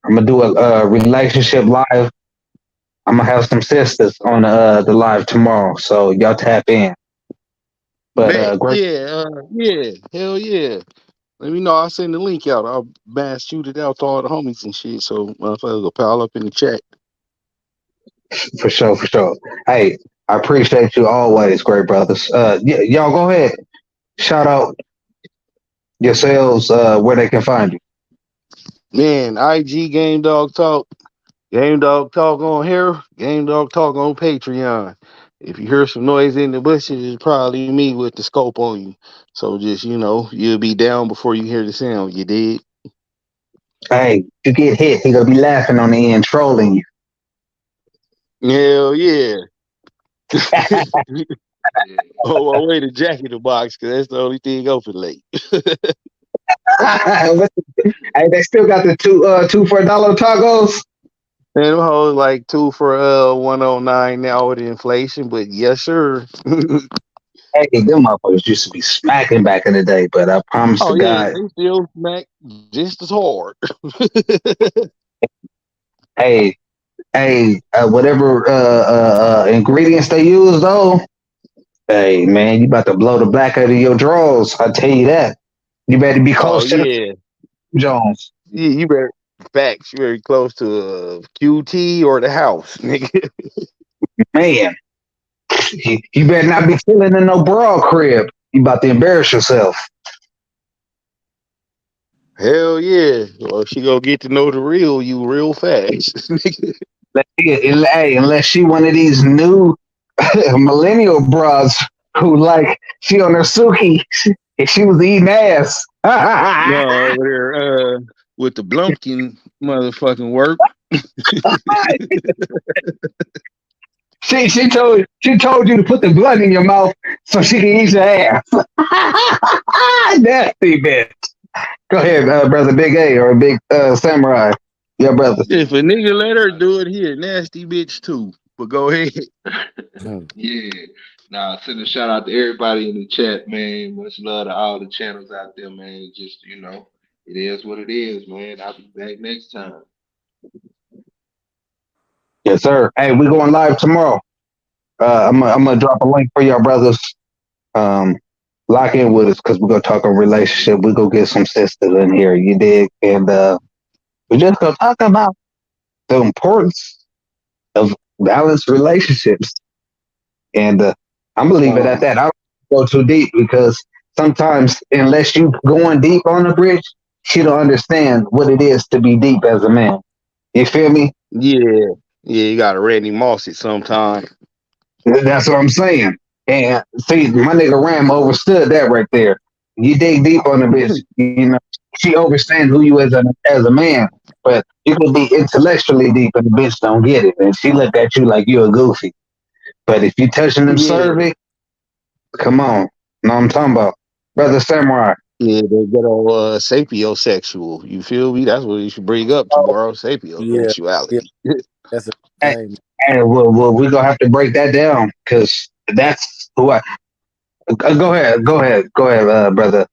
I'm gonna do a relationship live. I'm gonna have some sisters on the live tomorrow. So y'all tap in. But Bet, great. yeah, yeah, hell yeah. Let me know. I'll send the link out. I'll mass shoot it out to all the homies and shit. So motherfuckers will pile up in the chat. For sure, for sure. Hey, I appreciate you always, great brothers. Y'all go ahead. Shout out yourselves where they can find you. Man, IG Game Dog Talk. Game Dog Talk on here. Game Dog Talk on Patreon. If you hear some noise in the bushes, it's probably me with the scope on you. So just, you'll be down before you hear the sound. You did? Hey, you get hit, he gonna be laughing on the end, trolling you. Hell yeah. Yeah. Oh, I way to Jack in the Box because that's the only thing open late. Hey, they still got the two for $1 tacos. And them hoes like 2 for 109 now with inflation, but yes, sir. Hey, them motherfuckers used to be smacking back in the day, but I promise to Oh yeah, God, they still smack just as hard. hey, whatever ingredients they use though, hey man, you about to blow the black out of your drawers. I tell you that. You better be Oh close to the yeah, Jones. you better facts. You very close to QT or the house, nigga. Man, you better not be chilling in no bra crib. You about to embarrass yourself. Hell yeah. Well, she gonna get to know the real you real fast. Unless she one of these new millennial bras who like she on her Suki and she was eating ass. No, over there, with the Blumpkin motherfucking work. she told you to put the blunt in your mouth so she can eat your ass. Nasty bitch. Go ahead, brother Big A or Big Samurai. Your brother. If a nigga let her do it, he a nasty bitch too. But go ahead. Yeah. Nah, send a shout out to everybody in the chat, man. Much love to all the channels out there, man. Just, it is what it is, man. I'll be back next time. Yes, sir. Hey, we going live tomorrow. I'm gonna drop a link for y'all brothers. Um, Lock in with us because we're gonna talk on relationship. We go get some sisters in here, you dig? And we're just gonna talk about the importance of balanced relationships. And I'm gonna leave it at that. I don't go too deep because sometimes, unless you going deep on the bridge, she don't understand what it is to be deep as a man. You feel me? Yeah. Yeah, you gotta Randy Moss it sometime. That's what I'm saying. And see, my nigga Ram overstood that right there. You dig deep on the bitch, she understands who you as a man, but you can be intellectually deep and the bitch don't get it, and she look at you like you're a goofy. But if you touching them Yeah. cervix, come on, know what I'm talking about, brother Samurai. Yeah, they get all sapiosexual. You feel me? That's what you should bring up tomorrow. Yeah, yeah, Sapiosexuality. that's a Hey, thing. hey, we gonna have to break that down because that's who I. Go ahead, brother.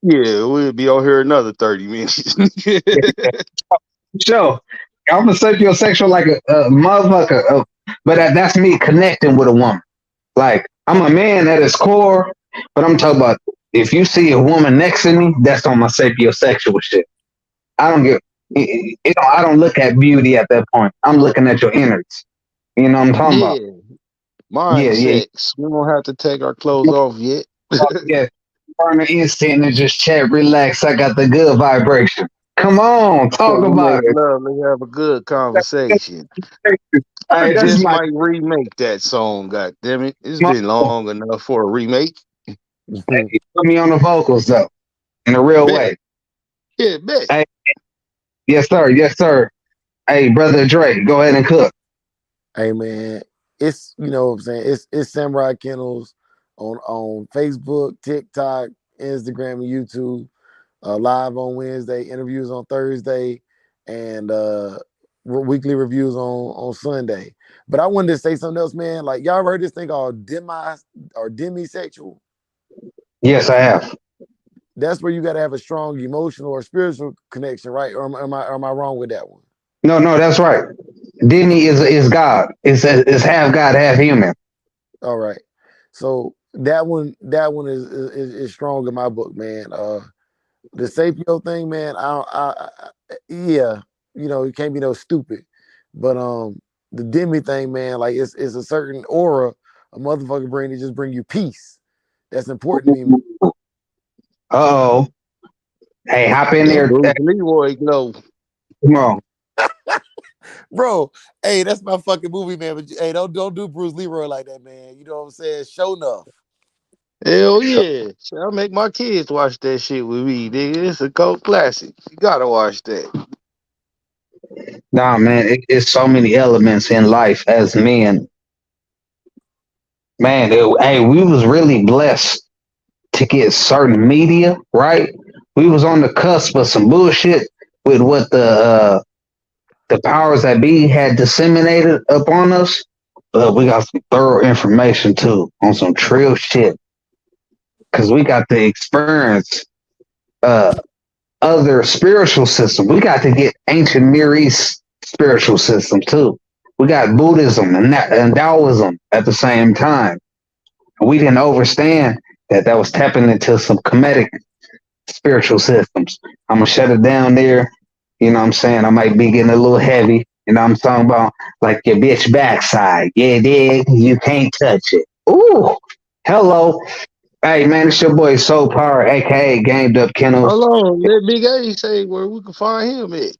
Yeah, we'll be on here another 30 minutes. Sure. I'm a sapiosexual like a motherfucker, but that's me connecting with a woman. Like I'm a man at its core, but I'm talking about if you see a woman next to me, that's on my sapiosexual shit. I don't get, I don't look at beauty at that point. I'm looking at your innards. You know what I'm talking about? Yeah, mind Yeah, yeah, sex. We don't have to take our clothes off yet. yeah. Burn the instant and just chat, relax. I got the good vibration. Come on, So talk we about make it. love and have a good conversation. I Hey, that's just my might remake that song. God damn it! It's my- been long enough for a remake. put me on the vocals though, in a real Bet, way. yeah, bet. Hey, yes, sir. Yes, sir. Hey, brother Dre, go ahead and cook. Hey man, it's what I'm saying. It's Samurai Kennels on Facebook, TikTok, Instagram, and YouTube. Live on Wednesday, interviews on Thursday, and weekly reviews on Sunday. But I wanted to say something else, man. Like y'all ever heard this thing called demisexual? Yes, I have. That's where you got to have a strong emotional or spiritual connection, right? Or am I wrong with that one? No, no, that's right. Demi is God. It's half God, half human. All right. So that one is strong in my book, man. The Sapio thing, man. Yeah, you can't be no stupid. But the Demi thing, man, like it's a certain aura a motherfucker bring to just bring you peace. That's important to me, Oh, hey, hop in That there. Bruce Leroy glow. Come on. bro. Hey, that's my fucking movie, man. But hey, don't do Bruce Leroy like that, man. You know what I'm saying? Show enough. Hell yeah. Shit, I make my kids watch that shit with me, nigga. It's a cult classic. You gotta watch that. Nah, man, it's so many elements in life as men. Man, hey, we was really blessed to get certain media, right? We was on the cusp of some bullshit with what the powers that be had disseminated upon us. But we got some thorough information too on some trill shit because we got to experience uh, other spiritual systems. We got to get ancient Near East spiritual system too. We got Buddhism and Taoism at the same time. We didn't understand that was tapping into some comedic spiritual systems. I'm gonna shut it down there. You know what I'm saying? I might be getting a little heavy. You know what I'm talking about? Like your bitch backside. Yeah, dig. You can't touch it. Ooh, hello. Hey man, it's your boy Soul Power, aka Gamed Up Hold Kennels. on, let Big A say where we can find him at.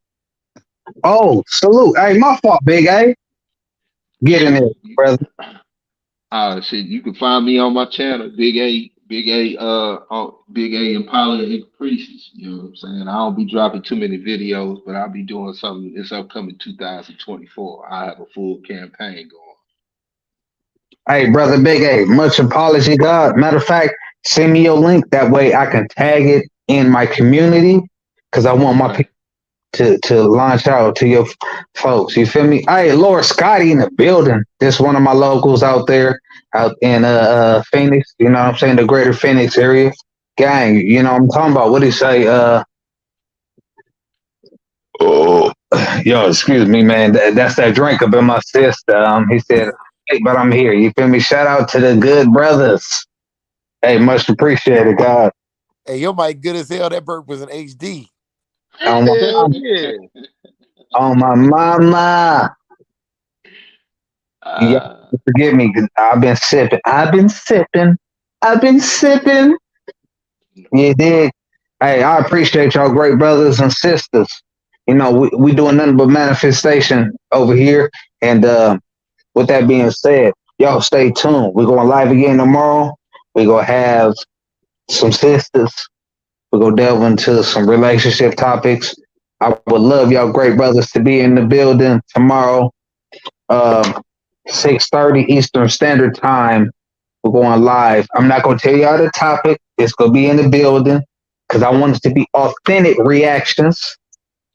Oh, salute. Hey, my fault, Big A. Get in Yeah. there, brother. Shit, you can find me on my channel, Big A Impala and Caprices. You know what I'm saying? I don't be dropping too many videos, but I'll be doing something. It's upcoming 2024. I have a full campaign going. Hey, brother Big A, much apology, God. Matter of fact, send me your link. That way I can tag it in my community because I want my Okay. people to launch out to your folks. You feel me? Hey, Lord Scotty in the building. This one of my locals out there out in Phoenix. You know what I'm saying? The greater Phoenix area. Gang, you know what I'm talking about. What do you say? Oh, yo, excuse me, man. That's that drink up in my system. He said, hey, but I'm here. You feel me? Shout out to the good brothers. Hey, much appreciated, God. Hey, your mic good as hell. That burp was in HD. On my Hell mama. yeah. On my mama. Yeah, uh, forgive me, 'cause I've been sipping. I've been sipping. I've been sipping. You did. Hey, I appreciate y'all, great brothers and sisters. You know, we doing nothing but manifestation over here. And with that being said, y'all stay tuned. We're going live again tomorrow. We're going to have some sisters. We're going to delve into some relationship topics. I would love y'all, great brothers, to be in the building tomorrow, um, 6:30 Eastern Standard Time. We're going live. I'm not going to tell y'all the topic. It's going to be in the building because I want it to be authentic reactions.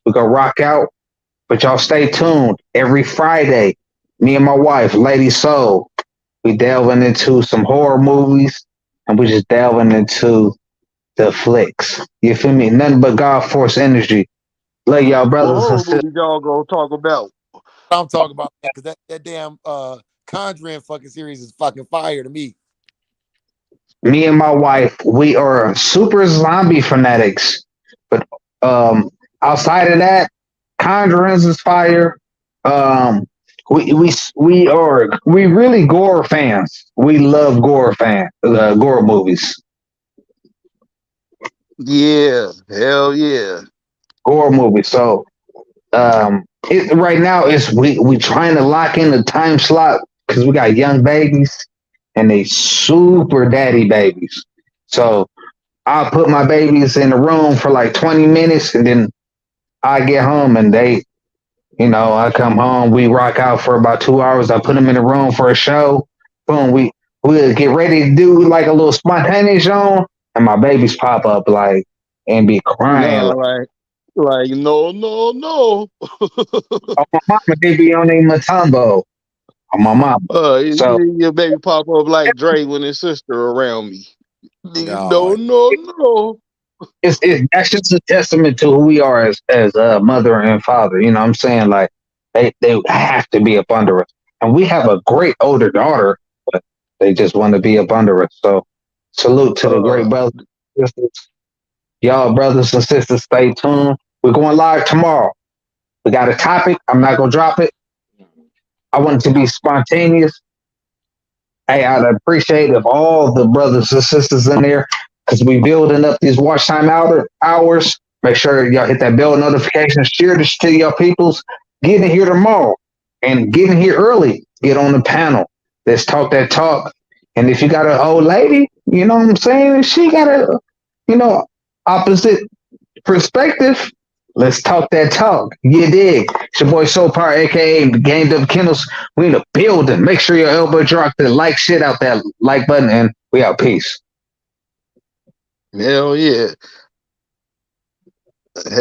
We're going to rock out, but y'all stay tuned. Every Friday, me and my wife, Lady Soul, we delving into some horror movies and we just delving into the flicks. You feel me? Nothing but God Force energy. Love y'all, What brothers and horror sisters. movie y'all gonna talk about? I'm talking about because that damn Conjuring fucking series is fucking fire to me. Me and my wife, we are super zombie fanatics. But outside of that, Conjurings is fire. Um, we really gore fans. We love gore movies, Yeah, hell yeah. gore movies. So right now is we trying to lock in the time slot because we got young babies and they super daddy babies. So I'll put my babies in the room for like 20 minutes and then I get home and I come home, we rock out for about 2 hours. I put them in the room for a show. Boom, we'll get ready to do like a little spontaneous show and my babies pop up like and be crying No, like, like no, no, no. oh my mama, they be on a Matumbo. Oh my mama. So Your baby pop up like Dre when his sister around me. Nigga, no, God. no, no. it's that's just a testament to who we are as mother and father. You know what I'm saying? Like they have to be up under us. And we have a great older daughter, but they just want to be up under us. So salute to the great Uh, brothers and sisters. Y'all brothers and sisters, stay tuned. We're going live tomorrow. We got a topic. I'm not gonna drop it. I want it to be spontaneous. Hey, I'd appreciate if all the brothers and sisters in there, because we building up these watch time hours. Make sure y'all hit that bell notification, share this to your peoples. Get in here tomorrow and get in here early. Get on the panel. Let's talk that talk. And if you got an old lady, you know what I'm saying? She got a, you know, opposite perspective. Let's talk that talk. You dig? It's your boy Soul Power, aka Gamed Up Kennels. We in the building. Make sure your elbow drop the like shit out that like button, and we out. Peace. hell yeah.